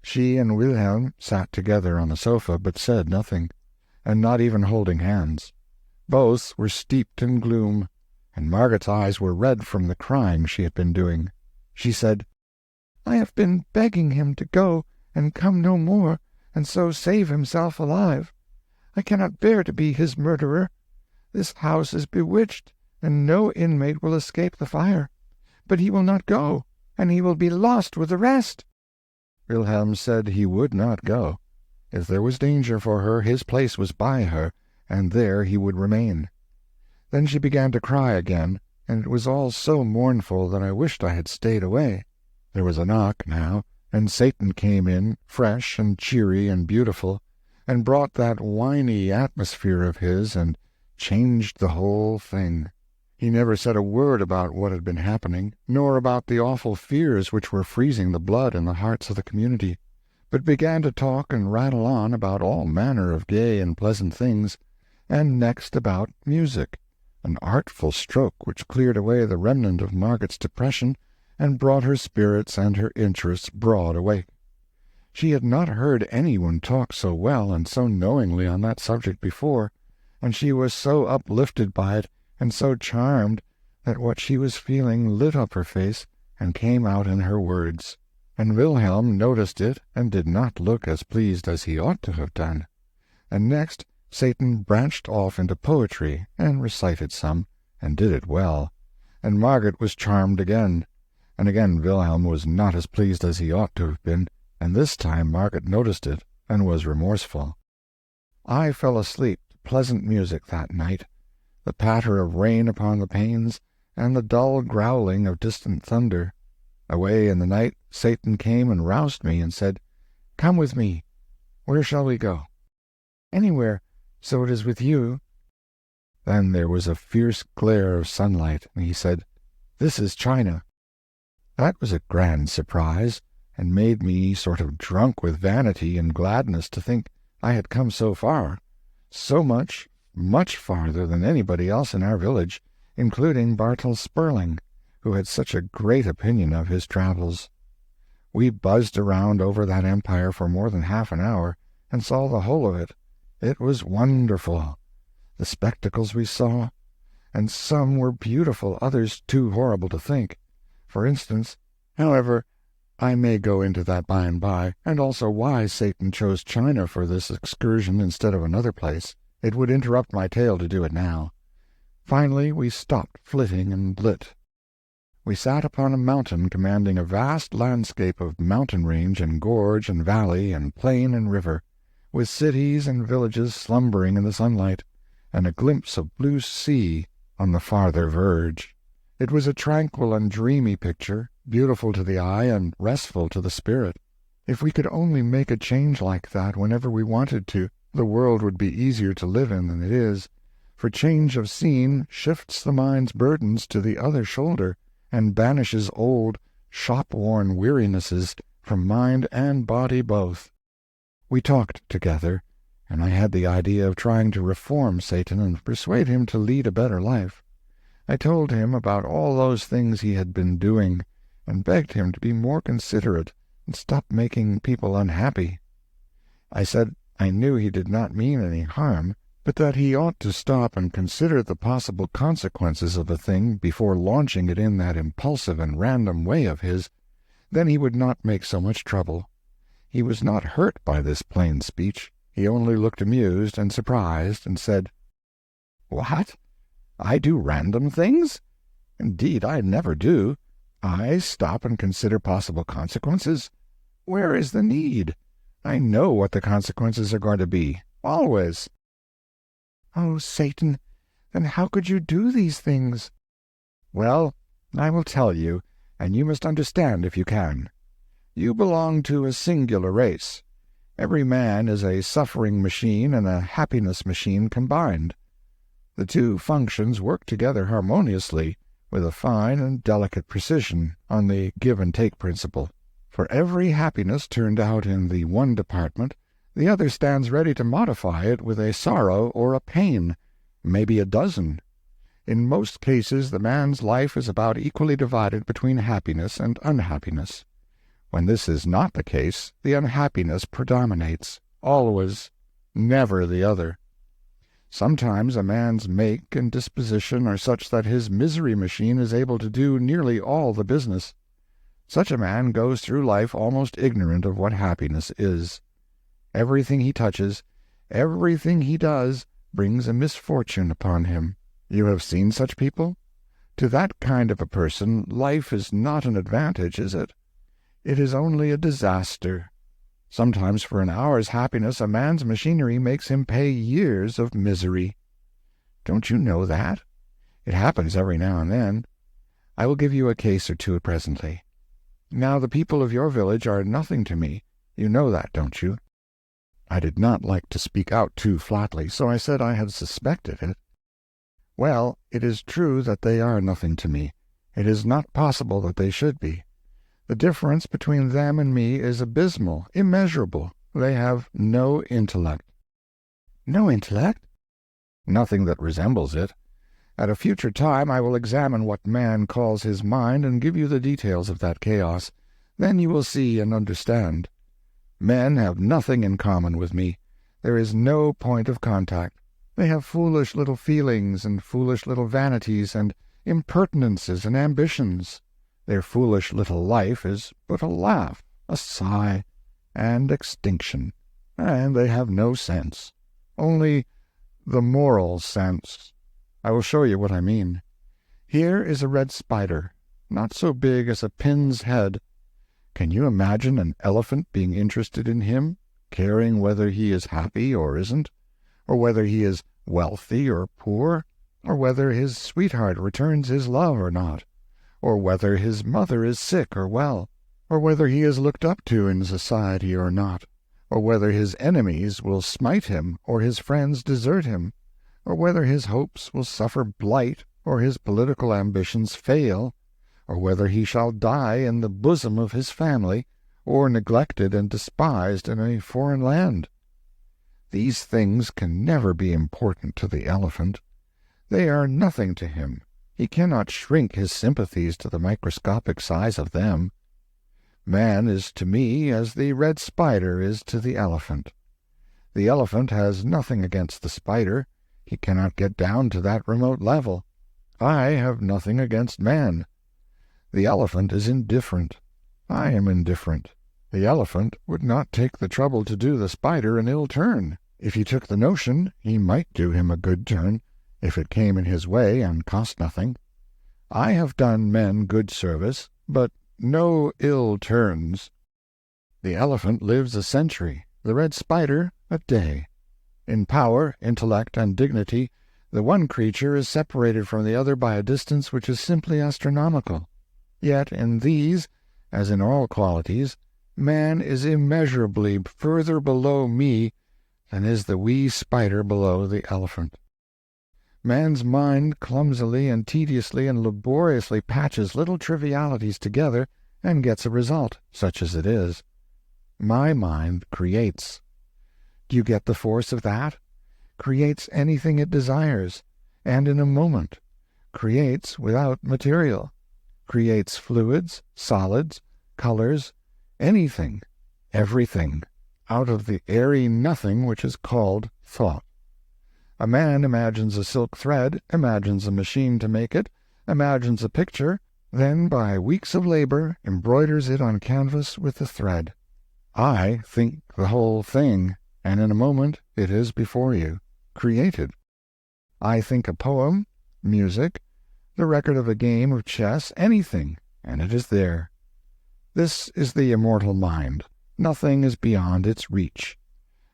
She and Wilhelm sat together on a sofa, but said nothing, and not even holding hands. Both were steeped in gloom, and Margaret's eyes were red from the crying she had been doing. She said, "I have been begging him to go and come no more, and so save himself alive. I cannot bear to be his murderer. This house is bewitched, and no inmate will escape the fire. But he will not go, and he will be lost with the rest." Wilhelm said he would not go. If there was danger for her, his place was by her, and there he would remain. Then she began to cry again, and it was all so mournful that I wished I had stayed away. There was a knock now, and Satan came in, fresh and cheery and beautiful, and brought that whiny atmosphere of his, and changed the whole thing. He never said a word about what had been happening, nor about the awful fears which were freezing the blood in the hearts of the community, but began to talk and rattle on about all manner of gay and pleasant things, and next about music, an artful stroke which cleared away the remnant of Margaret's depression and brought her spirits and her interests broad awake. She had not heard anyone talk so well and so knowingly on that subject before, and she was so uplifted by it and so charmed that what she was feeling lit up her face and came out in her words, and Wilhelm noticed it and did not look as pleased as he ought to have done. And next Satan branched off into poetry and recited some, and did it well, and Margaret was charmed again, and again Wilhelm was not as pleased as he ought to have been, and this time Margaret noticed it and was remorseful. I fell asleep to pleasant music that night, the patter of rain upon the panes, and the dull growling of distant thunder. Away in the night Satan came and roused me and said, "Come with me. Where shall we go?" "Anywhere, so it is with you." Then there was a fierce glare of sunlight, and he said, "This is China." That was a grand surprise, and made me sort of drunk with vanity and gladness to think I had come so far, so much farther than anybody else in our village, including Bartel Sperling, who had such a great opinion of his travels. We buzzed around over that empire for more than half an hour, and saw the whole of it. It was wonderful, the spectacles we saw, and some were beautiful, others too horrible to think. For instance, however, I may go into that by and by, and also why Satan chose China for this excursion instead of another place. It would interrupt my tale to do it now. Finally we stopped flitting and lit. We sat upon a mountain commanding a vast landscape of mountain range and gorge and valley and plain and river, with cities and villages slumbering in the sunlight, and a glimpse of blue sea on the farther verge. It was a tranquil and dreamy picture, beautiful to the eye and restful to the spirit. If we could only make a change like that whenever we wanted to, the world would be easier to live in than it is, for change of scene shifts the mind's burdens to the other shoulder, and banishes old, shop-worn wearinesses from mind and body both. We talked together, and I had the idea of trying to reform Satan and persuade him to lead a better life. I told him about all those things he had been doing, and begged him to be more considerate and stop making people unhappy. I said I knew he did not mean any harm, but that he ought to stop and consider the possible consequences of a thing before launching it in that impulsive and random way of his. Then he would not make so much trouble. He was not hurt by this plain speech. He only looked amused and surprised, and said, "What? I do random things? Indeed, I never do. I stop and consider possible consequences? Where is the need? I know what the consequences are going to be, always." "Oh, Satan, then how could you do these things?" "Well, I will tell you, and you must understand if you can. You belong to a singular race. Every man is a suffering machine and a happiness machine combined. The two functions work together harmoniously, with a fine and delicate precision, on the give-and-take principle. For every happiness turned out in the one department, the other stands ready to modify it with a sorrow or a pain, maybe a dozen. In most cases the man's life is about equally divided between happiness and unhappiness. When this is not the case, the unhappiness predominates, always, never the other. Sometimes a man's make and disposition are such that his misery machine is able to do nearly all the business. Such a man goes through life almost ignorant of what happiness is. Everything he touches, everything he does, brings a misfortune upon him. You have seen such people? To that kind of a person, life is not an advantage, is it? It is only a disaster. Sometimes for an hour's happiness a man's machinery makes him pay years of misery. Don't you know that? It happens every now and then. I will give you a case or two presently. Now the people of your village are nothing to me. You know that, don't you?" I did not like to speak out too flatly, so I said I had suspected it. "Well, it is true that they are nothing to me. It is not possible that they should be. The difference between them and me is abysmal, immeasurable. They have no intellect." "No intellect?" "Nothing that resembles it. At a future time I will examine what man calls his mind and give you the details of that chaos. Then you will see and understand. Men have nothing in common with me. There is no point of contact. They have foolish little feelings and foolish little vanities and impertinences and ambitions. Their foolish little life is but a laugh, a sigh, and extinction. And they have no sense. Only the moral sense. I will show you what I mean. Here is a red spider, not so big as a pin's head. Can you imagine an elephant being interested in him, caring whether he is happy or isn't, or whether he is wealthy or poor, or whether his sweetheart returns his love or not, or whether his mother is sick or well, or whether he is looked up to in society or not, or whether his enemies will smite him or his friends desert him, or whether his hopes will suffer blight or his political ambitions fail, or whether he shall die in the bosom of his family, or neglected and despised in a foreign land? These things can never be important to the elephant. They are nothing to him. He cannot shrink his sympathies to the microscopic size of them. Man is to me as the red spider is to the elephant. The elephant has nothing against the spider. He cannot get down to that remote level. I have nothing against man. The elephant is indifferent. I am indifferent. The elephant would not take the trouble to do the spider an ill turn. If he took the notion, he might do him a good turn, if it came in his way and cost nothing. I have done men good service, but no ill turns. The elephant lives a century, the red spider a day. In power, intellect, and dignity, the one creature is separated from the other by a distance which is simply astronomical. Yet in these, as in all qualities, Man is immeasurably further below me than is the wee spider below the elephant. Man's mind clumsily and tediously and laboriously patches little trivialities together and gets a result, such as it is. My mind creates. Do you get the force of that? Creates anything it desires, and in a moment. Creates without material. Creates fluids, solids, colors, anything, everything, out of the airy nothing which is called thought. A man imagines a silk thread, imagines a machine to make it, imagines a picture, then by weeks of labor embroiders it on canvas with the thread. I think the whole thing, and in a moment it is before you, created. I think a poem, music, the record of a game of chess, anything, and it is there. This is the immortal mind. Nothing is beyond its reach.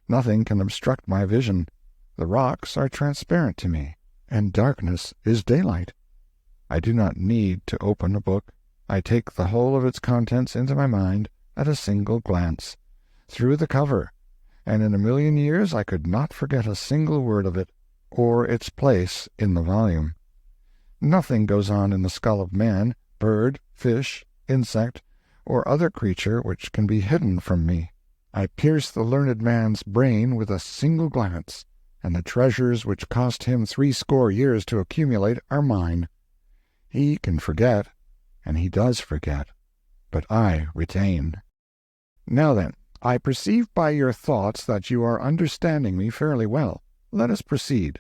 Nothing can obstruct my vision. The rocks are transparent to me, and darkness is daylight. I do not need to open a book. I take the whole of its contents into my mind at a single glance, through the cover, and in a million years I could not forget a single word of it, or its place in the volume. Nothing goes on in the skull of man, bird, fish, insect, or other creature which can be hidden from me. I pierce the learned man's brain with a single glance, and the treasures which cost him 60 years to accumulate are mine. He can forget, and he does forget, but I retain. Now then, I perceive by your thoughts that you are understanding me fairly well. Let us proceed.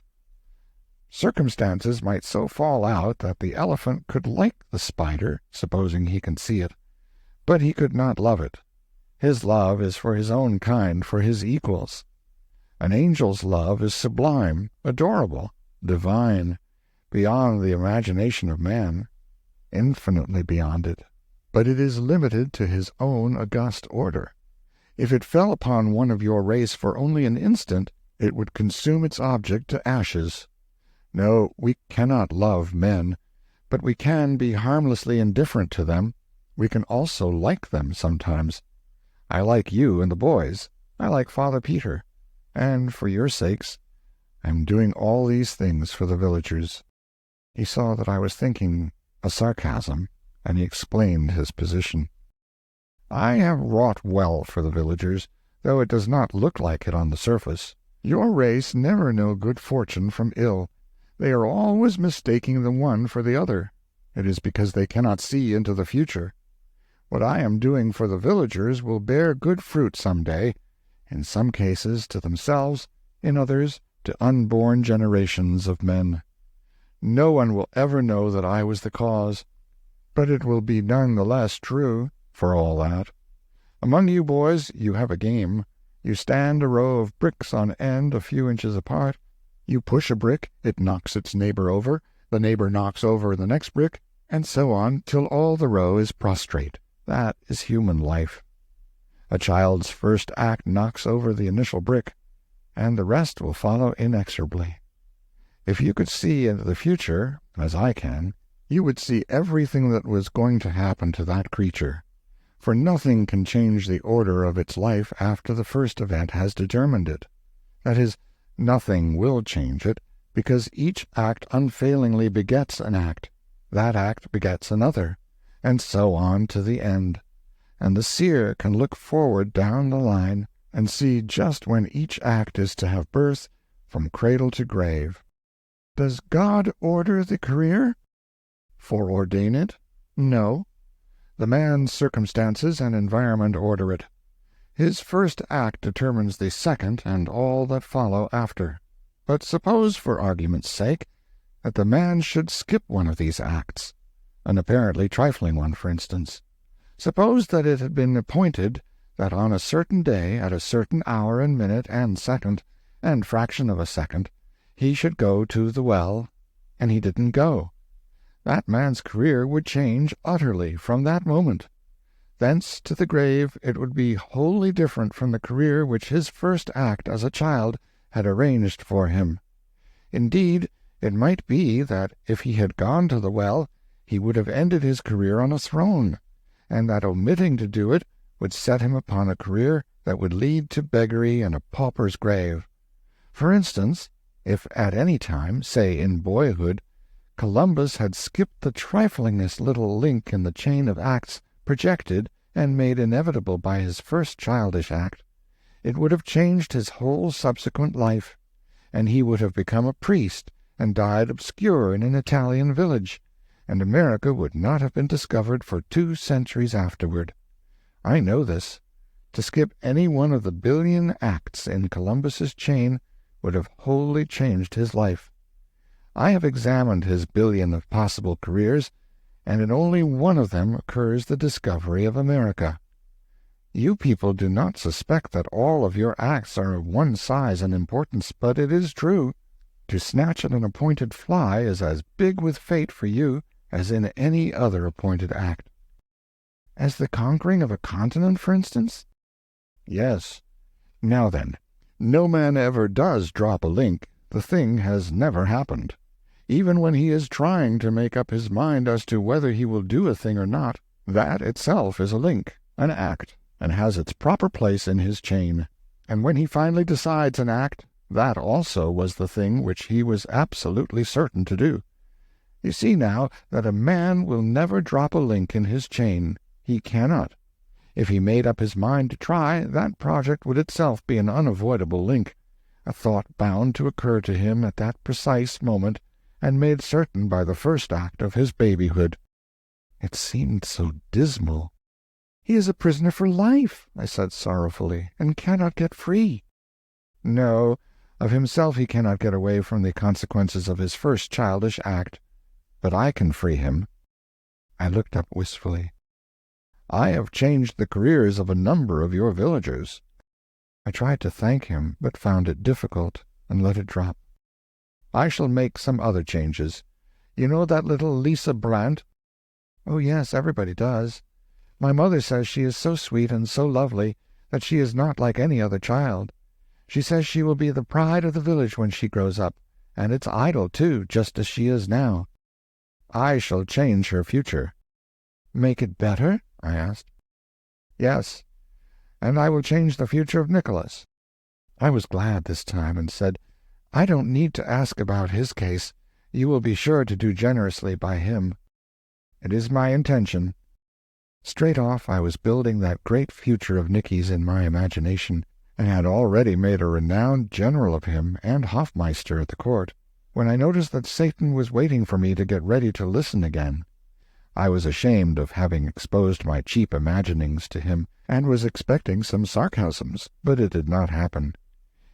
Circumstances might so fall out that the elephant could like the spider, supposing he can see it, but he could not love it. His love is for his own kind, for his equals. An angel's love is sublime, adorable, divine, beyond the imagination of man, infinitely beyond it, but it is limited to his own august order. If it fell upon one of your race for only an instant, it would consume its object to ashes. No, we cannot love men, but we can be harmlessly indifferent to them. We can also like them sometimes. I like you and the boys. I like Father Peter. And for your sakes, I am doing all these things for the villagers. He saw that I was thinking a sarcasm, and he explained his position. I have wrought well for the villagers, though it does not look like it on the surface. Your race never know good fortune from ill. They are always mistaking the one for the other. It is because they cannot see into the future. What I am doing for the villagers will bear good fruit some day, in some cases to themselves, in others to unborn generations of men. No one will ever know that I was the cause, but it will be none the less true, for all that. Among you boys you have a game. You stand a row of bricks on end a few inches apart. You push a brick, it knocks its neighbor over, the neighbor knocks over the next brick, and so on till all the row is prostrate. That is human life. A child's first act knocks over the initial brick, and the rest will follow inexorably. If you could see into the future, as I can, you would see everything that was going to happen to that creature, for nothing can change the order of its life after the first event has determined it. That is, nothing will change it, because each act unfailingly begets an act, that act begets another, and so on to the end. And the seer can look forward down the line and see just when each act is to have birth from cradle to grave. Does God order the career? Foreordain it? No. The man's circumstances and environment order it. His first act determines the second and all that follow after. But suppose, for argument's sake, that the man should skip one of these acts, an apparently trifling one, for instance. Suppose that it had been appointed that on a certain day, at a certain hour and minute and second, and fraction of a second, he should go to the well, and he didn't go. That man's career would change utterly from that moment. Thence to the grave it would be wholly different from the career which his first act as a child had arranged for him. Indeed, it might be that if he had gone to the well, he would have ended his career on a throne, and that omitting to do it would set him upon a career that would lead to beggary and a pauper's grave. For instance, if at any time, say in boyhood, Columbus had skipped the triflingest little link in the chain of acts projected and made inevitable by his first childish act, it would have changed his whole subsequent life, and he would have become a priest and died obscure in an Italian village, and America would not have been discovered for 2 centuries afterward. I know this. To skip any one of the billion acts in Columbus's chain would have wholly changed his life. I have examined his billion of possible careers, and in only one of them occurs the discovery of America. You people do not suspect that all of your acts are of one size and importance, but it is true. To snatch at an appointed fly is as big with fate for you as in any other appointed act. As the conquering of a continent, for instance? Yes. Now then, no man ever does drop a link. The thing has never happened. Even when he is trying to make up his mind as to whether he will do a thing or not, that itself is a link, an act, and has its proper place in his chain. And when he finally decides an act, that also was the thing which he was absolutely certain to do. You see now that a man will never drop a link in his chain. He cannot. If he made up his mind to try, that project would itself be an unavoidable link, a thought bound to occur to him at that precise moment, and made certain by the first act of his babyhood. It seemed so dismal. "He is a prisoner for life," I said sorrowfully, "and cannot get free." "No, of himself he cannot get away from the consequences of his first childish act. But I can free him." I looked up wistfully. "I have changed the careers of a number of your villagers." I tried to thank him, but found it difficult, and let it drop. "I shall make some other changes. You know that little Lisa Brandt?" "Oh, yes, everybody does. My mother says she is so sweet and so lovely that she is not like any other child. She says she will be the pride of the village when she grows up, and its idol, too, just as she is now." "I shall change her future." "Make it better?" I asked. "Yes, and I will change the future of Nikolaus." I was glad this time, and said, "I don't need to ask about his case. You will be sure to do generously by him." "It is my intention." Straight off I was building that great future of Nicky's in my imagination, and had already made a renowned general of him and Hofmeister at the court, when I noticed that Satan was waiting for me to get ready to listen again. I was ashamed of having exposed my cheap imaginings to him, and was expecting some sarcasms, but it did not happen.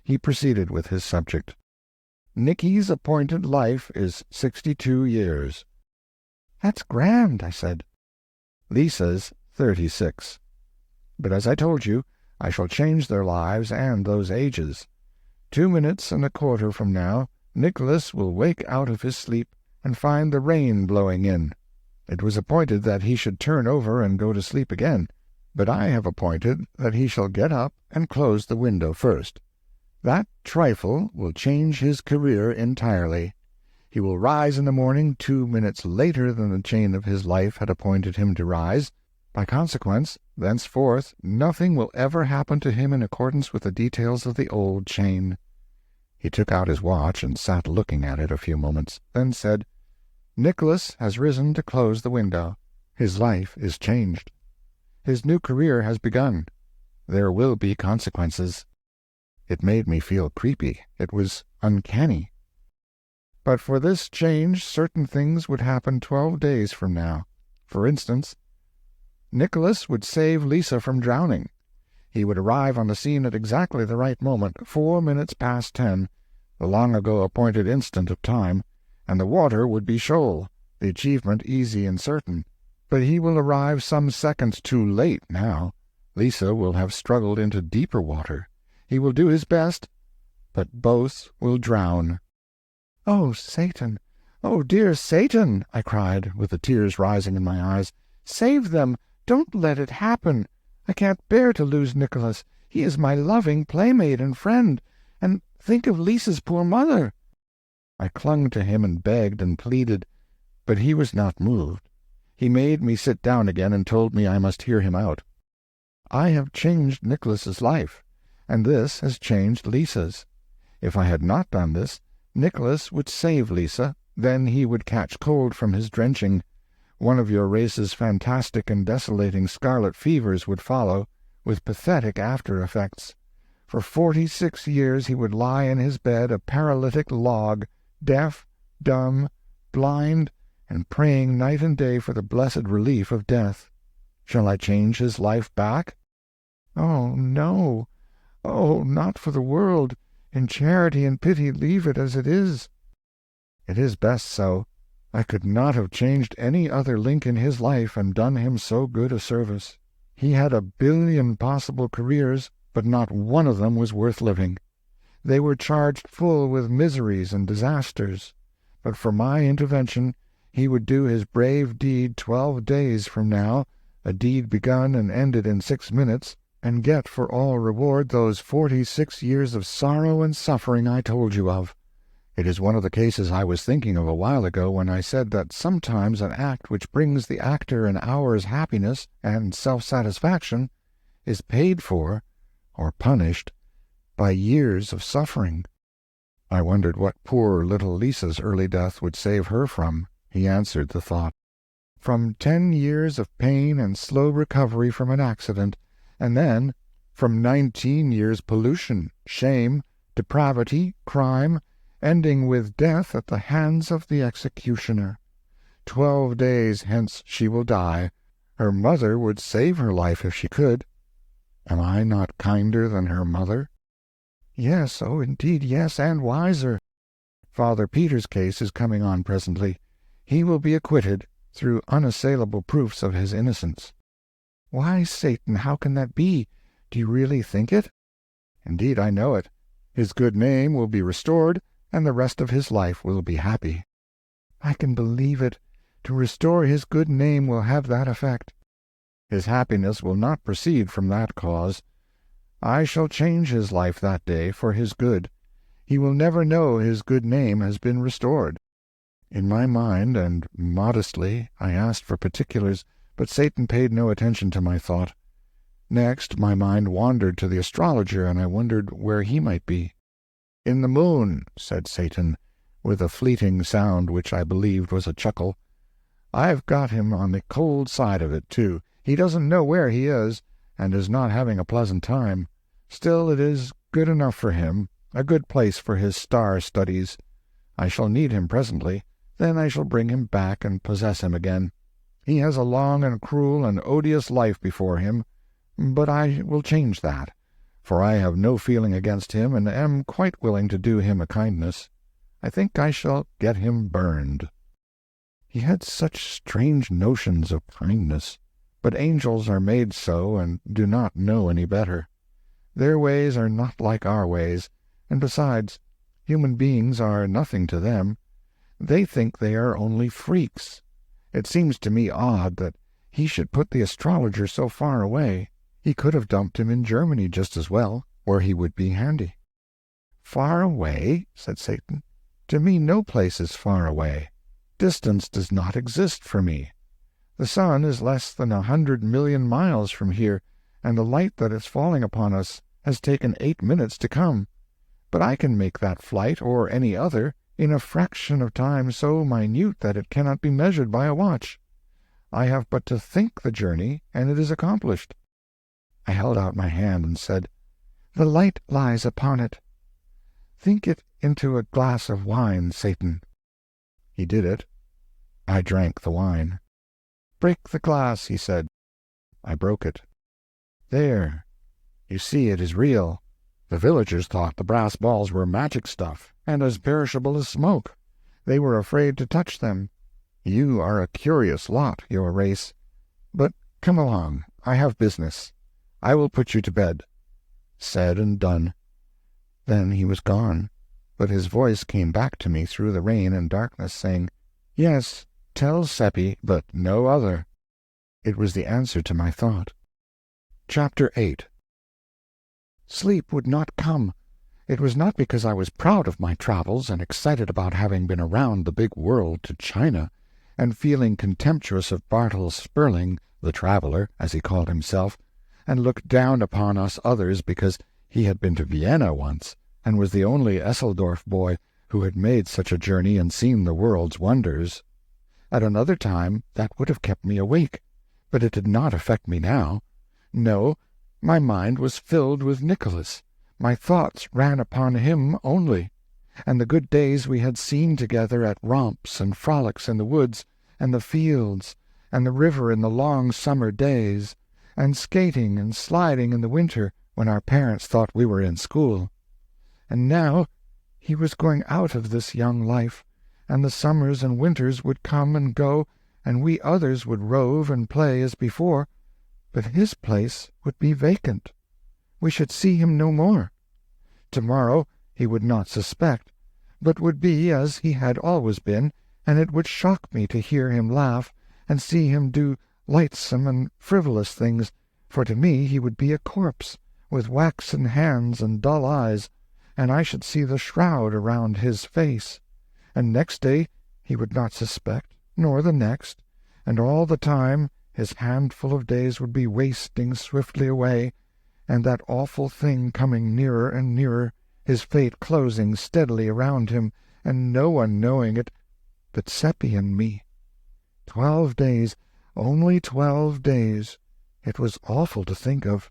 He proceeded with his subject. "Nicky's appointed life is 62 years. "That's grand," I said. "Lisa's 36. But as I told you, I shall change their lives and those ages. 2 minutes and a quarter from now, Nicholas will wake out of his sleep and find the rain blowing in. It was appointed that he should turn over and go to sleep again, but I have appointed that he shall get up and close the window first. That trifle will change his career entirely. He will rise in the morning 2 minutes later than the chain of his life had appointed him to rise. By consequence, thenceforth nothing will ever happen to him in accordance with the details of the old chain." He took out his watch and sat looking at it a few moments, then said, "Nicholas has risen to close the window. His life is changed. His new career has begun. There will be consequences." It made me feel creepy. It was uncanny. But for this change certain things would happen 12 days from now. For instance, Nicholas would save Lisa from drowning. He would arrive on the scene at exactly the right moment, 4 minutes past 10, the long-ago appointed instant of time, and the water would be shoal, the achievement easy and certain. But he will arrive some seconds too late now. Lisa will have struggled into deeper water. He will do his best, but both will drown. "Oh, Satan! Oh, dear Satan!" I cried, with the tears rising in my eyes. "Save them! Don't let it happen! I can't bear to lose Nicholas. He is my loving playmate and friend. And think of Lisa's poor mother!" I clung to him and begged and pleaded, but he was not moved. He made me sit down again and told me I must hear him out. I have changed Nicholas's life, and this has changed Lisa's. If I had not done this, Nicholas would save Lisa, then he would catch cold from his drenching. One of your race's fantastic and desolating scarlet fevers would follow, with pathetic after-effects. For 46 years he would lie in his bed a paralytic log, deaf, dumb, blind, and praying night and day for the blessed relief of death. Shall I change his life back? Oh, no! Oh, not for the world! In charity and pity leave it as it is. It is best so. I could not have changed any other link in his life and done him so good a service. He had 1,000,000,000 possible careers, but not one of them was worth living. They were charged full with miseries and disasters. But for my intervention he would do his brave deed 12 days from now, a deed begun and ended in 6 minutes, and get for all reward those 46 years of sorrow and suffering I told you of. It is one of the cases I was thinking of a while ago when I said that sometimes an act which brings the actor an hour's happiness and self-satisfaction is paid for, or punished, by years of suffering. I wondered what poor little Lisa's early death would save her from. He answered the thought. From 10 years of pain and slow recovery from an accident, and then from 19 years pollution, shame, depravity, crime, ending with death at the hands of the executioner. 12 days hence she will die. Her mother would save her life if she could. Am I not kinder than her mother? Yes, oh, indeed, yes, and wiser. Father Peter's case is coming on presently. He will be acquitted, through unassailable proofs of his innocence. Why, Satan, how can that be? Do you really think it? Indeed, I know it. His good name will be restored, and the rest of his life will be happy. I can believe it. To restore his good name will have that effect. His happiness will not proceed from that cause. I shall change his life that day for his good. He will never know his good name has been restored. In my mind, and modestly, I asked for particulars, but Satan paid no attention to my thought. Next my mind wandered to the astrologer, and I wondered where he might be. "In the moon," said Satan, with a fleeting sound which I believed was a chuckle. "I've got him on the cold side of it, too. He doesn't know where he is, and is not having a pleasant time. Still, it is good enough for him, a good place for his star studies. I shall need him presently. Then I shall bring him back and possess him again. He has a long and cruel and odious life before him, but I will change that, for I have no feeling against him and am quite willing to do him a kindness. I think I shall get him burned." He had such strange notions of kindness, but angels are made so and do not know any better. Their ways are not like our ways, and besides, human beings are nothing to them. They think they are only freaks. It seems to me odd that he should put the astrologer so far away. He could have dumped him in Germany just as well, where he would be handy. "Far away?" said Satan. "To me no place is far away. Distance does not exist for me. The sun is less than 100,000,000 miles from here, and the light that is falling upon us has taken 8 minutes to come. But I can make that flight, or any other, in a fraction of time so minute that it cannot be measured by a watch. I have but to think the journey, and it is accomplished." I held out my hand and said, "The light lies upon it. Think it into a glass of wine, Satan." He did it. I drank the wine. "Break the glass," he said. I broke it. "There. You see it is real. The villagers thought the brass balls were magic stuff, and as perishable as smoke. They were afraid to touch them. You are a curious lot, your race. But come along, I have business. I will put you to bed." Said and done. Then he was gone, but his voice came back to me through the rain and darkness, saying, "Yes, tell Seppi, but no other." It was the answer to my thought. Chapter 8. Sleep would not come. It was not because I was proud of my travels and excited about having been around the big world to China, and feeling contemptuous of Bartle Sperling, the traveler, as he called himself, and looked down upon us others because he had been to Vienna once, and was the only Esseldorf boy who had made such a journey and seen the world's wonders. At another time that would have kept me awake, but it did not affect me now. No, my mind was filled with Nikolaus. My thoughts ran upon him only, and the good days we had seen together at romps and frolics in the woods and the fields, and the river in the long summer days, and skating and sliding in the winter when our parents thought we were in school. And now he was going out of this young life, and the summers and winters would come and go, and we others would rove and play as before, but his place would be vacant. We should see him no more. Tomorrow he would not suspect, but would be as he had always been, and it would shock me to hear him laugh, and see him do lightsome and frivolous things, for to me he would be a corpse, with waxen hands and dull eyes, and I should see the shroud around his face. And next day he would not suspect, nor the next, and all the time his handful of days would be wasting swiftly away, and that awful thing coming nearer and nearer, his fate closing steadily around him, and no one knowing it but Seppi and me. 12 days, only 12 days. It was awful to think of.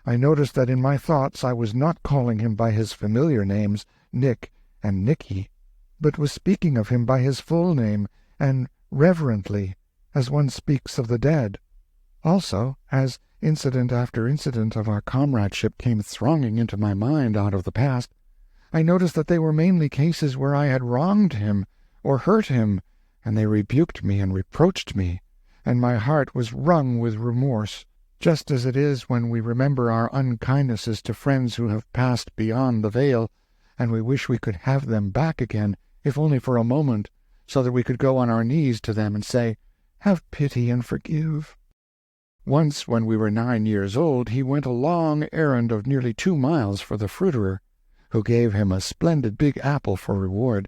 I noticed that in my thoughts I was not calling him by his familiar names, Nick and Nicky, but was speaking of him by his full name, and reverently, as one speaks of the dead. Also, as incident after incident of our comradeship came thronging into my mind out of the past, I noticed that they were mainly cases where I had wronged him or hurt him, and they rebuked me and reproached me, and my heart was wrung with remorse, just as it is when we remember our unkindnesses to friends who have passed beyond the veil, and we wish we could have them back again, if only for a moment, so that we could go on our knees to them and say, "Have pity and forgive." Once, when we were 9 years old, he went a long errand of nearly 2 miles for the fruiterer, who gave him a splendid big apple for reward,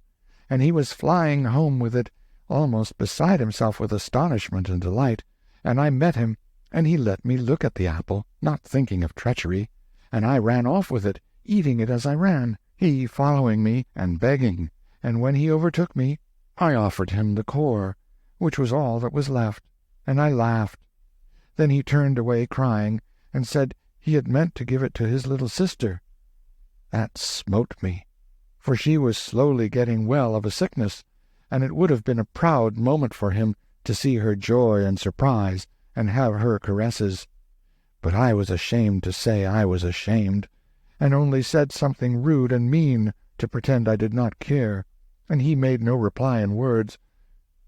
and he was flying home with it, almost beside himself with astonishment and delight, and I met him, and he let me look at the apple, not thinking of treachery, and I ran off with it, eating it as I ran, he following me and begging, and when he overtook me, I offered him the core, which was all that was left, and I laughed. Then he turned away crying, and said he had meant to give it to his little sister. That smote me, for she was slowly getting well of a sickness, and it would have been a proud moment for him to see her joy and surprise, and have her caresses. But I was ashamed to say I was ashamed, and only said something rude and mean to pretend I did not care, and he made no reply in words,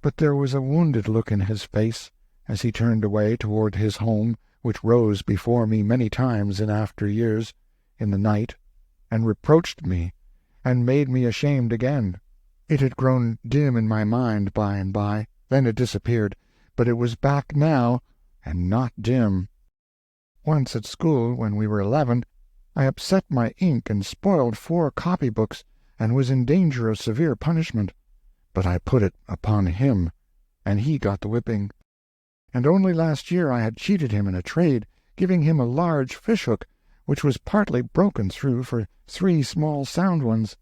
but there was a wounded look in his face as he turned away toward his home, which rose before me many times in after years, in the night, and reproached me, and made me ashamed again. It had grown dim in my mind by and by, then it disappeared, but it was back now, and not dim. Once at school, when we were 11, I upset my ink and spoiled 4 copybooks, and was in danger of severe punishment. But I put it upon him, and he got the whipping. And only last year I had cheated him in a trade, giving him a large fish-hook, which was partly broken through for 3 small sound ones.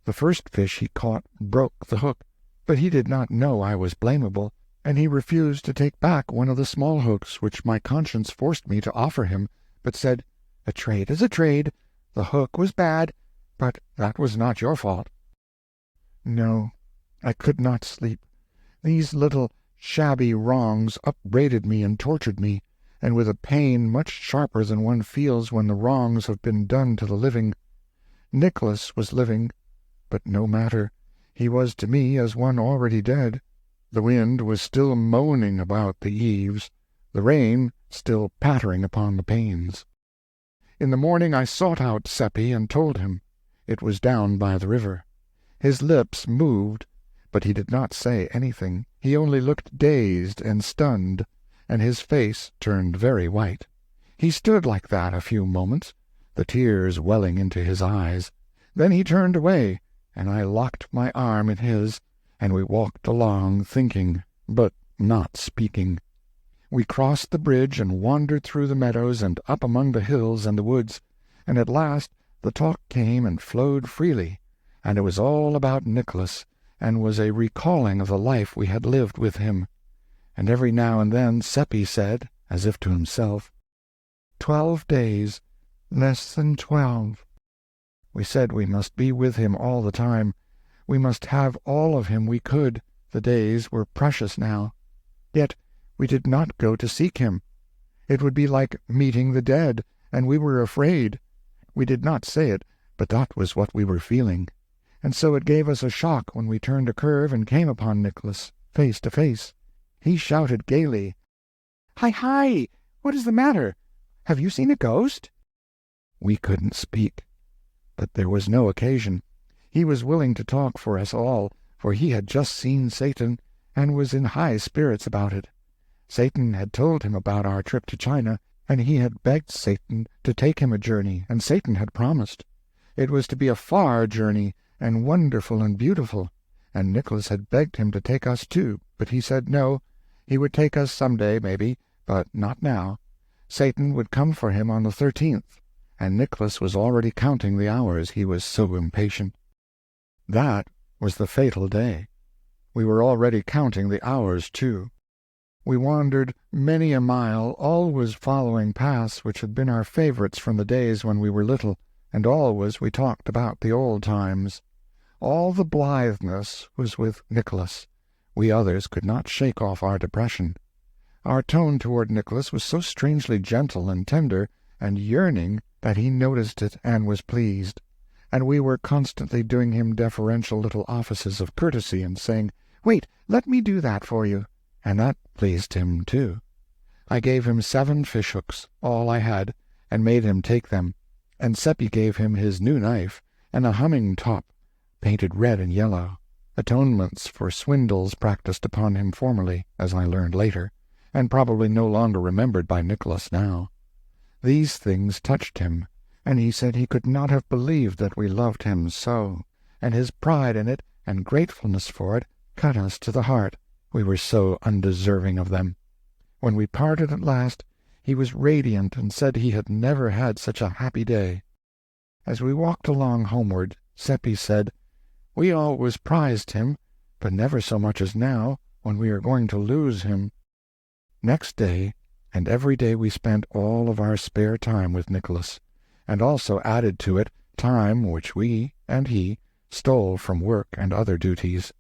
The first fish he caught broke the hook, but he did not know I was blamable, and he refused to take back one of the small hooks which my conscience forced me to offer him, but said, "A trade is a trade. The hook was bad, but that was not your fault." No, I could not sleep. These little shabby wrongs upbraided me and tortured me, and with a pain much sharper than one feels when the wrongs have been done to the living. Nikolaus was living, but no matter, he was to me as one already dead. The wind was still moaning about the eaves, the rain still pattering upon the panes. In the morning I sought out Seppi and told him. It was down by the river. His lips moved, but he did not say anything. He only looked dazed and stunned, and his face turned very white. He stood like that a few moments, the tears welling into his eyes. Then he turned away, and I locked my arm in his, and we walked along thinking, but not speaking. We crossed the bridge and wandered through the meadows and up among the hills and the woods, and at last the talk came and flowed freely, and it was all about Nikolaus, and was a recalling of the life we had lived with him. And every now and then Seppi said, as if to himself, 12 days, less than 12. We said we must be with him all the time. We must have all of him we could. The days were precious now. Yet we did not go to seek him. It would be like meeting the dead, and we were afraid. We did not say it, but that was what we were feeling. And so it gave us a shock when we turned a curve and came upon Nikolaus, face to face. He shouted gaily, "Hi, hi! What is the matter? Have you seen a ghost?" We couldn't speak, but there was no occasion. He was willing to talk for us all, for he had just seen Satan, and was in high spirits about it. Satan had told him about our trip to China, and he had begged Satan to take him a journey, and Satan had promised. It was to be a far journey, and wonderful and beautiful, and Nikolaus had begged him to take us too, but he said no, he would take us some day, maybe, but not now. Satan would come for him on the 13th, and Nikolaus was already counting the hours, he was so impatient. That was the fatal day. We were already counting the hours, too. We wandered many a mile, always following paths which had been our favorites from the days when we were little, and always we talked about the old times. All the blitheness was with Nikolaus. We others could not shake off our depression. Our tone toward Nikolaus was so strangely gentle and tender and yearning that he noticed it and was pleased, and we were constantly doing him deferential little offices of courtesy and saying, "Wait, let me do that for you," and that pleased him too. I gave him 7 fishhooks, all I had, and made him take them, and Seppi gave him his new knife and a humming top, painted red and yellow, atonements for swindles practiced upon him formerly, as I learned later, and probably no longer remembered by Nikolaus now. These things touched him, and he said he could not have believed that we loved him so, and his pride in it and gratefulness for it cut us to the heart. We were so undeserving of them. When we parted at last, he was radiant and said he had never had such a happy day. As we walked along homeward, Seppi said, "We always prized him, but never so much as now, when we are going to lose him." Next day, and every day we spent all of our spare time with Nikolaus, and also added to it time which we, and he, stole from work and other duties,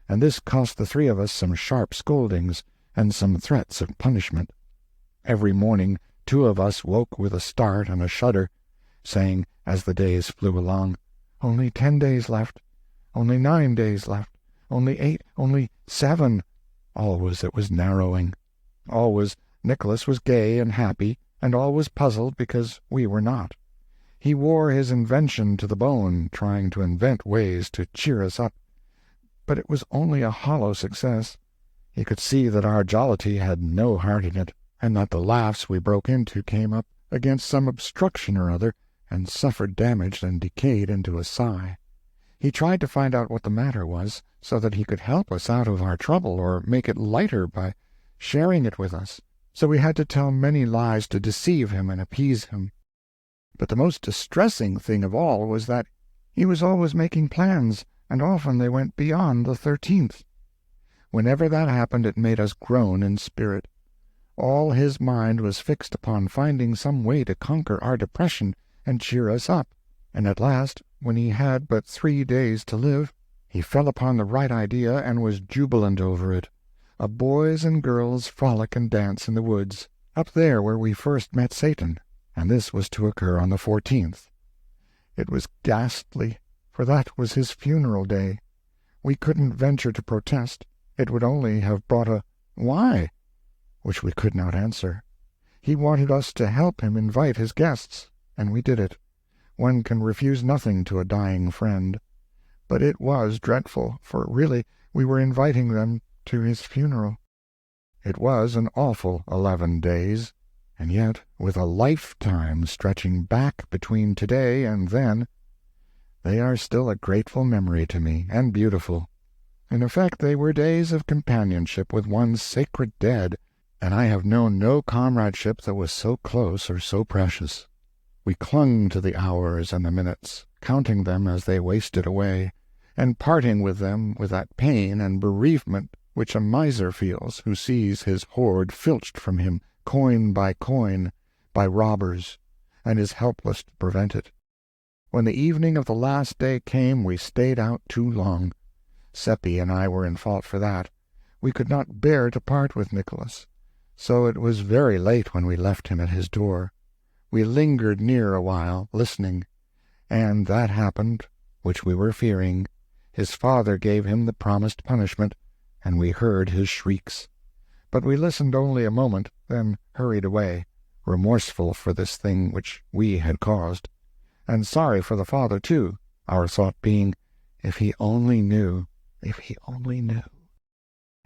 and this cost the 3 of us some sharp scoldings and some threats of punishment. Every morning 2 of us woke with a start and a shudder, saying, as the days flew along, "Only 10 days left, only 9 days left, only 8, only 7. Always it was narrowing. Always Nikolaus was gay and happy, and always puzzled because we were not. He wore his invention to the bone, trying to invent ways to cheer us up. But it was only a hollow success. He could see that our jollity had no heart in it, and that the laughs we broke into came up against some obstruction or other, and suffered damage and decayed into a sigh. He tried to find out what the matter was, so that he could help us out of our trouble or make it lighter by sharing it with us. So we had to tell many lies to deceive him and appease him. But the most distressing thing of all was that he was always making plans, and often they went beyond the 13th. Whenever that happened it made us groan in spirit. All his mind was fixed upon finding some way to conquer our depression and cheer us up, and at last, when he had but 3 days to live, he fell upon the right idea and was jubilant over it. A boys and girls frolic and dance in the woods, up there where we first met Satan, and this was to occur on the 14th. It was ghastly, for that was his funeral day. We couldn't venture to protest. It would only have brought a "Why?" which we could not answer. He wanted us to help him invite his guests, and we did it. One can refuse nothing to a dying friend. But it was dreadful, for really we were inviting them to his funeral. It was an awful 11 days, and yet with a lifetime stretching back between today and then, they are still a grateful memory to me, and beautiful. In effect, they were days of companionship with one's sacred dead, and I have known no comradeship that was so close or so precious. We clung to the hours and the minutes, counting them as they wasted away, and parting with them with that pain and bereavement which a miser feels who sees his hoard filched from him, coin, by robbers, and is helpless to prevent it. When the evening of the last day came, we stayed out too long. Seppi and I were in fault for that. We could not bear to part with Nikolaus, so it was very late when we left him at his door. We lingered near a while, listening, and that happened which we were fearing. His father gave him the promised punishment, and we heard his shrieks. But we listened only a moment, then hurried away, remorseful for this thing which we had caused, and sorry for the father too, our thought being, if he only knew, if he only knew.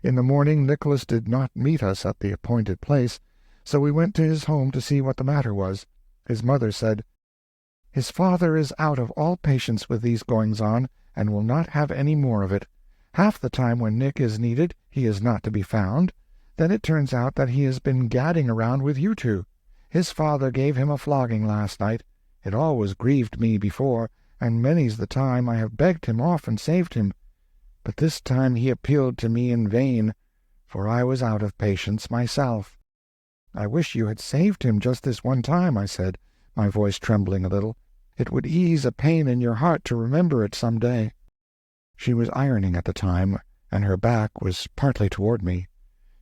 In the morning Nikolaus did not meet us at the appointed place, so we went to his home to see what the matter was. His mother said, "His father is out of all patience with these goings-on, and will not have any more of it. Half the time when Nick is needed he is not to be found. Then it turns out that he has been gadding around with you two. His father gave him a flogging last night. It always grieved me before, and many's the time I have begged him off and saved him. But this time he appealed to me in vain, for I was out of patience myself." "I wish you had saved him just this one time," I said, my voice trembling a little. "It would ease a pain in your heart to remember it some day." She was ironing at the time, and her back was partly toward me.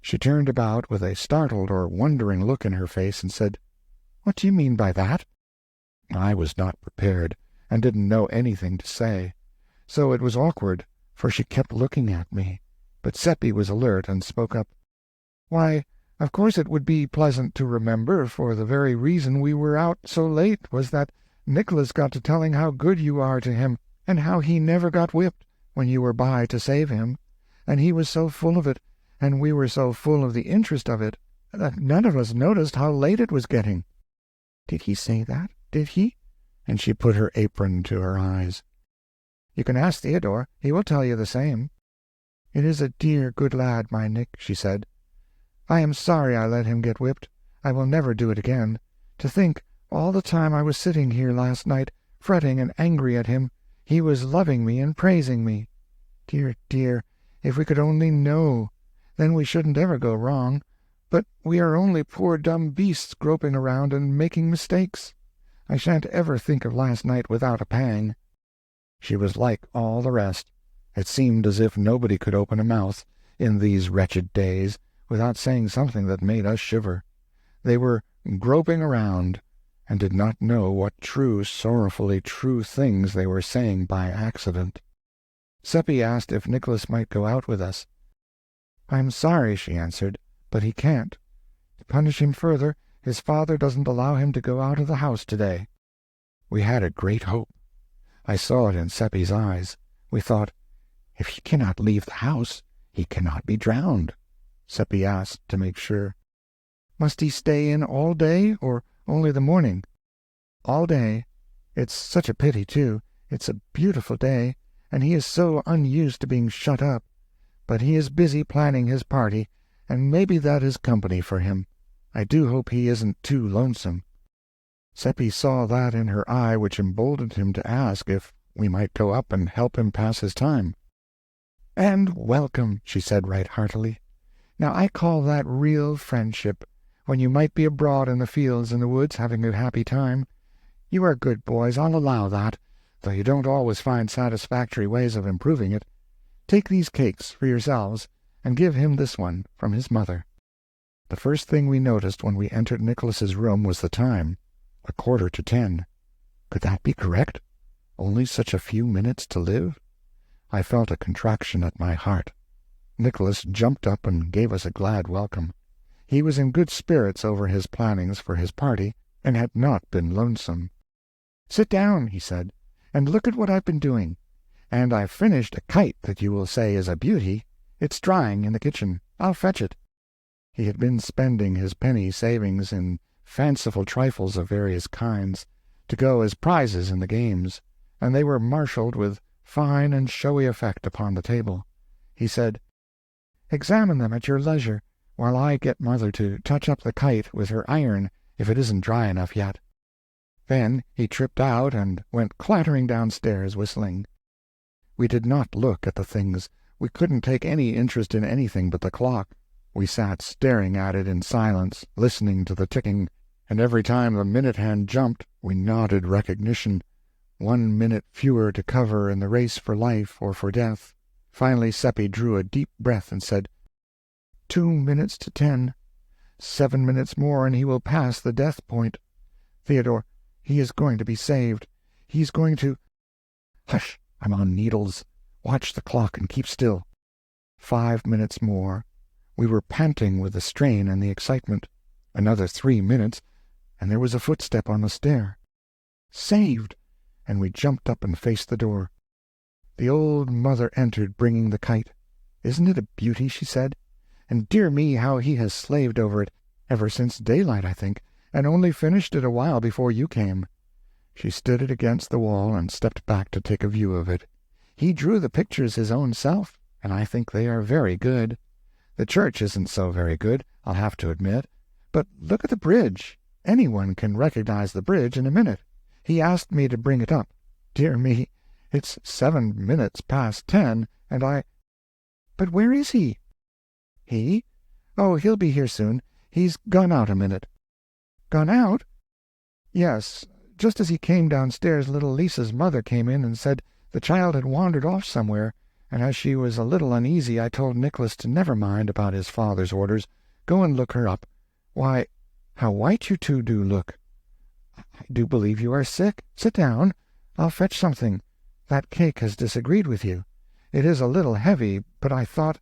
She turned about with a startled or wondering look in her face and said, "What do you mean by that?" I was not prepared, and didn't know anything to say, so it was awkward, for she kept looking at me. But Seppi was alert and spoke up. "Why, of course it would be pleasant to remember, for the very reason we were out so late was that Nikolaus got to telling how good you are to him, and how he never got whipped when you were by to save him, and he was so full of it, and we were so full of the interest of it, that none of us noticed how late it was getting." "Did he say that? Did he?" And she put her apron to her eyes. "You can ask Theodor. He will tell you the same." "It is a dear, good lad, my Nick," she said. "I am sorry I let him get whipped. I will never do it again. To think, all the time I was sitting here last night, fretting and angry at him, he was loving me and praising me. Dear, dear, if we could only know, then we shouldn't ever go wrong. But we are only poor dumb beasts groping around and making mistakes. I shan't ever think of last night without a pang." She was like all the rest. It seemed as if nobody could open a mouth, in these wretched days, without saying something that made us shiver. They were groping around, and did not know what true, sorrowfully true things they were saying by accident. Seppi asked if Nikolaus might go out with us. "I'm sorry," she answered, "but he can't. To punish him further, his father doesn't allow him to go out of the house today." We had a great hope. I saw it in Seppi's eyes. We thought, if he cannot leave the house, he cannot be drowned. Seppi asked to make sure. "Must he stay in all day, or only the morning?" "All day. It's such a pity, too. It's a beautiful day, and he is so unused to being shut up. But he is busy planning his party, and maybe that is company for him. I do hope he isn't too lonesome." Seppi saw that in her eye which emboldened him to ask if we might go up and help him pass his time. "And welcome," she said right heartily. "Now I call that real friendship, when you might be abroad in the fields and the woods having a happy time. You are good boys, I'll allow that, though you don't always find satisfactory ways of improving it. Take these cakes for yourselves, and give him this one from his mother." The first thing we noticed when we entered Nikolaus's room was the time, 9:15. Could that be correct? Only such a few minutes to live? I felt a contraction at my heart. Nikolaus jumped up and gave us a glad welcome. He was in good spirits over his plannings for his party, and had not been lonesome. "Sit down," he said, "and look at what I've been doing. And I've finished a kite that you will say is a beauty. It's drying in the kitchen. I'll fetch it." He had been spending his penny savings in fanciful trifles of various kinds, to go as prizes in the games, and they were marshalled with fine and showy effect upon the table. He said, "Examine them at your leisure. while I get Mother to touch up the kite with her iron if it isn't dry enough yet." Then he tripped out and went clattering downstairs, whistling. We did not look at the things. We couldn't take any interest in anything but the clock. We sat staring at it in silence, listening to the ticking, and every time the minute hand jumped, we nodded recognition. 1 minute fewer to cover in the race for life or for death. Finally Seppi drew a deep breath and said, 2 minutes to 10. 7 minutes more and he will pass the death point. Theodor, he is going to be saved. He's going to— Hush, I'm on needles. Watch the clock and keep still. 5 minutes more. We were panting with the strain and the excitement. Another 3 minutes, and there was a footstep on the stair. Saved! And we jumped up and faced the door. The old mother entered, bringing the kite. "Isn't it a beauty?" she said. "And dear me, how he has slaved over it, ever since daylight, I think, and only finished it a while before you came." She stood it against the wall and stepped back to take a view of it. "He drew the pictures his own self, and I think they are very good. The church isn't so very good, I'll have to admit. But look at the bridge. Anyone can recognize the bridge in a minute. He asked me to bring it up. Dear me, it's 7 minutes past 10, and But where is he?" "He? Oh, he'll be here soon. He's gone out a minute." "Gone out?" "Yes. Just as he came downstairs, little Lisa's mother came in and said the child had wandered off somewhere, and as she was a little uneasy I told Nicholas to never mind about his father's orders. Go and look her up. Why, how white you two do look. I do believe you are sick. Sit down. I'll fetch something. That cake has disagreed with you. It is a little heavy, but I thought—"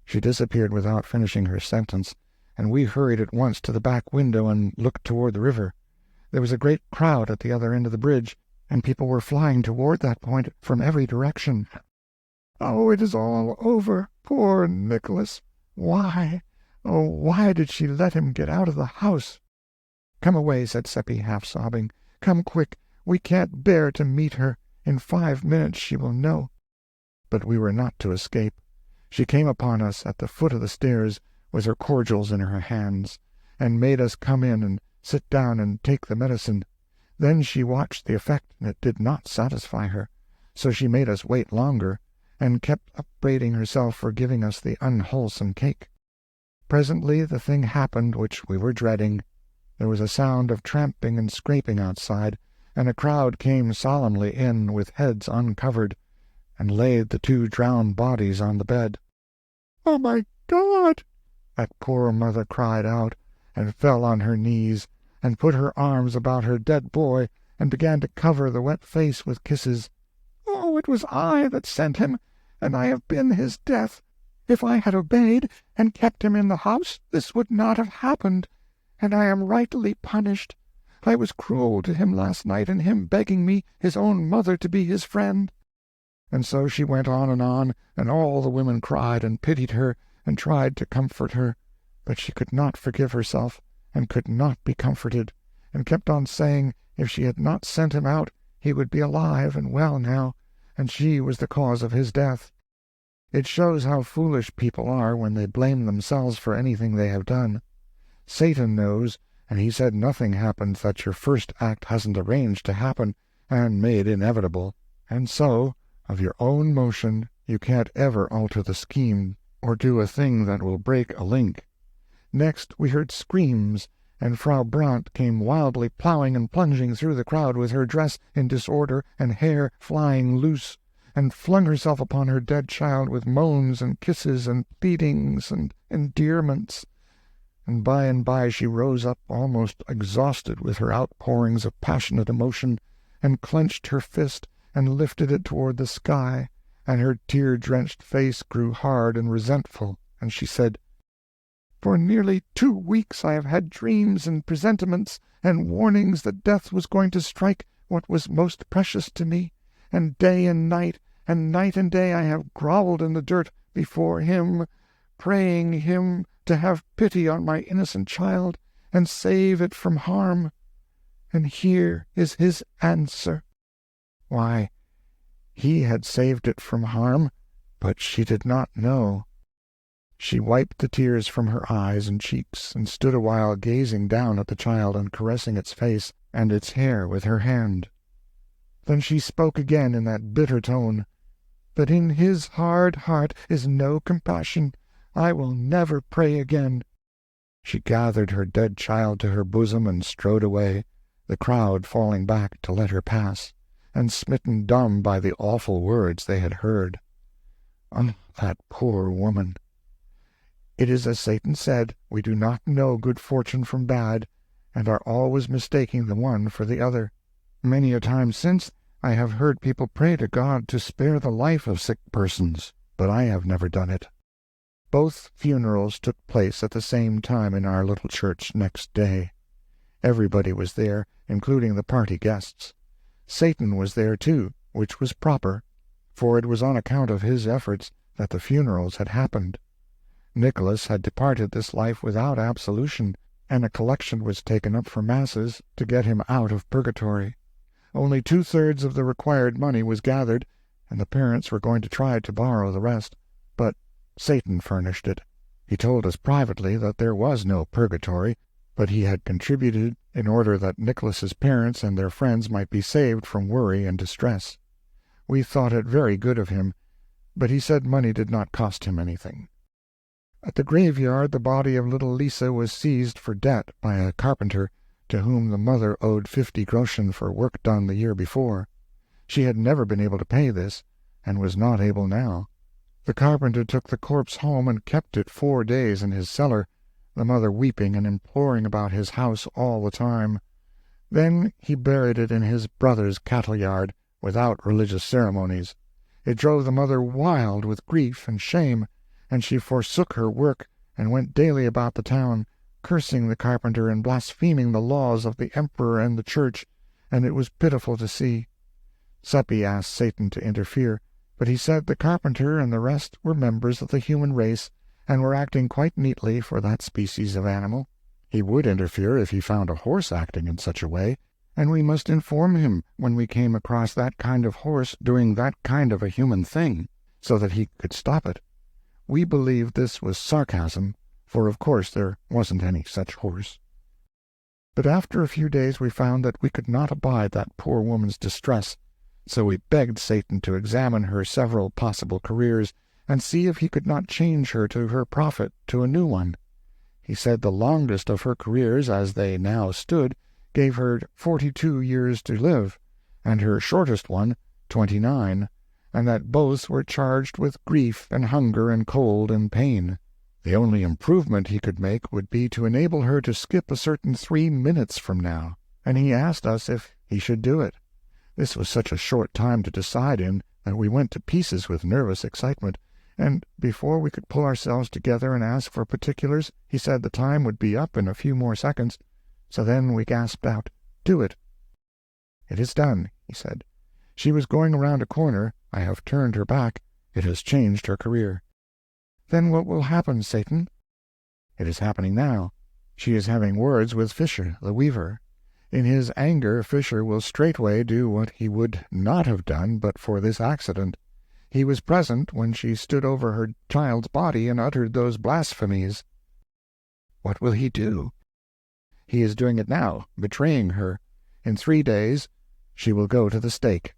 She disappeared without finishing her sentence, and we hurried at once to the back window and looked toward the river. There was a great crowd at the other end of the bridge, and people were flying toward that point from every direction. "Oh, it is all over. Poor Nicholas. Why, oh, why did she let him get out of the house?" "Come away," said Seppi, half-sobbing. "Come quick. We can't bear to meet her. In 5 minutes she will know." But we were not to escape. She came upon us at the foot of the stairs with her cordials in her hands, and made us come in and sit down and take the medicine. Then she watched the effect, and it did not satisfy her, so she made us wait longer, and kept upbraiding herself for giving us the unwholesome cake. Presently the thing happened which we were dreading. There was a sound of tramping and scraping outside, and a crowd came solemnly in with heads uncovered, and laid the 2 drowned bodies on the bed. "Oh, my God!" that poor mother cried out, and fell on her knees, and put her arms about her dead boy, and began to cover the wet face with kisses. "Oh, it was I that sent him, and I have been his death. If I had obeyed, and kept him in the house, this would not have happened, and I am rightly punished. I was cruel to him last night, in him begging me, his own mother, to be his friend." And so she went on, and all the women cried and pitied her, and tried to comfort her. But she could not forgive herself, and could not be comforted, and kept on saying if she had not sent him out, he would be alive and well now, and she was the cause of his death. It shows how foolish people are when they blame themselves for anything they have done. Satan knows, and he said nothing happened that your first act hasn't arranged to happen and made inevitable, and so, of your own motion, you can't ever alter the scheme or do a thing that will break a link. Next we heard screams, and Frau Brandt came wildly plowing and plunging through the crowd with her dress in disorder and hair flying loose, and flung herself upon her dead child with moans and kisses and pleadings and endearments. And by she rose up almost exhausted with her outpourings of passionate emotion, and clenched her fist and lifted it toward the sky, and her tear-drenched face grew hard and resentful, and she said, "For nearly 2 weeks I have had dreams and presentiments and warnings that death was going to strike what was most precious to me, and day and night and day I have grovelled in the dirt before him, praying him to have pity on my innocent child and save it from harm. And here is his answer." Why, he had saved it from harm, but she did not know. She wiped the tears from her eyes and cheeks, and stood a while gazing down at the child and caressing its face and its hair with her hand. Then she spoke again in that bitter tone, "But in his hard heart is no compassion. I will never pray again." She gathered her dead child to her bosom and strode away, the crowd falling back to let her pass, and smitten dumb by the awful words they had heard. Ah, that poor woman! It is as Satan said, we do not know good fortune from bad, and are always mistaking the one for the other. Many a time since I have heard people pray to God to spare the life of sick persons, but I have never done it. Both funerals took place at the same time in our little church next day. Everybody was there, including the party guests. Satan was there too, which was proper, for it was on account of his efforts that the funerals had happened. Nikolaus had departed this life without absolution, and a collection was taken up for masses to get him out of purgatory. Only 2/3 of the required money was gathered, and the parents were going to try to borrow the rest, but Satan furnished it. He told us privately that there was no purgatory, but he had contributed in order that Nikolaus's parents and their friends might be saved from worry and distress. We thought it very good of him, but he said money did not cost him anything. At the graveyard the body of little Lisa was seized for debt by a carpenter, to whom the mother owed 50 groschen for work done the year before. She had never been able to pay this, and was not able now. The carpenter took the corpse home and kept it 4 days in his cellar, the mother weeping and imploring about his house all the time. Then he buried it in his brother's cattle-yard, without religious ceremonies. It drove the mother wild with grief and shame, and she forsook her work and went daily about the town, cursing the carpenter and blaspheming the laws of the emperor and the church, and it was pitiful to see. Seppi asked Satan to interfere, but he said the carpenter and the rest were members of the human race, and were acting quite neatly for that species of animal. He would interfere if he found a horse acting in such a way, and we must inform him when we came across that kind of horse doing that kind of a human thing, so that he could stop it. We believed this was sarcasm, for of course there wasn't any such horse. But after a few days we found that we could not abide that poor woman's distress, so we begged Satan to examine her several possible careers, and see if he could not change her to her profit to a new one. He said the longest of her careers, as they now stood, gave her 42 years to live, and her shortest one 29, and that both were charged with grief and hunger and cold and pain. The only improvement he could make would be to enable her to skip a certain 3 minutes from now, and he asked us if he should do it. This was such a short time to decide in that we went to pieces with nervous excitement, and before we could pull ourselves together and ask for particulars, he said the time would be up in a few more seconds. So then we gasped out, "Do it." "It is done," he said. "She was going around a corner. I have turned her back. It has changed her career." "Then what will happen, Satan?" "It is happening now. She is having words with Fisher, the weaver. In his anger Fisher will straightway do what he would not have done but for this accident. He was present when she stood over her child's body and uttered those blasphemies." "What will he do?" "He is doing it now, betraying her. In 3 days she will go to the stake."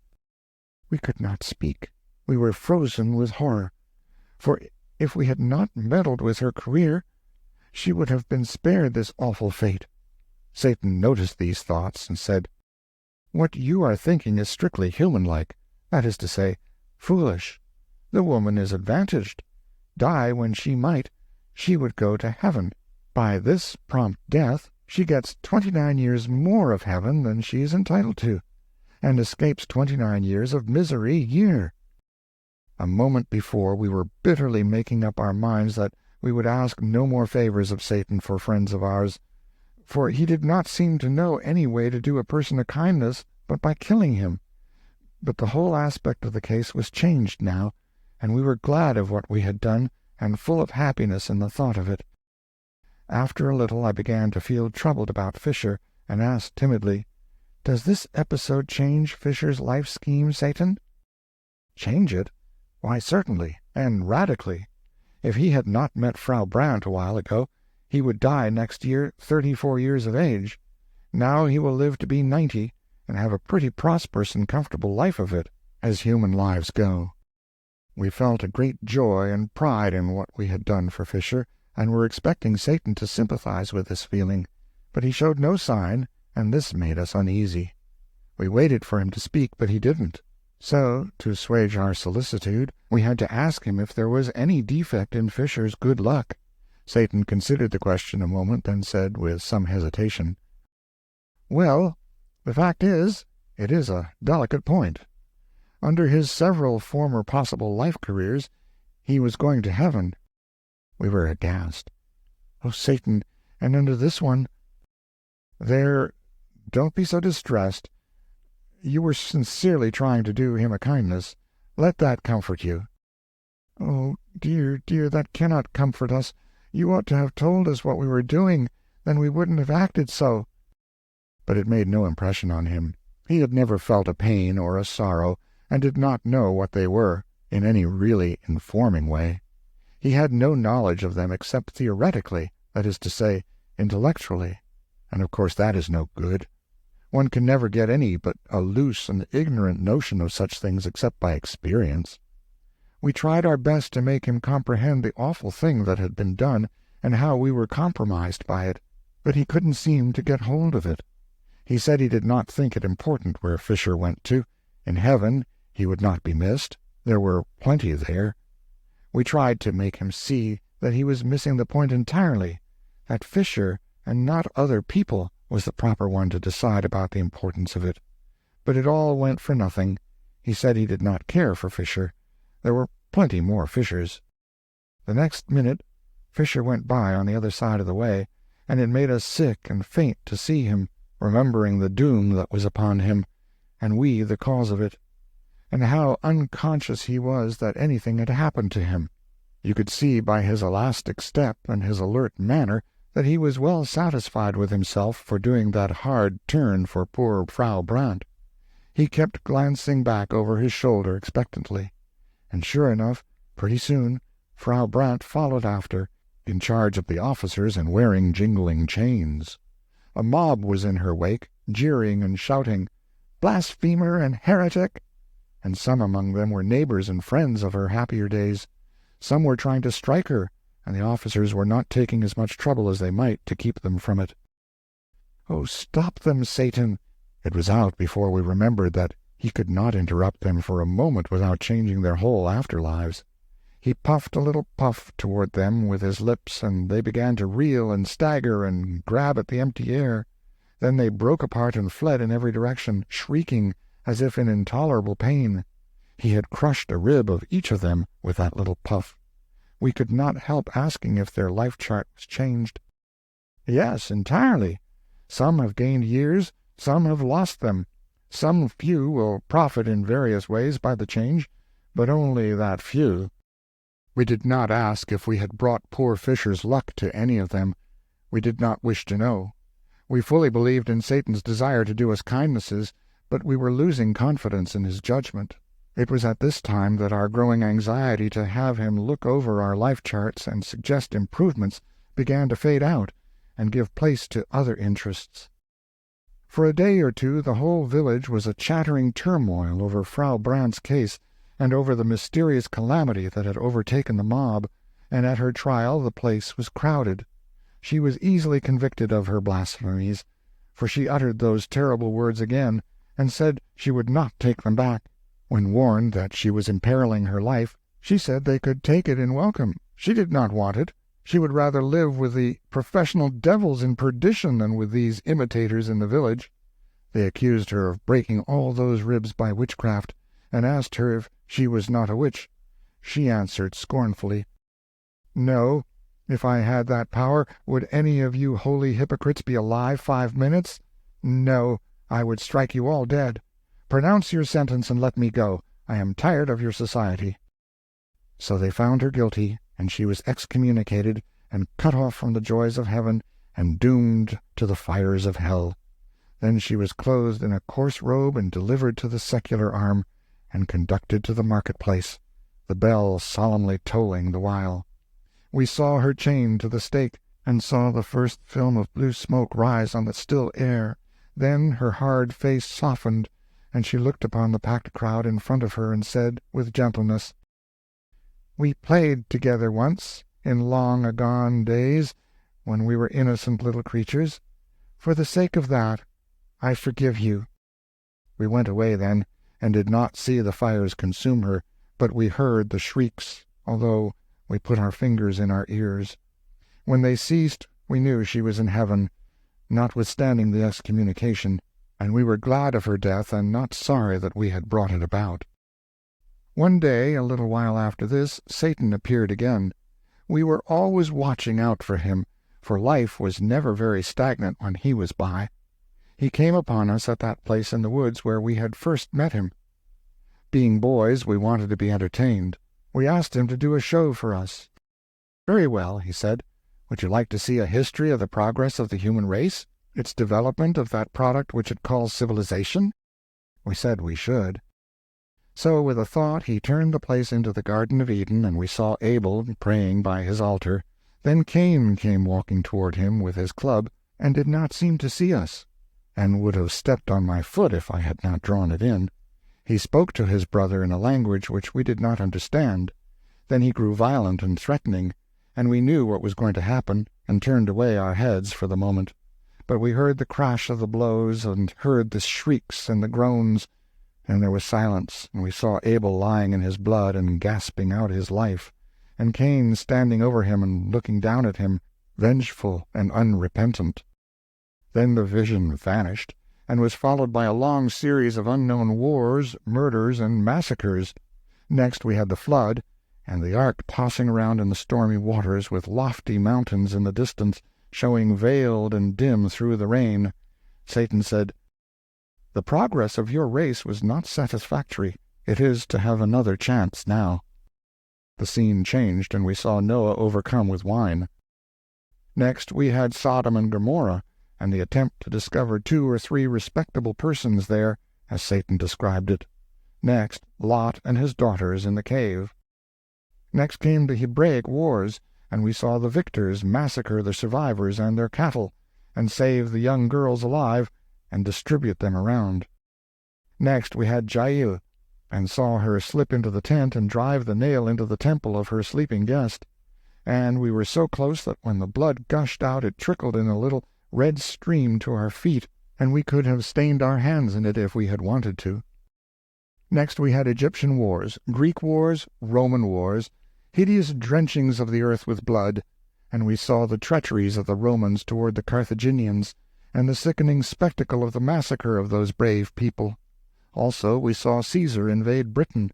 We could not speak. We were frozen with horror. For if we had not meddled with her career, she would have been spared this awful fate. Satan noticed these thoughts and said, "What you are thinking is strictly human-like, that is to say, foolish. The woman is advantaged. Die when she might, she would go to heaven. By this prompt death she gets 29 years more of heaven than she is entitled to, and escapes 29 years of misery a year." A moment before we were bitterly making up our minds that we would ask no more favors of Satan for friends of ours, for he did not seem to know any way to do a person a kindness but by killing him. But the whole aspect of the case was changed now, and we were glad of what we had done, and full of happiness in the thought of it. After a little I began to feel troubled about Fisher, and asked timidly, "Does this episode change Fisher's life scheme, Satan?" "Change it? Why, certainly, and radically. If he had not met Frau Brandt a while ago, he would die next year 34 years of age. Now he will live to be 90, and have a pretty prosperous and comfortable life of it, as human lives go. We felt a great joy and pride in what we had done for Fisher, and were expecting Satan to sympathize with this feeling, but he showed no sign, and this made us uneasy. We waited for him to speak, but he didn't. So, to assuage our solicitude, we had to ask him if there was any defect in Fisher's good luck. Satan considered the question a moment, then said, with some hesitation, "Well, the fact is, it is a delicate point. Under his several former possible life careers, he was going to heaven." We were aghast. "Oh, Satan, and under this one—" "There, don't be so distressed. You were sincerely trying to do him a kindness. Let that comfort you." "Oh, dear, dear, that cannot comfort us. You ought to have told us what we were doing, then we wouldn't have acted so." But it made no impression on him. He had never felt a pain or a sorrow, and did not know what they were, in any really informing way. He had no knowledge of them except theoretically, that is to say, intellectually, and of course that is no good. One can never get any but a loose and ignorant notion of such things except by experience. We tried our best to make him comprehend the awful thing that had been done, and how we were compromised by it, but he couldn't seem to get hold of it. He said he did not think it important where Fisher went to. In heaven he would not be missed. There were plenty there. We tried to make him see that he was missing the point entirely, that Fisher, and not other people, was the proper one to decide about the importance of it. But it all went for nothing. He said he did not care for Fisher. There were plenty more Fishers. The next minute Fisher went by on the other side of the way, and it made us sick and faint to see him, remembering the doom that was upon him, and we the cause of it, and how unconscious he was that anything had happened to him. You could see by his elastic step and his alert manner that he was well satisfied with himself for doing that hard turn for poor Frau Brandt. He kept glancing back over his shoulder expectantly, and sure enough, pretty soon, Frau Brandt followed after, in charge of the officers and wearing jingling chains. A mob was in her wake, jeering and shouting, "Blasphemer and heretic!" And some among them were neighbors and friends of her happier days. Some were trying to strike her, and the officers were not taking as much trouble as they might to keep them from it. "Oh, stop them, Satan!" It was out before we remembered that he could not interrupt them for a moment without changing their whole after-lives. He puffed a little puff toward them with his lips, and they began to reel and stagger and grab at the empty air. Then they broke apart and fled in every direction, shrieking as if in intolerable pain. He had crushed a rib of each of them with that little puff. We could not help asking if their life chart was changed. "Yes, entirely. Some have gained years, some have lost them. Some few will profit in various ways by the change, but only that few." We did not ask if we had brought poor Fisher's luck to any of them. We did not wish to know. We fully believed in Satan's desire to do us kindnesses, but we were losing confidence in his judgment. It was at this time that our growing anxiety to have him look over our life charts and suggest improvements began to fade out and give place to other interests. For a day or two the whole village was a chattering turmoil over Frau Brandt's case, and over the mysterious calamity that had overtaken the mob, and at her trial the place was crowded. She was easily convicted of her blasphemies, for she uttered those terrible words again, and said she would not take them back. When warned that she was imperiling her life, she said they could take it in welcome. She did not want it. She would rather live with the professional devils in perdition than with these imitators in the village. They accused her of breaking all those ribs by witchcraft, and asked her if she was not a witch. She answered scornfully, "No. If I had that power, would any of you holy hypocrites be alive 5 minutes? No, I would strike you all dead. Pronounce your sentence and let me go. I am tired of your society." So they found her guilty, and she was excommunicated and cut off from the joys of heaven and doomed to the fires of hell. Then she was clothed in a coarse robe and delivered to the secular arm, and conducted to the market-place, the bell solemnly tolling the while. We saw her chained to the stake, and saw the first film of blue smoke rise on the still air. Then her hard face softened, and she looked upon the packed crowd in front of her and said, with gentleness, "We played together once, in long agone days, when we were innocent little creatures. For the sake of that, I forgive you." We went away then, and did not see the fires consume her, but we heard the shrieks, although we put our fingers in our ears. When they ceased, we knew she was in heaven, notwithstanding the excommunication, and we were glad of her death and not sorry that we had brought it about. One day, a little while after this, Satan appeared again. We were always watching out for him, for life was never very stagnant when he was by. He came upon us at that place in the woods where we had first met him. Being boys, we wanted to be entertained. We asked him to do a show for us. "Very well," he said. "Would you like to see a history of the progress of the human race, its development of that product which it calls civilization?" We said we should. So with a thought he turned the place into the Garden of Eden, and we saw Abel praying by his altar. Then Cain came walking toward him with his club, and did not seem to see us, and would have stepped on my foot if I had not drawn it in. He spoke to his brother in a language which we did not understand. Then he grew violent and threatening, and we knew what was going to happen, and turned away our heads for the moment. But we heard the crash of the blows, and heard the shrieks and the groans, and there was silence, and we saw Abel lying in his blood and gasping out his life, and Cain standing over him and looking down at him, vengeful and unrepentant. Then the vision vanished, and was followed by a long series of unknown wars, murders, and massacres. Next we had the flood, and the ark tossing around in the stormy waters, with lofty mountains in the distance, showing veiled and dim through the rain. Satan said, "The progress of your race was not satisfactory. It is to have another chance now." The scene changed, and we saw Noah overcome with wine. Next we had Sodom and Gomorrah, and the attempt to discover 2 or 3 respectable persons there, as Satan described it. Next, Lot and his daughters in the cave. Next came the Hebraic wars, and we saw the victors massacre the survivors and their cattle, and save the young girls alive, and distribute them around. Next we had Jael, and saw her slip into the tent and drive the nail into the temple of her sleeping guest. And we were so close that when the blood gushed out it trickled in a little red stream to our feet, and we could have stained our hands in it if we had wanted to. Next we had Egyptian wars, Greek wars, Roman wars, hideous drenchings of the earth with blood, and we saw the treacheries of the Romans toward the Carthaginians, and the sickening spectacle of the massacre of those brave people. Also we saw Caesar invade Britain,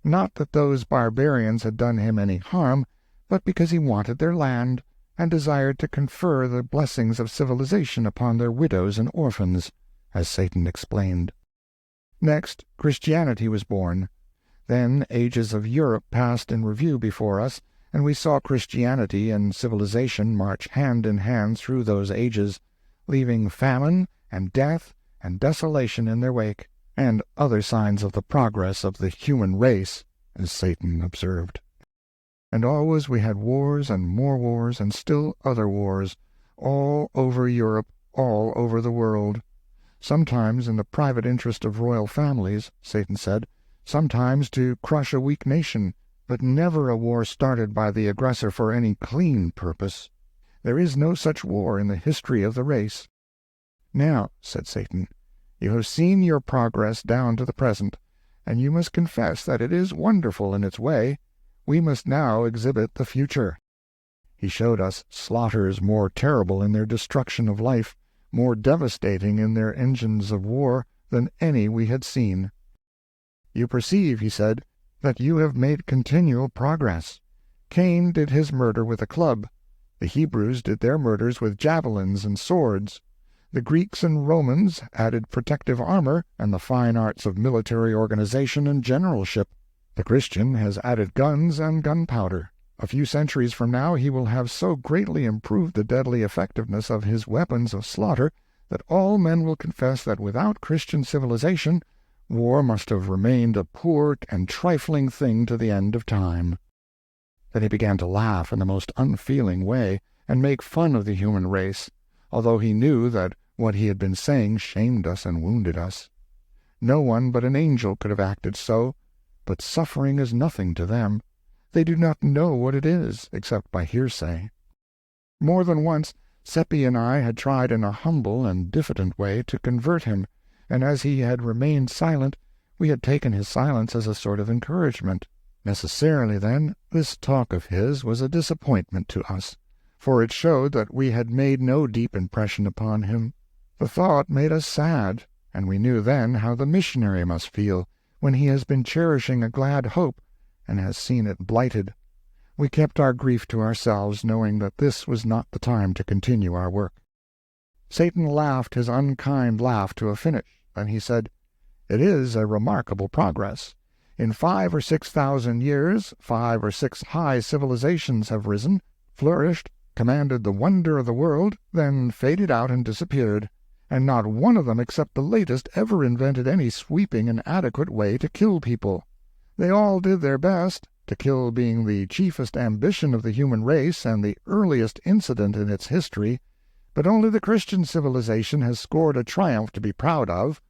not that those barbarians had done him any harm, but because he wanted their land, and desired to confer the blessings of civilization upon their widows and orphans, as Satan explained. Next, Christianity was born. Then ages of Europe passed in review before us, and we saw Christianity and civilization march hand in hand through those ages, leaving famine and death and desolation in their wake, and other signs of the progress of the human race, as Satan observed. And always we had wars and more wars and still other wars, all over Europe, all over the world. Sometimes in the private interest of royal families, Satan said, sometimes to crush a weak nation, but never a war started by the aggressor for any clean purpose. There is no such war in the history of the race. "Now," said Satan, "you have seen your progress down to the present, and you must confess that it is wonderful in its way. We must now exhibit the future." He showed us slaughters more terrible in their destruction of life, more devastating in their engines of war, than any we had seen. "You perceive," he said, "that you have made continual progress. Cain did his murder with a club. The Hebrews did their murders with javelins and swords. The Greeks and Romans added protective armor and the fine arts of military organization and generalship. The Christian has added guns and gunpowder. A few centuries from now he will have so greatly improved the deadly effectiveness of his weapons of slaughter that all men will confess that without Christian civilization war must have remained a poor and trifling thing to the end of time." Then he began to laugh in the most unfeeling way, and make fun of the human race, although he knew that what he had been saying shamed us and wounded us. No one but an angel could have acted so, but suffering is nothing to them. They do not know what it is, except by hearsay. More than once Seppi and I had tried in a humble and diffident way to convert him, and as he had remained silent, we had taken his silence as a sort of encouragement. Necessarily, then, this talk of his was a disappointment to us, for it showed that we had made no deep impression upon him. The thought made us sad, and we knew then how the missionary must feel when he has been cherishing a glad hope and has seen it blighted. We kept our grief to ourselves, knowing that this was not the time to continue our work. Satan laughed his unkind laugh to a finish. Then he said, "It is a remarkable progress. In 5,000 or 6,000 years, 5 or 6 high civilizations have risen, flourished, commanded the wonder of the world, then faded out and disappeared, and not one of them except the latest ever invented any sweeping and adequate way to kill people. They all did their best, to kill being the chiefest ambition of the human race and the earliest incident in its history, but only the Christian civilization has scored a triumph to be proud of.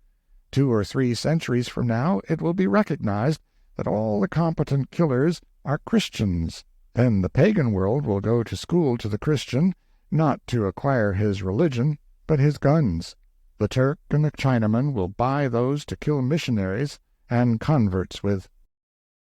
2 or 3 centuries from now it will be recognized that all the competent killers are Christians. Then the pagan world will go to school to the Christian, not to acquire his religion, but his guns. The Turk and the Chinaman will buy those to kill missionaries and converts with."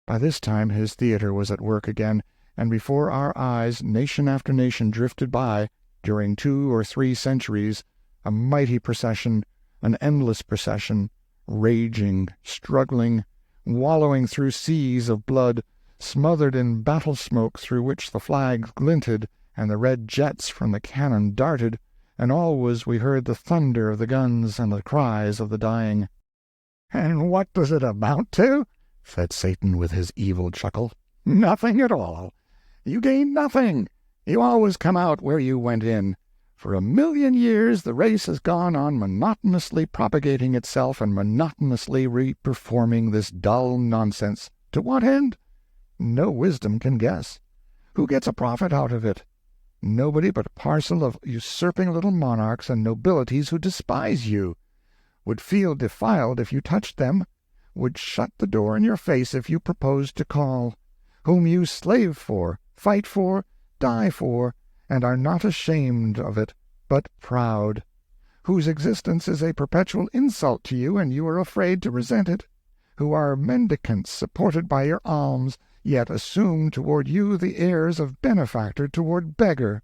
By this time his theater was at work again, and before our eyes nation after nation drifted by, during 2 or 3 centuries, a mighty procession, an endless procession, raging, struggling, wallowing through seas of blood, smothered in battle smoke through which the flags glinted and the red jets from the cannon darted, and always we heard the thunder of the guns and the cries of the dying. "And what does it amount to?" said Satan with his evil chuckle. "Nothing at all. You gain nothing. You always come out where you went in. For 1,000,000 years the race has gone on monotonously propagating itself and monotonously re-performing this dull nonsense. To what end? No wisdom can guess. Who gets a profit out of it? Nobody but a parcel of usurping little monarchs and nobilities who despise you, would feel defiled if you touched them, would shut the door in your face if you proposed to call, whom you slave for, fight for, die for, and are not ashamed of it, but proud, whose existence is a perpetual insult to you, and you are afraid to resent it, who are mendicants supported by your alms, yet assume toward you the airs of benefactor toward beggar,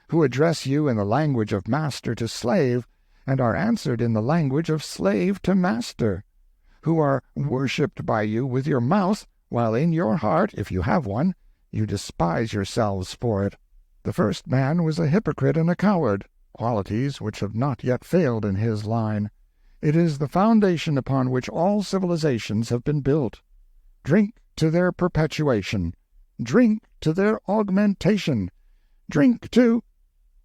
who address you in the language of master to slave, and are answered in the language of slave to master, who are worshipped by you with your mouth, while in your heart, if you have one, you despise yourselves for it. The first man was a hypocrite and a coward, qualities which have not yet failed in his line. It is the foundation upon which all civilizations have been built. Drink to their perpetuation. Drink to their augmentation. Drink to—"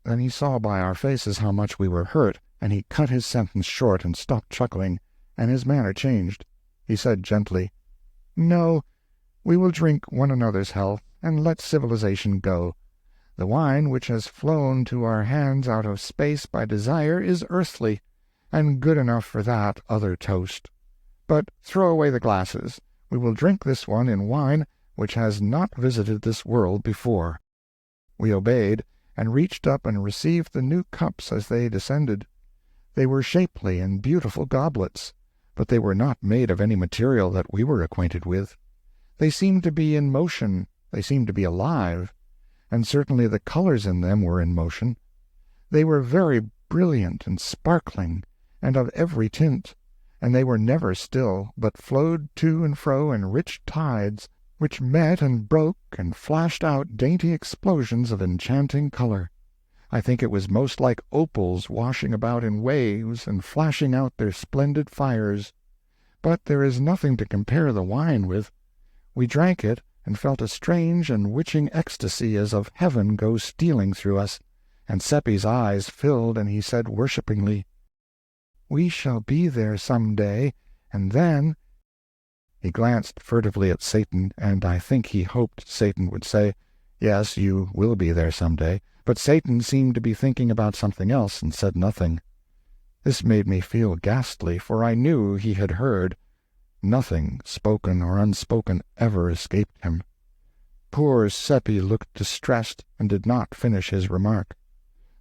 Then he saw by our faces how much we were hurt, and he cut his sentence short and stopped chuckling, and his manner changed. He said gently, "No, we will drink one another's health, and let civilization go. The wine which has flown to our hands out of space by desire is earthly, and good enough for that other toast. But throw away the glasses. We will drink this one in wine which has not visited this world before." We obeyed, and reached up and received the new cups as they descended. They were shapely and beautiful goblets, but they were not made of any material that we were acquainted with. They seemed to be in motion, they seemed to be alive, and certainly the colors in them were in motion. They were very brilliant and sparkling, and of every tint, and they were never still, but flowed to and fro in rich tides, which met and broke and flashed out dainty explosions of enchanting color. I think it was most like opals washing about in waves and flashing out their splendid fires. But there is nothing to compare the wine with. We drank it, and felt a strange and witching ecstasy as of heaven go stealing through us, and Seppi's eyes filled, and he said worshippingly, "We shall be there some day, and then—" He glanced furtively at Satan, and I think he hoped Satan would say, Yes, you will be there some day, but Satan seemed to be thinking about something else and said nothing. This made me feel ghastly, for I knew he had heard. Nothing, spoken or unspoken, ever escaped him. Poor Seppi looked distressed and did not finish his remark.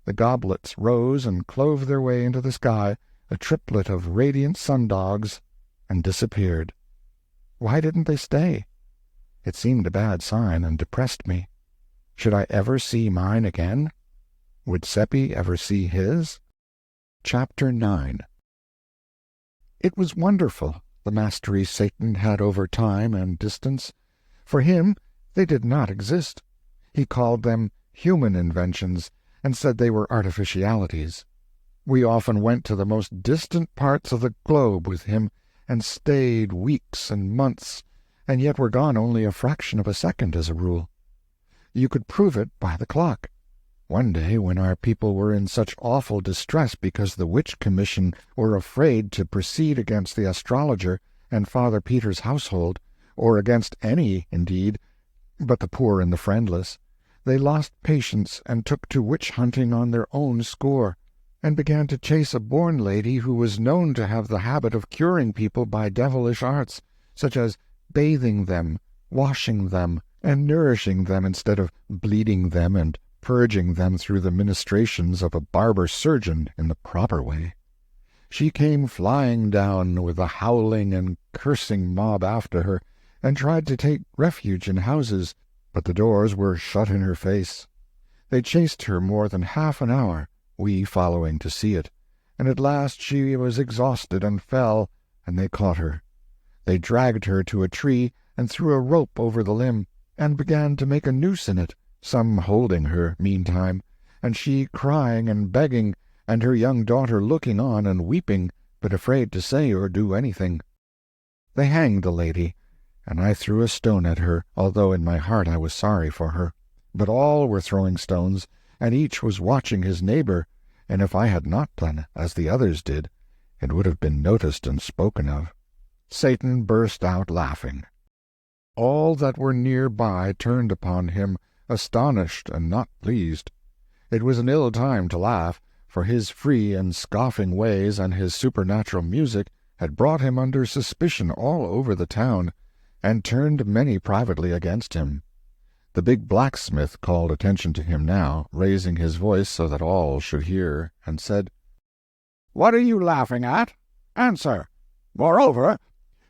The goblets rose and clove their way into the sky, a triplet of radiant sun-dogs, and disappeared. Why didn't they stay? It seemed a bad sign and depressed me. Should I ever see mine again? Would Seppi ever see his? Chapter 9. It was wonderful, the mastery Satan had over time and distance. For him they did not exist. He called them human inventions, and said they were artificialities. We often went to the most distant parts of the globe with him, and stayed weeks and months, and yet were gone only a fraction of a second as a rule. You could prove it by the clock. One day, when our people were in such awful distress because the witch commission were afraid to proceed against the astrologer and Father Peter's household, or against any, indeed, but the poor and the friendless, they lost patience and took to witch-hunting on their own score, and began to chase a born lady who was known to have the habit of curing people by devilish arts, such as bathing them, washing them, and nourishing them instead of bleeding them and purging them through the ministrations of a barber surgeon in the proper way. She came flying down with a howling and cursing mob after her, and tried to take refuge in houses, but the doors were shut in her face. They chased her more than half an hour, we following to see it, and at last she was exhausted and fell, and they caught her. They dragged her to a tree and threw a rope over the limb, and began to make a noose in it, some holding her meantime, and she crying and begging, and her young daughter looking on and weeping, but afraid to say or do anything. They hanged the lady, and I threw a stone at her, although in my heart I was sorry for her. But all were throwing stones, and each was watching his neighbor, and if I had not done as the others did, it would have been noticed and spoken of. Satan burst out laughing. All that were near by turned upon him, astonished and not pleased. It was an ill time to laugh, for his free and scoffing ways and his supernatural music had brought him under suspicion all over the town, and turned many privately against him. The big blacksmith called attention to him now, raising his voice so that all should hear, and said, "What are you laughing at? Answer. Moreover,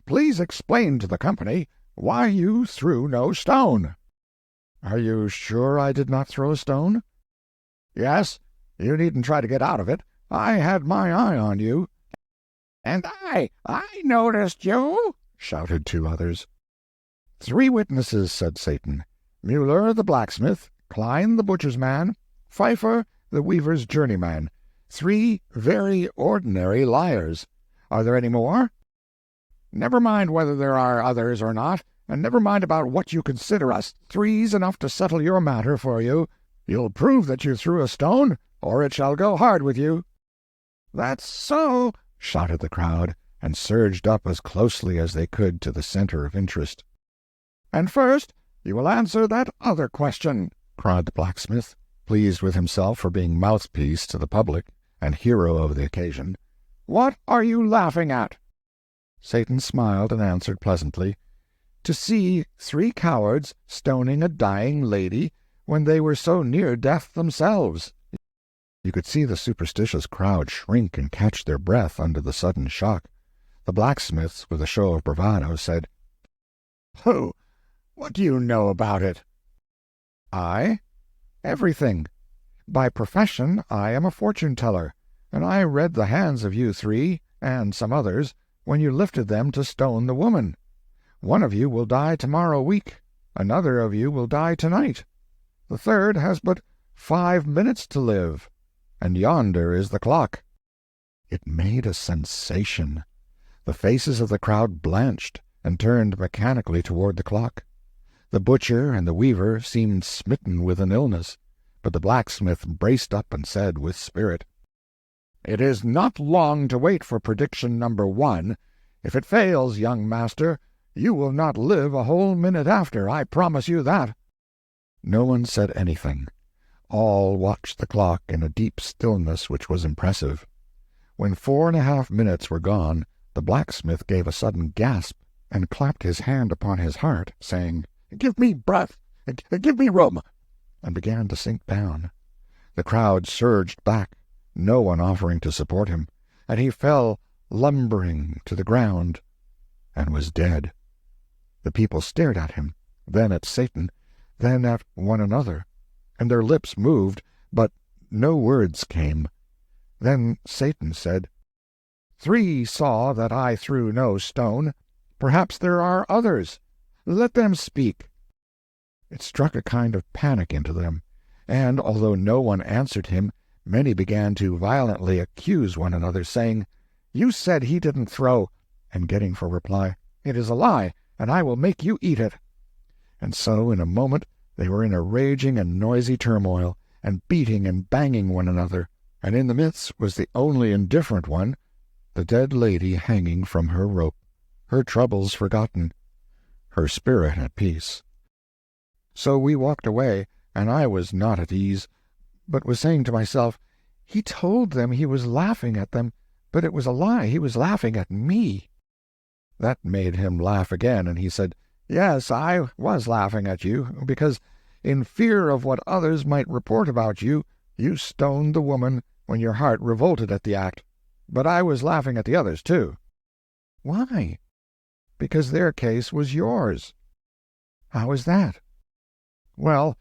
please explain to the company why you threw no stone." "Are you sure I did not throw a stone?" "Yes. You needn't try to get out of it. I had my eye on you." "And I noticed you," shouted two others. "3 witnesses," said Satan. "Mueller the blacksmith, Klein the butcher's man, Pfeiffer the weaver's journeyman. 3 very ordinary liars. Are there any more?" "Never mind whether there are others or not, and never mind about what you consider us. 3's enough to settle your matter for you. You'll prove that you threw a stone, or it shall go hard with you." "That's so," shouted the crowd, and surged up as closely as they could to the center of interest. "And first you will answer that other question," cried the blacksmith, pleased with himself for being mouthpiece to the public, and hero of the occasion. "What are you laughing at?" Satan smiled and answered pleasantly, "To see 3 cowards stoning a dying lady when they were so near death themselves." You could see the superstitious crowd shrink and catch their breath under the sudden shock. The blacksmith, with a show of bravado, said, "Pooh! What do you know about it?" "I? Everything. By profession I am a fortune-teller, and I read the hands of you 3, and some others, when you lifted them to stone the woman. One of you will die tomorrow week, another of you will die tonight. The third has but 5 minutes to live, and yonder is the clock." It made a sensation. The faces of the crowd blanched, and turned mechanically toward the clock. The butcher and the weaver seemed smitten with an illness, but the blacksmith braced up and said with spirit, "It is not long to wait for prediction number 1. If it fails, young master, you will not live a whole minute after, I promise you that." No one said anything. All watched the clock in a deep stillness which was impressive. When 4½ minutes were gone, the blacksmith gave a sudden gasp, and clapped his hand upon his heart, saying, "Give me breath! Give me room!" and began to sink down. The crowd surged back, no one offering to support him, and he fell lumbering to the ground, and was dead. The people stared at him, then at Satan, then at one another, and their lips moved, but no words came. Then Satan said, "3 saw that I threw no stone. Perhaps there are others. Let them speak." It struck a kind of panic into them, and, although no one answered him, many began to violently accuse one another, saying, "You said he didn't throw," and getting for reply, "It is a lie, and I will make you eat it." And so in a moment they were in a raging and noisy turmoil, and beating and banging one another, and in the midst was the only indifferent one, the dead lady hanging from her rope, her troubles forgotten, her spirit at peace. So we walked away, and I was not at ease, but was saying to myself, "He told them he was laughing at them, but it was a lie. He was laughing at me." That made him laugh again, and he said, "Yes, I was laughing at you, because, in fear of what others might report about you, you stoned the woman when your heart revolted at the act. But I was laughing at the others, too." "Why?" "Because their case was yours." "How is that?" "Well,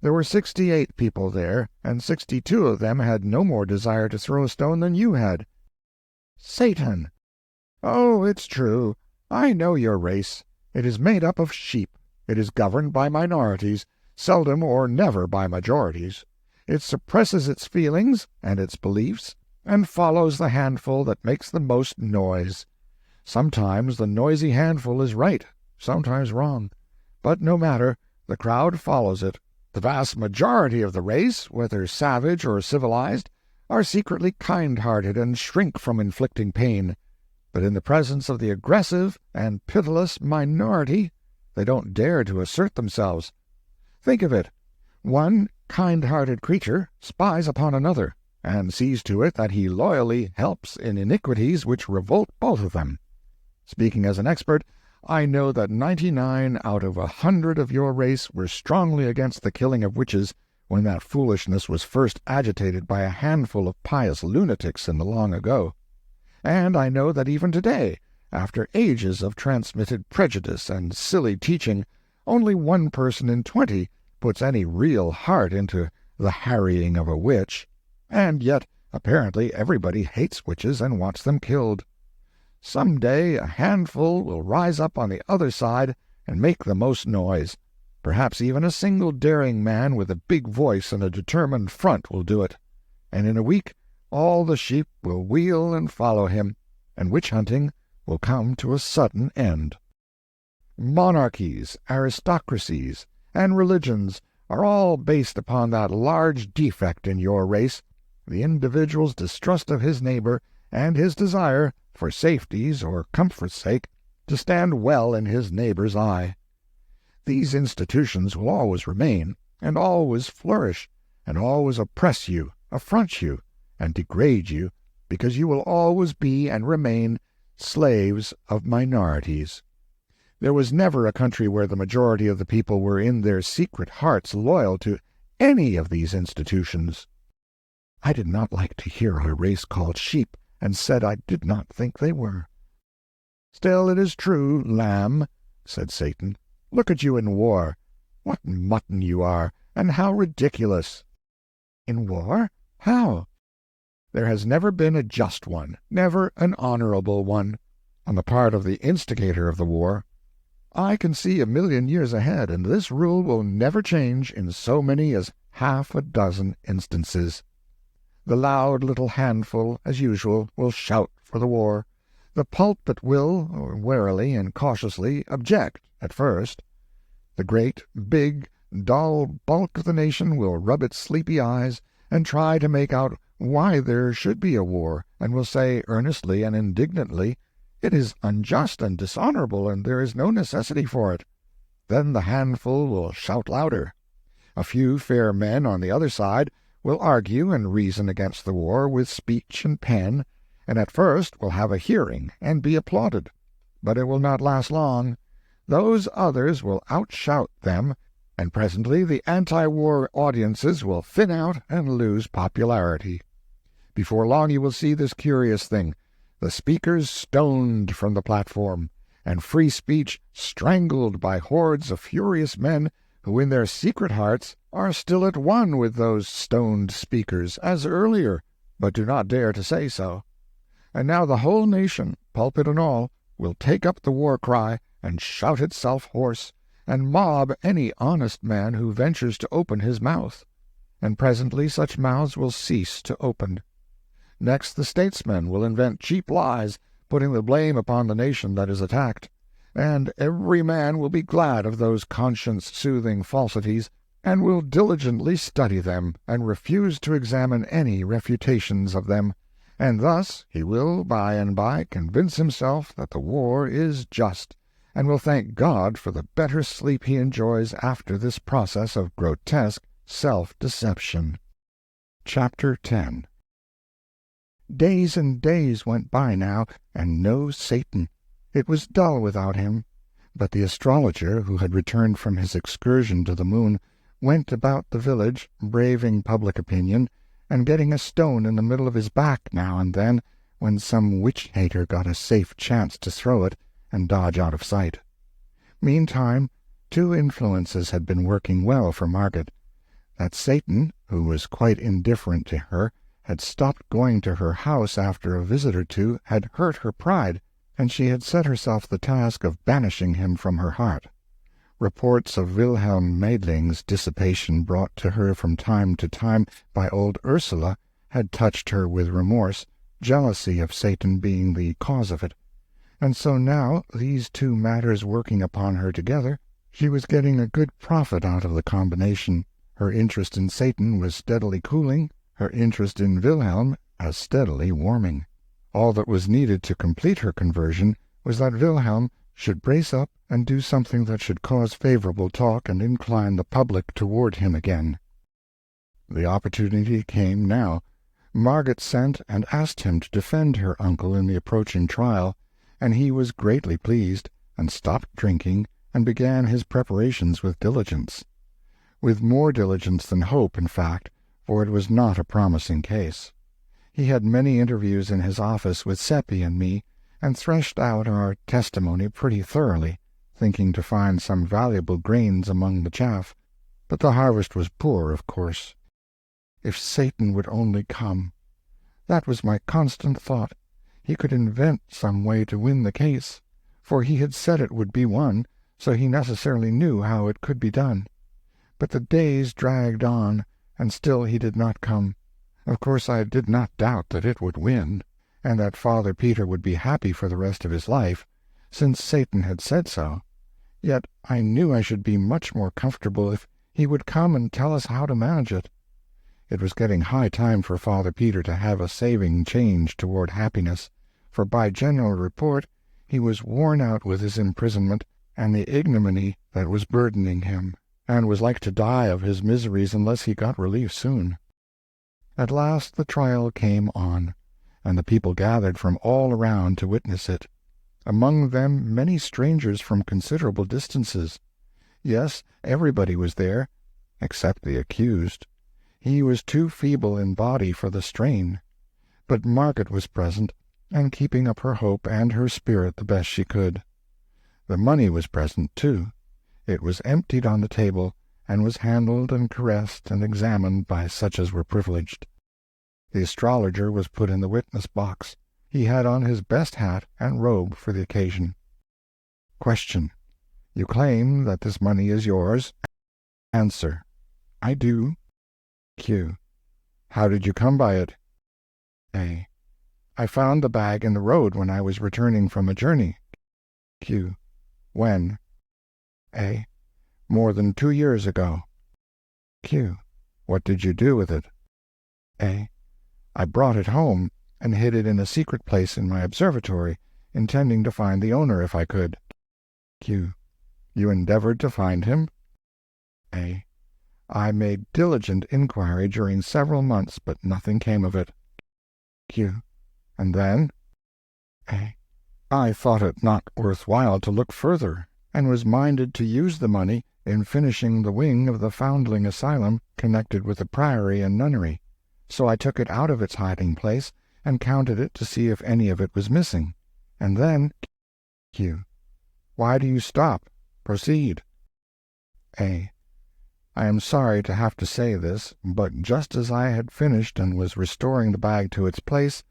there were 68 people there, and 62 of them had no more desire to throw a stone than you had." "Satan!" "Oh, it's true. I know your race. It is made up of sheep. It is governed by minorities, seldom or never by majorities. It suppresses its feelings and its beliefs, and follows the handful that makes the most noise. Sometimes the noisy handful is right, sometimes wrong. But no matter, the crowd follows it. The vast majority of the race, whether savage or civilized, are secretly kind-hearted and shrink from inflicting pain. But in the presence of the aggressive and pitiless minority, they don't dare to assert themselves. Think of it. One kind-hearted creature spies upon another, and sees to it that he loyally helps in iniquities which revolt both of them. Speaking as an expert, I know that 99 out of 100 of your race were strongly against the killing of witches when that foolishness was first agitated by a handful of pious lunatics in the long ago. And I know that even today, after ages of transmitted prejudice and silly teaching, only 1 person in 20 puts any real heart into the harrying of a witch, and yet apparently everybody hates witches and wants them killed. Some day a handful will rise up on the other side and make the most noise. Perhaps even a single daring man with a big voice and a determined front will do it. And in a week all the sheep will wheel and follow him, and witch-hunting will come to a sudden end. Monarchies, aristocracies, and religions are all based upon that large defect in your race, the individual's distrust of his neighbor and his desire, for safety's or comfort's sake, to stand well in his neighbor's eye. These institutions will always remain, and always flourish, and always oppress you, affront you, and degrade you, because you will always be and remain slaves of minorities. There was never a country where the majority of the people were in their secret hearts loyal to any of these institutions. I did not like to hear a race called sheep, and said I did not think they were. "Still it is true, lamb," said Satan. "Look at you in war. What mutton you are, and how ridiculous!" "In war? How?" "There has never been a just one, never an honorable one, on the part of the instigator of the war. I can see 1,000,000 years ahead, and this rule will never change in so many as 6 instances. The loud little handful, as usual, will shout for the war. The pulpit will, warily and cautiously, object at first. The great, big, dull bulk of the nation will rub its sleepy eyes and try to make out why there should be a war, and will say earnestly and indignantly, "It is unjust and dishonorable, and there is no necessity for it." Then the handful will shout louder. A few fair men on the other side will argue and reason against the war with speech and pen, and at first will have a hearing and be applauded. But it will not last long. Those others will outshout them, and presently the anti-war audiences will thin out and lose popularity. Before long you will see this curious thing: the speakers stoned from the platform, and free speech strangled by hordes of furious men who in their secret hearts are still at one with those stoned speakers, as earlier, but do not dare to say so. And now the whole nation, pulpit and all, will take up the war cry and shout itself hoarse, and mob any honest man who ventures to open his mouth. And presently such mouths will cease to open. Next the statesmen will invent cheap lies, putting the blame upon the nation that is attacked, and every man will be glad of those conscience-soothing falsities, and will diligently study them, and refuse to examine any refutations of them, and thus he will by and by convince himself that the war is just, and will thank God for the better sleep he enjoys after this process of grotesque self-deception. Chapter 10. Days and days went by now, and no Satan. It was dull without him. But the astrologer, who had returned from his excursion to the moon, went about the village, braving public opinion, and getting a stone in the middle of his back now and then, when some witch-hater got a safe chance to throw it and dodge out of sight. Meantime, two influences had been working well for Margaret. That Satan, who was quite indifferent to her, had stopped going to her house after a visit or two, had hurt her pride, and she had set herself the task of banishing him from her heart. Reports of Wilhelm Meidling's dissipation brought to her from time to time by old Ursula had touched her with remorse, jealousy of Satan being the cause of it. And so now, these two matters working upon her together, she was getting a good profit out of the combination. Her interest in Satan was steadily cooling, her interest in Wilhelm as steadily warming. All that was needed to complete her conversion was that Wilhelm should brace up and do something that should cause favorable talk and incline the public toward him again. The opportunity came now. Margaret sent and asked him to defend her uncle in the approaching trial, and he was greatly pleased, and stopped drinking, and began his preparations with diligence. With more diligence than hope, in fact, for it was not a promising case. He had many interviews in his office with Seppi and me, and threshed out our testimony pretty thoroughly, thinking to find some valuable grains among the chaff, but the harvest was poor, of course. If Satan would only come! That was my constant thought. He could invent some way to win the case, for he had said it would be won, so he necessarily knew how it could be done. But the days dragged on, and still he did not come. Of course I did not doubt that it would win, and that Father Peter would be happy for the rest of his life, since Satan had said so. Yet I knew I should be much more comfortable if he would come and tell us how to manage it. It was getting high time for Father Peter to have a saving change toward happiness, for by general report he was worn out with his imprisonment and the ignominy that was burdening him, and was like to die of his miseries unless he got relief soon. At last the trial came on, and the people gathered from all around to witness it. Among them many strangers from considerable distances. Yes, everybody was there, except the accused. He was too feeble in body for the strain. But Margaret was present, and keeping up her hope and her spirit the best she could. The money was present, too. It was emptied on the table, and was handled and caressed and examined by such as were privileged. The astrologer was put in the witness-box. He had on his best hat and robe for the occasion. Question: You claim that this money is yours? Answer: I do. Q. How did you come by it? A. I found the bag in the road when I was returning from a journey. Q. When? A. More than 2 years ago. Q. What did you do with it? A. I brought it home and hid it in a secret place in my observatory, intending to find the owner if I could. Q. You endeavored to find him? A. I made diligent inquiry during several months, but nothing came of it. Q. And then? A. I thought it not worth while to look further, and was minded to use the money in finishing the wing of the foundling asylum connected with the priory and nunnery. So I took it out of its hiding-place and counted it to see if any of it was missing. And then— Q. Why do you stop? Proceed. A. I am sorry to have to say this, but just as I had finished and was restoring the bag to its place,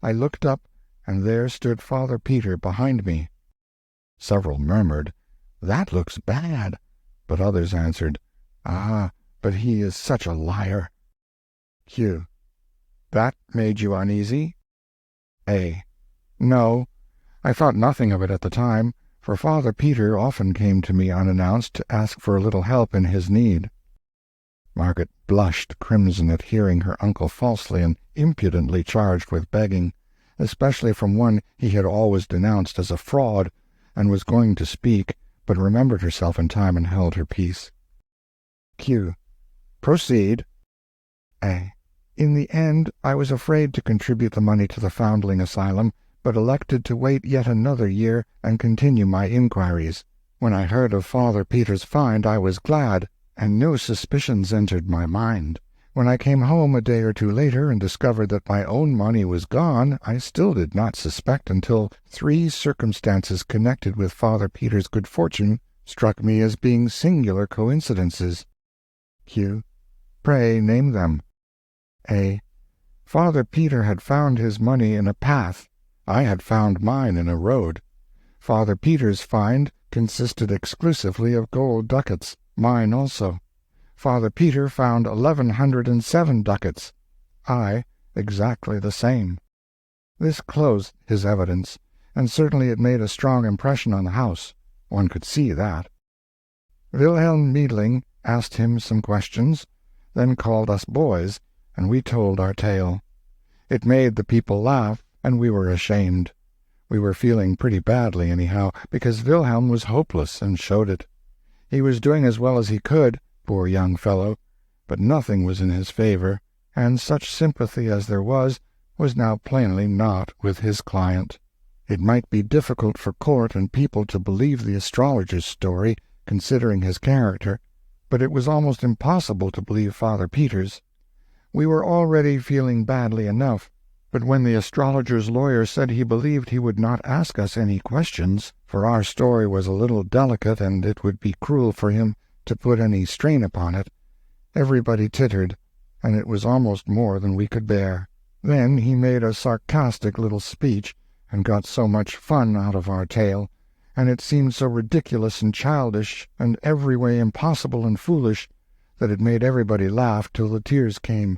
I looked up, and there stood Father Peter behind me. Several murmured, "That looks bad," but others answered, "Ah, but he is such a liar." Q. That made you uneasy? A. No, I thought nothing of it at the time, for Father Peter often came to me unannounced to ask for a little help in his need. Margaret blushed crimson at hearing her uncle falsely and impudently charged with begging, especially from one he had always denounced as a fraud, and was going to speak, but remembered herself in time and held her peace. Q. Proceed. A. In the end, I was afraid to contribute the money to the foundling asylum, but elected to wait yet another year and continue my inquiries. When I heard of Father Peter's find, I was glad, and no suspicions entered my mind. When I came home a day or two later and discovered that my own money was gone, I still did not suspect until 3 circumstances connected with Father Peter's good fortune struck me as being singular coincidences. Q. Pray name them. A. Father Peter had found his money in a path. I had found mine in a road. Father Peter's find consisted exclusively of gold ducats, mine also. Father Peter found 1,107 ducats. I, exactly the same. This closed his evidence, and certainly it made a strong impression on the house. One could see that. Wilhelm Meidling asked him some questions, then called us boys, and we told our tale. It made the people laugh, and we were ashamed. We were feeling pretty badly, anyhow, because Wilhelm was hopeless and showed it. He was doing as well as he could, poor young fellow, but nothing was in his favor, and such sympathy as there was now plainly not with his client. It might be difficult for court and people to believe the astrologer's story, considering his character, but it was almost impossible to believe Father Peter's. We were already feeling badly enough, but when the astrologer's lawyer said he believed he would not ask us any questions, for our story was a little delicate and it would be cruel for him to put any strain upon it, everybody tittered, and it was almost more than we could bear. Then he made a sarcastic little speech, and got so much fun out of our tale, and it seemed so ridiculous and childish and every way impossible and foolish, that it made everybody laugh till the tears came,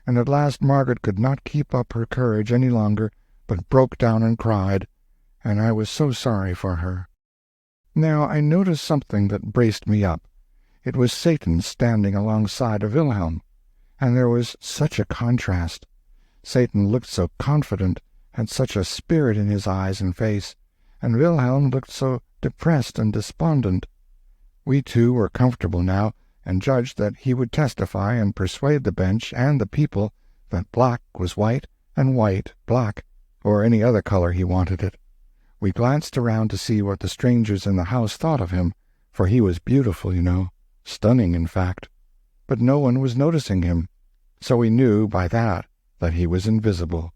and at last Margaret could not keep up her courage any longer, but broke down and cried, and I was so sorry for her. Now I noticed something that braced me up. It was Satan standing alongside of Wilhelm, and there was such a contrast. Satan looked so confident, had such a spirit in his eyes and face, and Wilhelm looked so depressed and despondent. We two were comfortable now, and judged that he would testify and persuade the bench and the people that black was white and white black, or any other color he wanted it. We glanced around to see what the strangers in the house thought of him, for he was beautiful, you know, stunning, in fact. But no one was noticing him, so we knew by that he was invisible.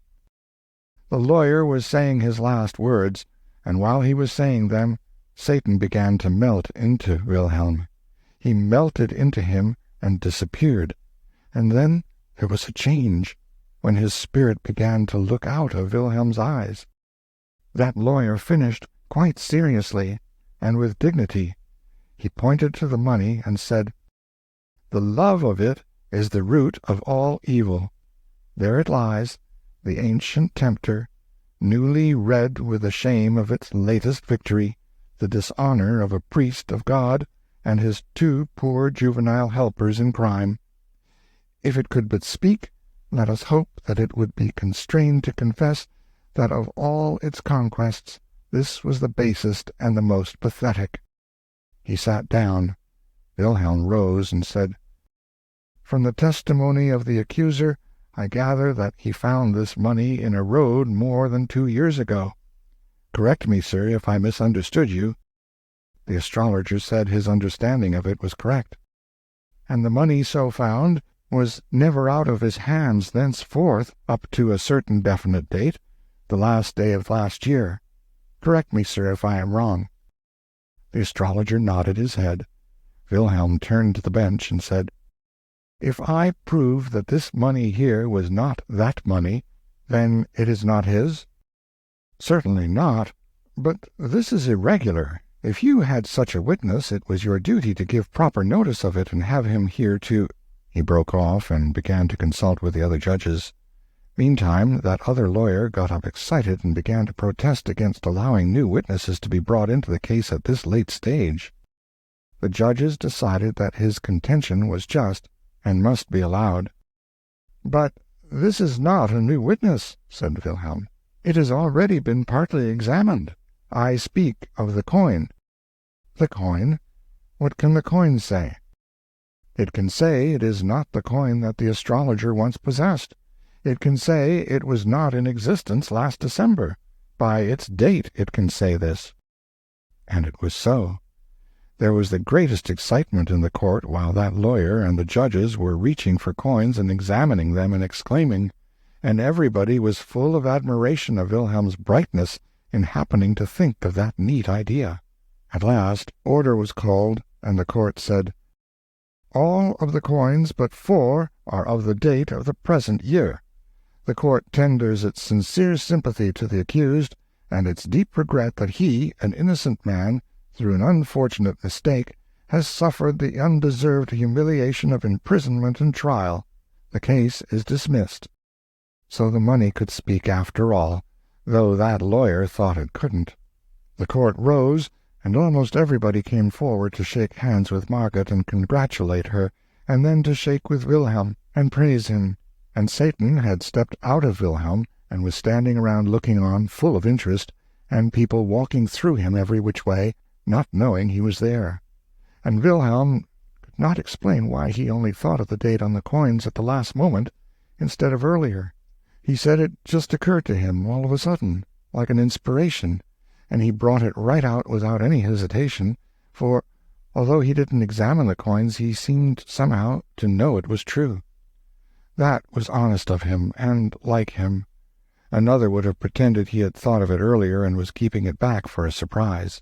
The lawyer was saying his last words, and while he was saying them, Satan began to melt into Wilhelm. He melted into him and disappeared, and then there was a change, when his spirit began to look out of Wilhelm's eyes. That lawyer finished quite seriously, and with dignity. He pointed to the money and said, "The love of it is the root of all evil. There it lies, the ancient tempter, newly red with the shame of its latest victory, the dishonor of a priest of God, and his 2 poor juvenile helpers in crime. If it could but speak, let us hope that it would be constrained to confess that of all its conquests this was the basest and the most pathetic." He sat down. Wilhelm rose and said, From the testimony of the accuser, I gather that he found this money in a road more than 2 years ago. Correct me, sir, if I misunderstood you. The astrologer said his understanding of it was correct. And the money so found was never out of his hands thenceforth up to a certain definite date, the last day of last year. Correct me, sir, if I am wrong. The astrologer nodded his head. Wilhelm turned to the bench and said, "If I prove that this money here was not that money, then it is not his?" "Certainly not. But this is irregular. If you had such a witness, it was your duty to give proper notice of it and have him here to—" He broke off and began to consult with the other judges. Meantime, that other lawyer got up excited and began to protest against allowing new witnesses to be brought into the case at this late stage. The judges decided that his contention was just and must be allowed. "But this is not a new witness," said Wilhelm. "It has already been partly examined. I speak of the coin." "The coin? What can the coin say?" "It can say it is not the coin that the astrologer once possessed. It can say it was not in existence last December. By its date it can say this." And it was so. There was the greatest excitement in the court while that lawyer and the judges were reaching for coins and examining them and exclaiming, and everybody was full of admiration of Wilhelm's brightness in happening to think of that neat idea. At last order was called, and the court said, "All of the coins but 4 are of the date of the present year. The court tenders its sincere sympathy to the accused, and its deep regret that he, an innocent man, through an unfortunate mistake, has suffered the undeserved humiliation of imprisonment and trial. The case is dismissed." So the money could speak after all, though that lawyer thought it couldn't. The court rose, and almost everybody came forward to shake hands with Margaret and congratulate her, and then to shake with Wilhelm and praise him. And Satan had stepped out of Wilhelm and was standing around looking on, full of interest, and people walking through him every which way, not knowing he was there. And Wilhelm could not explain why he only thought of the date on the coins at the last moment, instead of earlier. He said it just occurred to him all of a sudden, like an inspiration, and he brought it right out without any hesitation, for, although he didn't examine the coins, he seemed somehow to know it was true. That was honest of him, and like him. Another would have pretended he had thought of it earlier and was keeping it back for a surprise.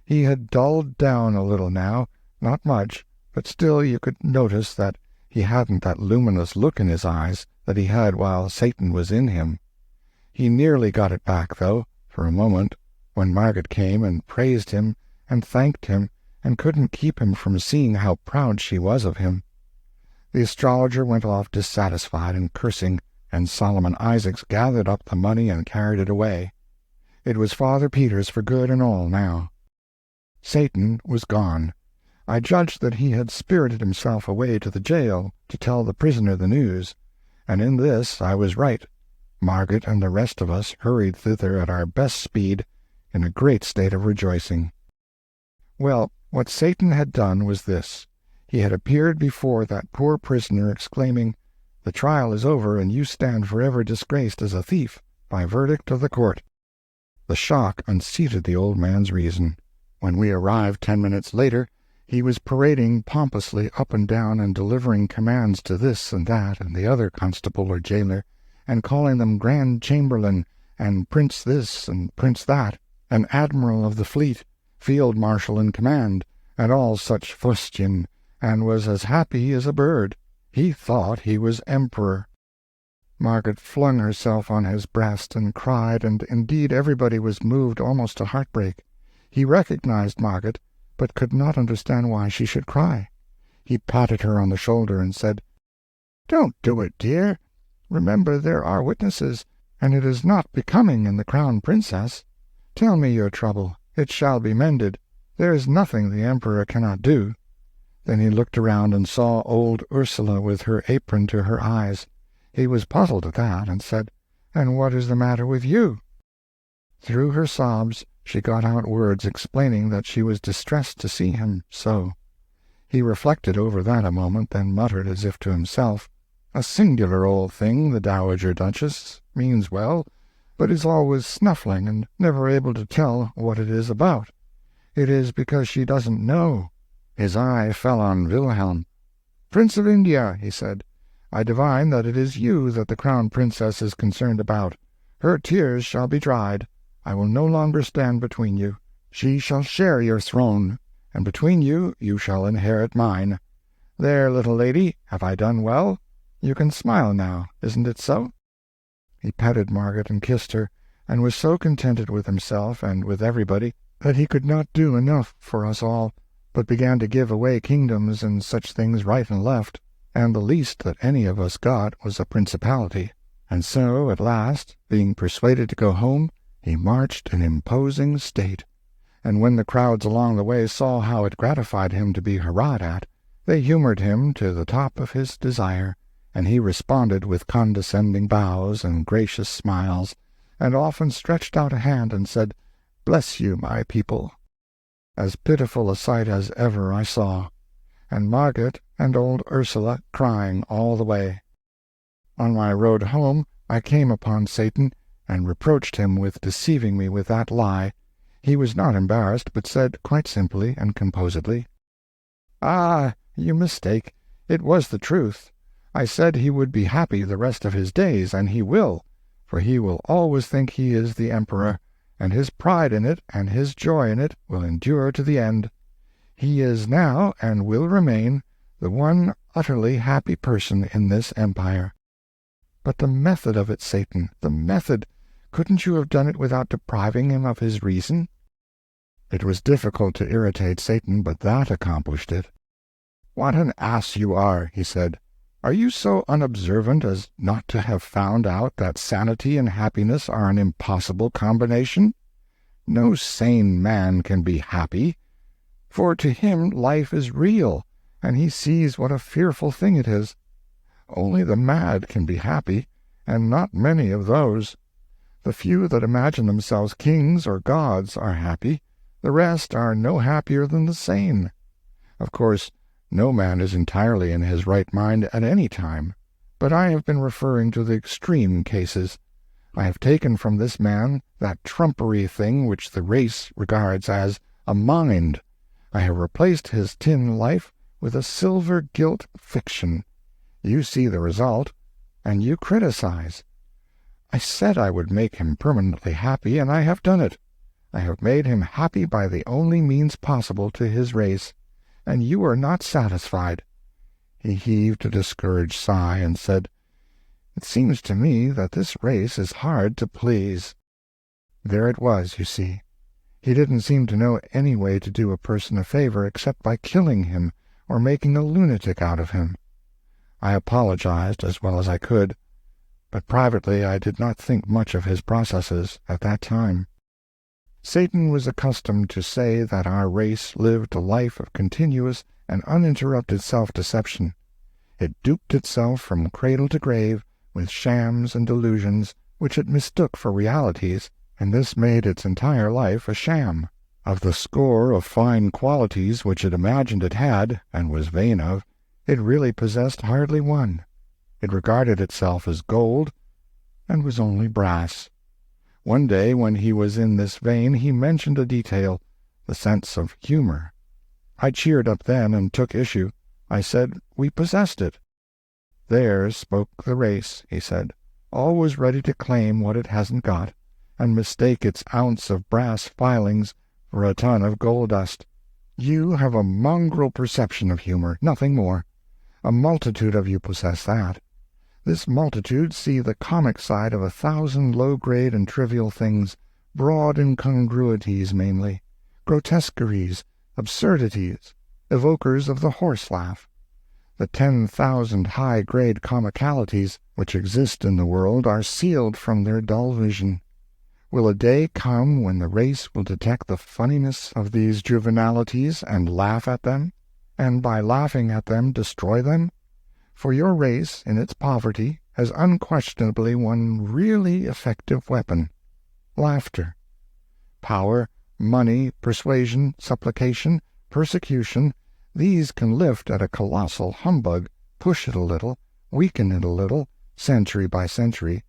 He had dulled down a little now, not much, but still you could notice that he hadn't that luminous look in his eyes that he had while Satan was in him. He nearly got it back, though, for a moment, when Margaret came and praised him and thanked him and couldn't keep him from seeing how proud she was of him. The astrologer went off dissatisfied and cursing, and Solomon Isaacs gathered up the money and carried it away. It was Father Peter's for good and all now. Satan was gone. I judged that he had spirited himself away to the jail to tell the prisoner the news, and in this I was right. Margaret and the rest of us hurried thither at our best speed, in a great state of rejoicing. Well, what Satan had done was this. He had appeared before that poor prisoner, exclaiming, "The trial is over, and you stand forever disgraced as a thief, by verdict of the court." The shock unseated the old man's reason. When we arrived 10 minutes later, he was parading pompously up and down and delivering commands to this and that and the other constable or jailer, and calling them Grand Chamberlain, and Prince this and Prince that, and Admiral of the Fleet, Field Marshal in command, and all such fustian, and was as happy as a bird. He thought he was emperor. Margaret flung herself on his breast and cried, and indeed everybody was moved almost to heartbreak. He recognized Margaret, but could not understand why she should cry. He patted her on the shoulder and said, "Don't do it, dear. Remember there are witnesses, and it is not becoming in the crown princess. Tell me your trouble. It shall be mended. There is nothing the emperor cannot do." Then he looked around and saw old Ursula with her apron to her eyes. He was puzzled at that, and said, "And what is the matter with you?" Through her sobs she got out words explaining that she was distressed to see him so. He reflected over that a moment, then muttered as if to himself, "A singular old thing, the Dowager Duchess. Means well, but is always snuffling, and never able to tell what it is about. It is because she doesn't know." His eye fell on Wilhelm. "Prince of India," he said, "I divine that it is you that the Crown Princess is concerned about. Her tears shall be dried. I will no longer stand between you. She shall share your throne, and between you shall inherit mine. There, little lady, have I done well? You can smile now, isn't it so?" He petted Margaret and kissed her, and was so contented with himself and with everybody that he could not do enough for us all, but began to give away kingdoms and such things right and left, and the least that any of us got was a principality. And so, at last, being persuaded to go home, he marched in imposing state. And when the crowds along the way saw how it gratified him to be hurrahed at, they humored him to the top of his desire, and he responded with condescending bows and gracious smiles, and often stretched out a hand and said, "Bless you, my people." As pitiful a sight as ever I saw, and Margaret and old Ursula crying all the way. On my road home I came upon Satan, and reproached him with deceiving me with that lie. He was not embarrassed, but said quite simply and composedly, "Ah, you mistake. It was the truth. I said he would be happy the rest of his days, and he will, for he will always think he is the emperor, and his pride in it and his joy in it will endure to the end. He is now, and will remain, the one utterly happy person in this empire." "But the method of it, Satan, the method! Couldn't you have done it without depriving him of his reason?" It was difficult to irritate Satan, but that accomplished it. "What an ass you are," he said. "Are you so unobservant as not to have found out that sanity and happiness are an impossible combination? No sane man can be happy, for to him life is real, and he sees what a fearful thing it is. Only the mad can be happy, and not many of those. The few that imagine themselves kings or gods are happy. The rest are no happier than the sane. Of course, no man is entirely in his right mind at any time, but I have been referring to the extreme cases. I have taken from this man that trumpery thing which the race regards as a mind. I have replaced his tin life with a silver-gilt fiction. You see the result, and you criticize. I said I would make him permanently happy, and I have done it. I have made him happy by the only means possible to his race, and you are not satisfied." He heaved a discouraged sigh and said, "It seems to me that this race is hard to please." There it was, you see. He didn't seem to know any way to do a person a favor except by killing him or making a lunatic out of him. I apologized as well as I could, but privately I did not think much of his processes at that time. Satan was accustomed to say that our race lived a life of continuous and uninterrupted self-deception. It duped itself from cradle to grave with shams and delusions which it mistook for realities, and this made its entire life a sham. Of the score of fine qualities which it imagined it had, and was vain of, it really possessed hardly one. It regarded itself as gold, and was only brass. One day when he was in this vein he mentioned a detail, the sense of humor. I cheered up then and took issue. I said we possessed it. "There spoke the race," he said, "always ready to claim what it hasn't got, and mistake its ounce of brass filings for a ton of gold dust. You have a mongrel perception of humor, nothing more. A multitude of you possess that. This multitude see the comic side of 1,000 low-grade and trivial things, broad incongruities mainly, grotesqueries, absurdities, evokers of the horse-laugh. The 10,000 high-grade comicalities which exist in the world are sealed from their dull vision. Will a day come when the race will detect the funniness of these juvenalities and laugh at them, and by laughing at them destroy them? For your race, in its poverty, has unquestionably one really effective weapon: laughter. Power, money, persuasion, supplication, persecution, These can lift at a colossal humbug, push it a little, weaken it a little, century by century,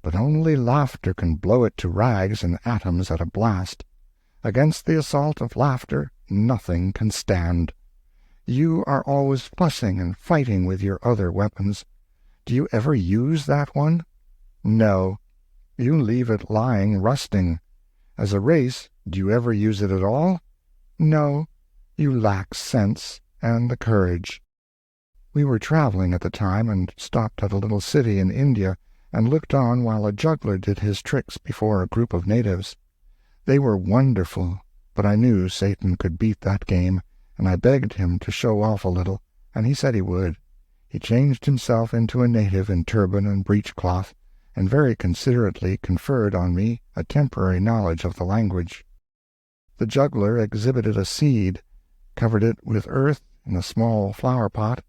but only laughter can blow it to rags and atoms at a blast. Against the assault of laughter nothing can stand. You are always fussing and fighting with your other weapons. Do you ever use that one? No. You leave it lying rusting. As a race, do you ever use it at all? No. You lack sense and the courage. We were traveling at the time, and stopped at a little city in India, and looked on while a juggler did his tricks before a group of natives. They were wonderful, but I knew Satan could beat that game, and I begged him to show off a little, and he said he would. He changed himself into a native in turban and breechcloth, and very considerately conferred on me a temporary knowledge of the language. The juggler exhibited a seed, covered it with earth in a small flower-pot,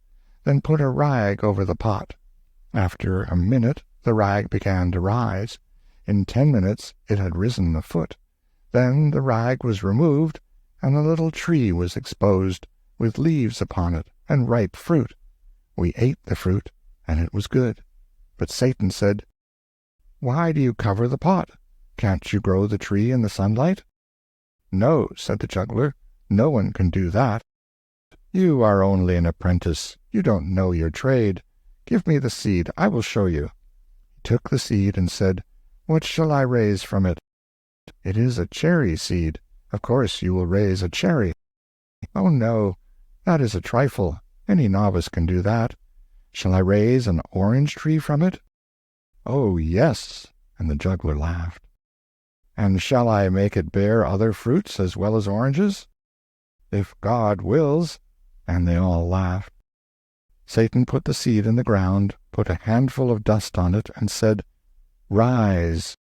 then put a rag over the pot. After a minute the rag began to rise. In 10 minutes it had risen a foot. Then the rag was removed, and a little tree was exposed, with leaves upon it and ripe fruit. We ate the fruit, and it was good. But Satan said, "Why do you cover the pot? Can't you grow the tree in the sunlight?" "No," said the juggler, "no one can do that. You are only an apprentice. You don't know your trade. Give me the seed. I will show you." He took the seed and said, "What shall I raise from it?" "It is a cherry seed. Of course you will raise a cherry." "Oh, no, that is a trifle. Any novice can do that. Shall I raise an orange tree from it?" "Oh, yes," and the juggler laughed. "And shall I make it bear other fruits as well as oranges?" "If God wills," and they all laughed. Satan put the seed in the ground, put a handful of dust on it, and said, "Rise."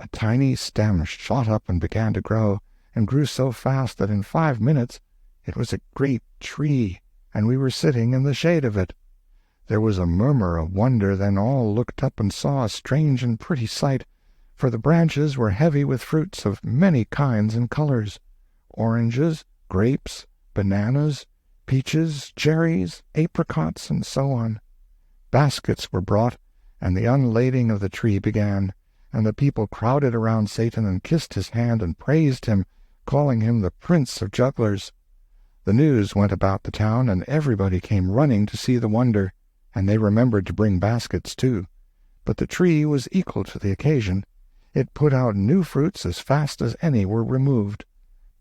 A tiny stem shot up and began to grow, and grew so fast that in 5 minutes it was a great tree, and we were sitting in the shade of it. There was a murmur of wonder, then all looked up and saw a strange and pretty sight, for the branches were heavy with fruits of many kinds and colors: oranges, grapes, bananas, peaches, cherries, apricots, and so on. Baskets were brought, and the unlading of the tree began, and the people crowded around Satan and kissed his hand and praised him, calling him the Prince of Jugglers. The news went about the town, and everybody came running to see the wonder, and they remembered to bring baskets too. But the tree was equal to the occasion. It put out new fruits as fast as any were removed.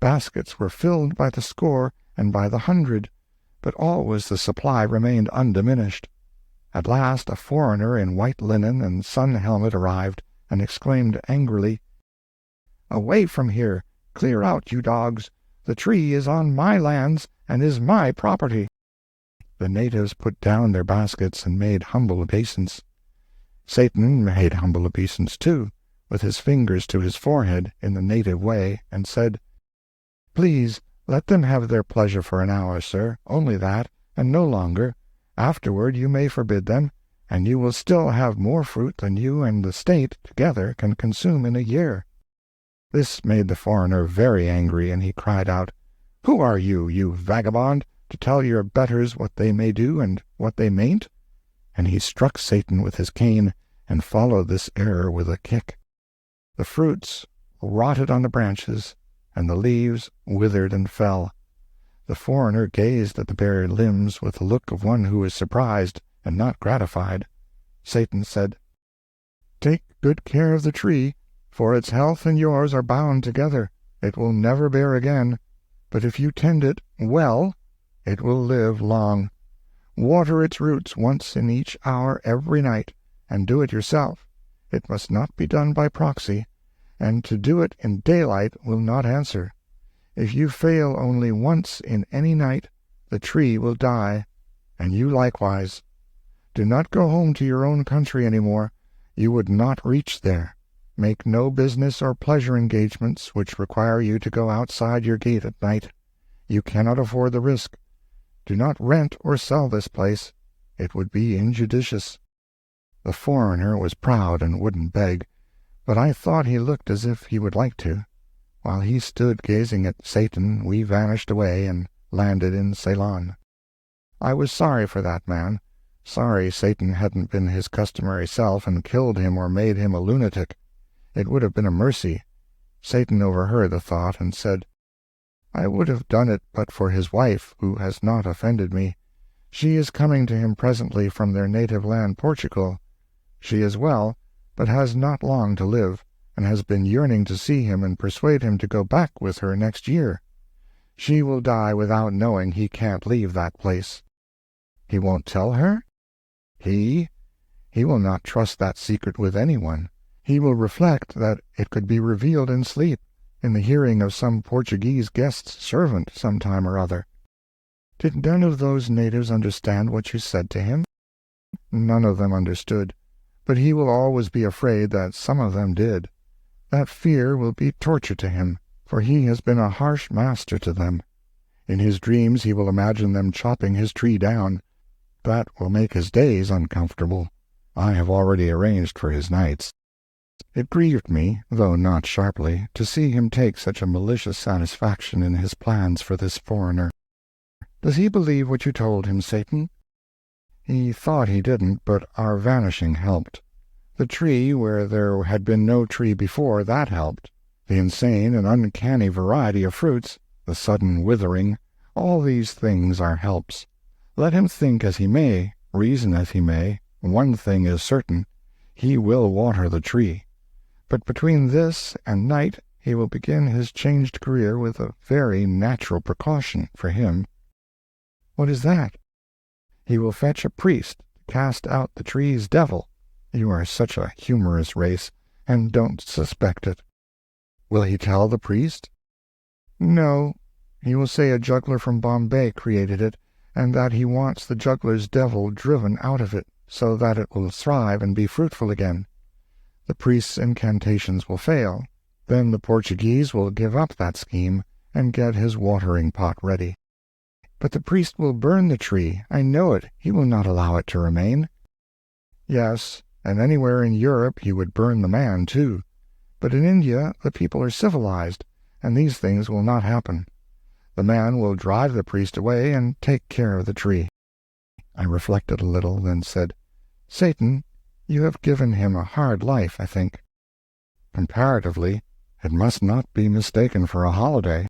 Baskets were filled by the score and by the 100, but always the supply remained undiminished. At last a foreigner in white linen and sun helmet arrived, and exclaimed angrily, "Away from here! Clear out, you dogs! The tree is on my lands, and is my property." The natives put down their baskets and made humble obeisance. Satan made humble obeisance too, with his fingers to his forehead in the native way, and said, "Please, let them have their pleasure for an hour, sir, only that, and no longer. Afterward you may forbid them, and you will still have more fruit than you and the state together can consume in a year." This made the foreigner very angry, and he cried out, "Who are you, you vagabond, to tell your betters what they may do and what they mayn't?" And he struck Satan with his cane, and followed this error with a kick. The fruits rotted on the branches, and the leaves withered and fell. The foreigner gazed at the bare limbs with the look of one who is surprised and not gratified. Satan said, "Take good care of the tree, for its health and yours are bound together. It will never bear again, but if you tend it well, it will live long. Water its roots once in each hour every night, and do it yourself. It must not be done by proxy, and to do it in daylight will not answer. If you fail only once in any night, the tree will die, and you likewise. Do not go home to your own country any more. You would not reach there. Make no business or pleasure engagements which require you to go outside your gate at night. You cannot afford the risk. Do not rent or sell this place. It would be injudicious." The foreigner was proud and wouldn't beg, but I thought he looked as if he would like to. While he stood gazing at Satan, we vanished away and landed in Ceylon. I was sorry for that man, sorry Satan hadn't been his customary self and killed him or made him a lunatic. It would have been a mercy. Satan overheard the thought and said, "I would have done it but for his wife, who has not offended me. She is coming to him presently from their native land Portugal. She is well, but has not long to live, and has been yearning to see him and persuade him to go back with her next year. She will die without knowing he can't leave that place." He won't tell her? He will not trust that secret with anyone. He will reflect that it could be revealed in sleep, in the hearing of some Portuguese guest's servant some time or other. Did none of those natives understand what you said to him? None of them understood, but he will always be afraid that some of them did. That fear will be torture to him, for he has been a harsh master to them. In his dreams he will imagine them chopping his tree down. That will make his days uncomfortable. I have already arranged for his nights. It grieved me, though not sharply, to see him take such a malicious satisfaction in his plans for this foreigner. Does he believe what you told him, Satan? He thought he didn't, but our vanishing helped. The tree where there had been no tree before, that helped. The insane and uncanny variety of fruits, the sudden withering, all these things are helps. Let him think as he may, reason as he may, one thing is certain, he will water the tree. But between this and night he will begin his changed career with a very natural precaution for him. What is that? He will fetch a priest to cast out the tree's devil. You are such a humorous race, and don't suspect it. Will he tell the priest? No. He will say a juggler from Bombay created it, and that he wants the juggler's devil driven out of it, so that it will thrive and be fruitful again. The priest's incantations will fail. Then the Portuguese will give up that scheme and get his watering pot ready. But the priest will burn the tree. I know it. He will not allow it to remain. Yes, and anywhere in Europe he would burn the man, too. But in India the people are civilized, and these things will not happen. The man will drive the priest away and take care of the tree. I reflected a little, then said, Satan, you have given him a hard life, I think. Comparatively, it must not be mistaken for a holiday.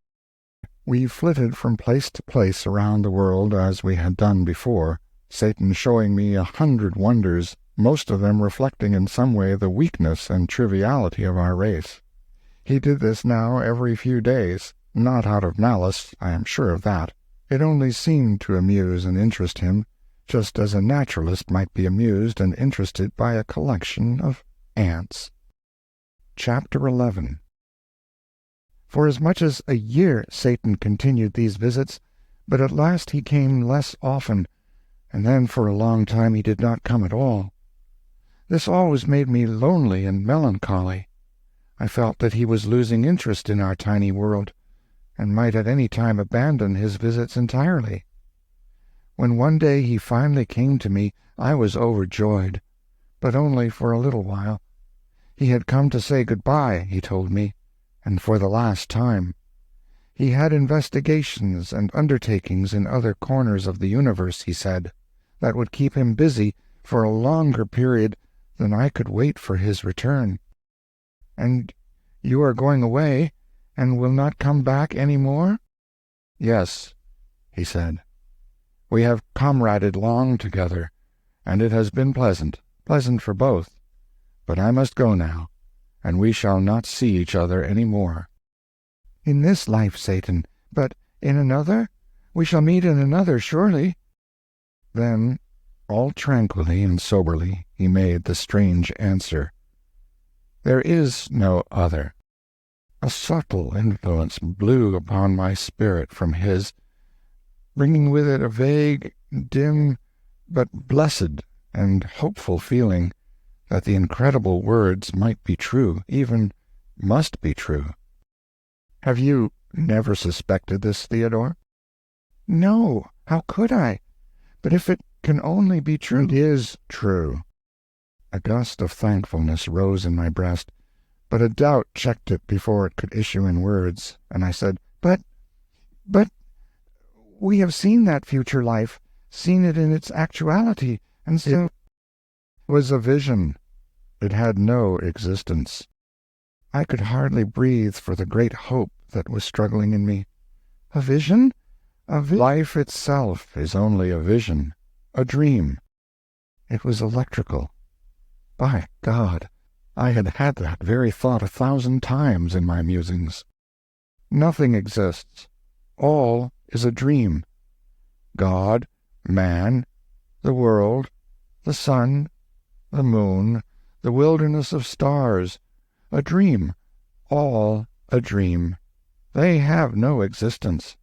We flitted from place to place around the world as we had done before, Satan showing me 100 wonders, most of them reflecting in some way the weakness and triviality of our race. He did this now every few days, not out of malice, I am sure of that. It only seemed to amuse and interest him, just as a naturalist might be amused and interested by a collection of ants. Chapter 11. For as much as a year Satan continued these visits, but at last he came less often, and then for a long time he did not come at all. This always made me lonely and melancholy. I felt that he was losing interest in our tiny world, and might at any time abandon his visits entirely. When one day he finally came to me, I was overjoyed, but only for a little while. He had come to say good-bye, he told me, and for the last time. He had investigations and undertakings in other corners of the universe, he said, that would keep him busy for a longer period than I could wait for his return. And you are going away, and will not come back any more? Yes, he said. We have comraded long together, and it has been pleasant for both. But I must go now, and we shall not see each other any more. In this life, Satan, but in another? We shall meet in another, surely. Then, all tranquilly and soberly, he made the strange answer. There is no other. A subtle influence blew upon my spirit from his, bringing with it a vague, dim, but blessed and hopeful feeling that the incredible words might be true, even must be true. Have you never suspected this, Theodor? No, how could I? But if it can only be true— It is true. A gust of thankfulness rose in my breast, but a doubt checked it before it could issue in words, and I said, But, We have seen that future life, seen it in its actuality, and so— It was a vision. It had no existence. I could hardly breathe for the great hope that was struggling in me. A vision? Life itself is only a vision, a dream. It was electrical. By God, I had had that very thought 1,000 times in my musings. Nothing exists. All is a dream. God, man, the world, the sun, the moon, the wilderness of stars, a dream, all a dream. They have no existence.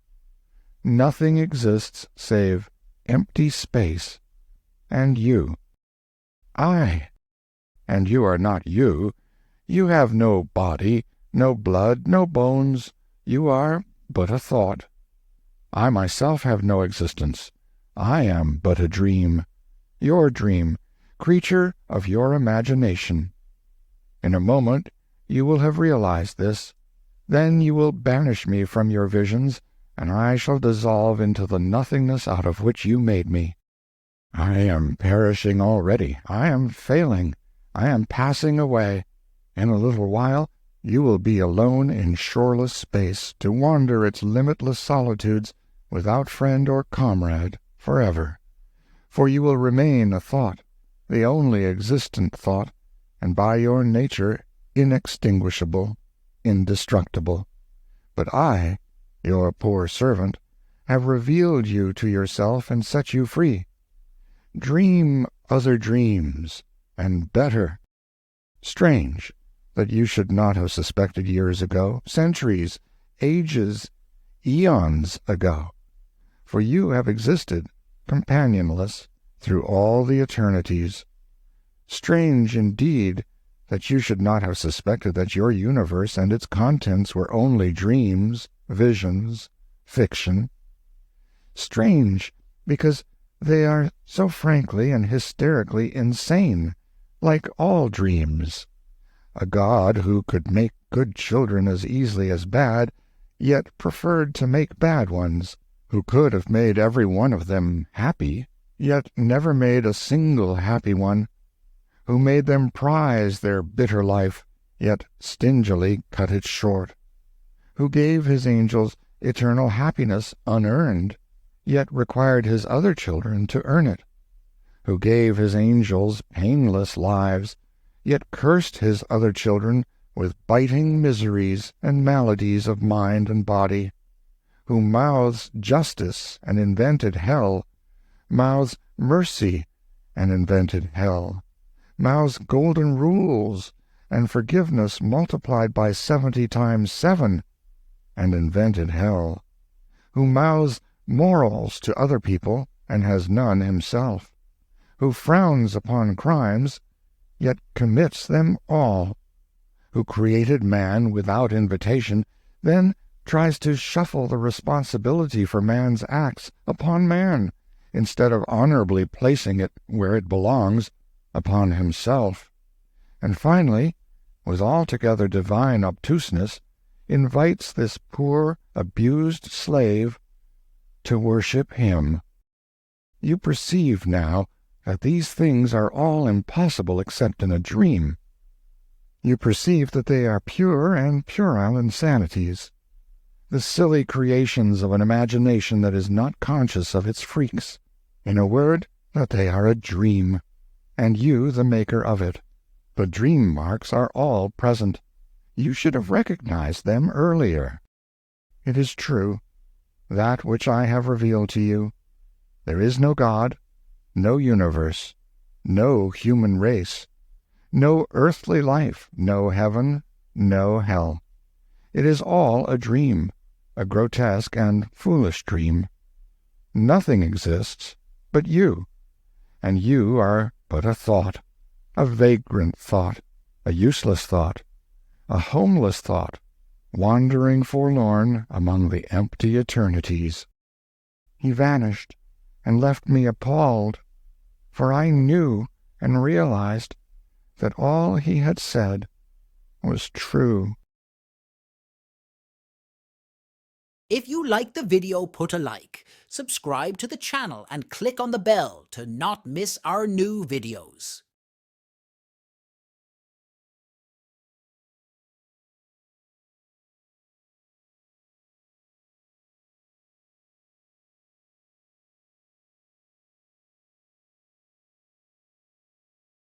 Nothing exists save empty space, and you. And you are not you. You have no body, no blood, no bones. You are but a thought. I myself have no existence. I am but a dream, your dream, creature of your imagination. In a moment you will have realized this. Then you will banish me from your visions, and I shall dissolve into the nothingness out of which you made me. I am perishing already. I am failing. I am passing away. In a little while you will be alone in shoreless space, to wander its limitless solitudes without friend or comrade forever. For you will remain a thought, the only existent thought, and by your nature inextinguishable, indestructible. But I, your poor servant, have revealed you to yourself and set you free. Dream other dreams, and better. Strange that you should not have suspected years ago, centuries, ages, eons ago. For you have existed, companionless, through all the eternities. Strange indeed that you should not have suspected that your universe and its contents were only dreams, visions, fiction. Strange, because they are so frankly and hysterically insane, like all dreams. A God who could make good children as easily as bad, yet preferred to make bad ones, who could have made every one of them happy, yet never made a single happy one, who made them prize their bitter life, yet stingily cut it short, who gave his angels eternal happiness unearned, yet required his other children to earn it, who gave his angels painless lives, yet cursed his other children with biting miseries and maladies of mind and body, who mouths justice and invented hell, mouths mercy and invented hell, mouths golden rules and forgiveness multiplied by 70 times 7, and invented hell, who mouths morals to other people and has none himself, who frowns upon crimes, yet commits them all, who created man without invitation, then tries to shuffle the responsibility for man's acts upon man, instead of honorably placing it where it belongs, upon himself, and finally, with altogether divine obtuseness, invites this poor, abused slave to worship him. You perceive now that these things are all impossible except in a dream. You perceive that they are pure and puerile insanities, the silly creations of an imagination that is not conscious of its freaks. In a word, that they are a dream, and you the maker of it. The dream marks are all present. You should have recognized them earlier. It is true, that which I have revealed to you. There is no God, no universe, no human race, no earthly life, no heaven, no hell. It is all a dream, a grotesque and foolish dream. Nothing exists but you, and you are but a thought, a vagrant thought, a useless thought, a homeless thought, wandering forlorn among the empty eternities. He vanished, and left me appalled, for I knew and realized that all he had said was true. If you liked the video, put a like, subscribe to the channel and click on the bell to not miss our new videos.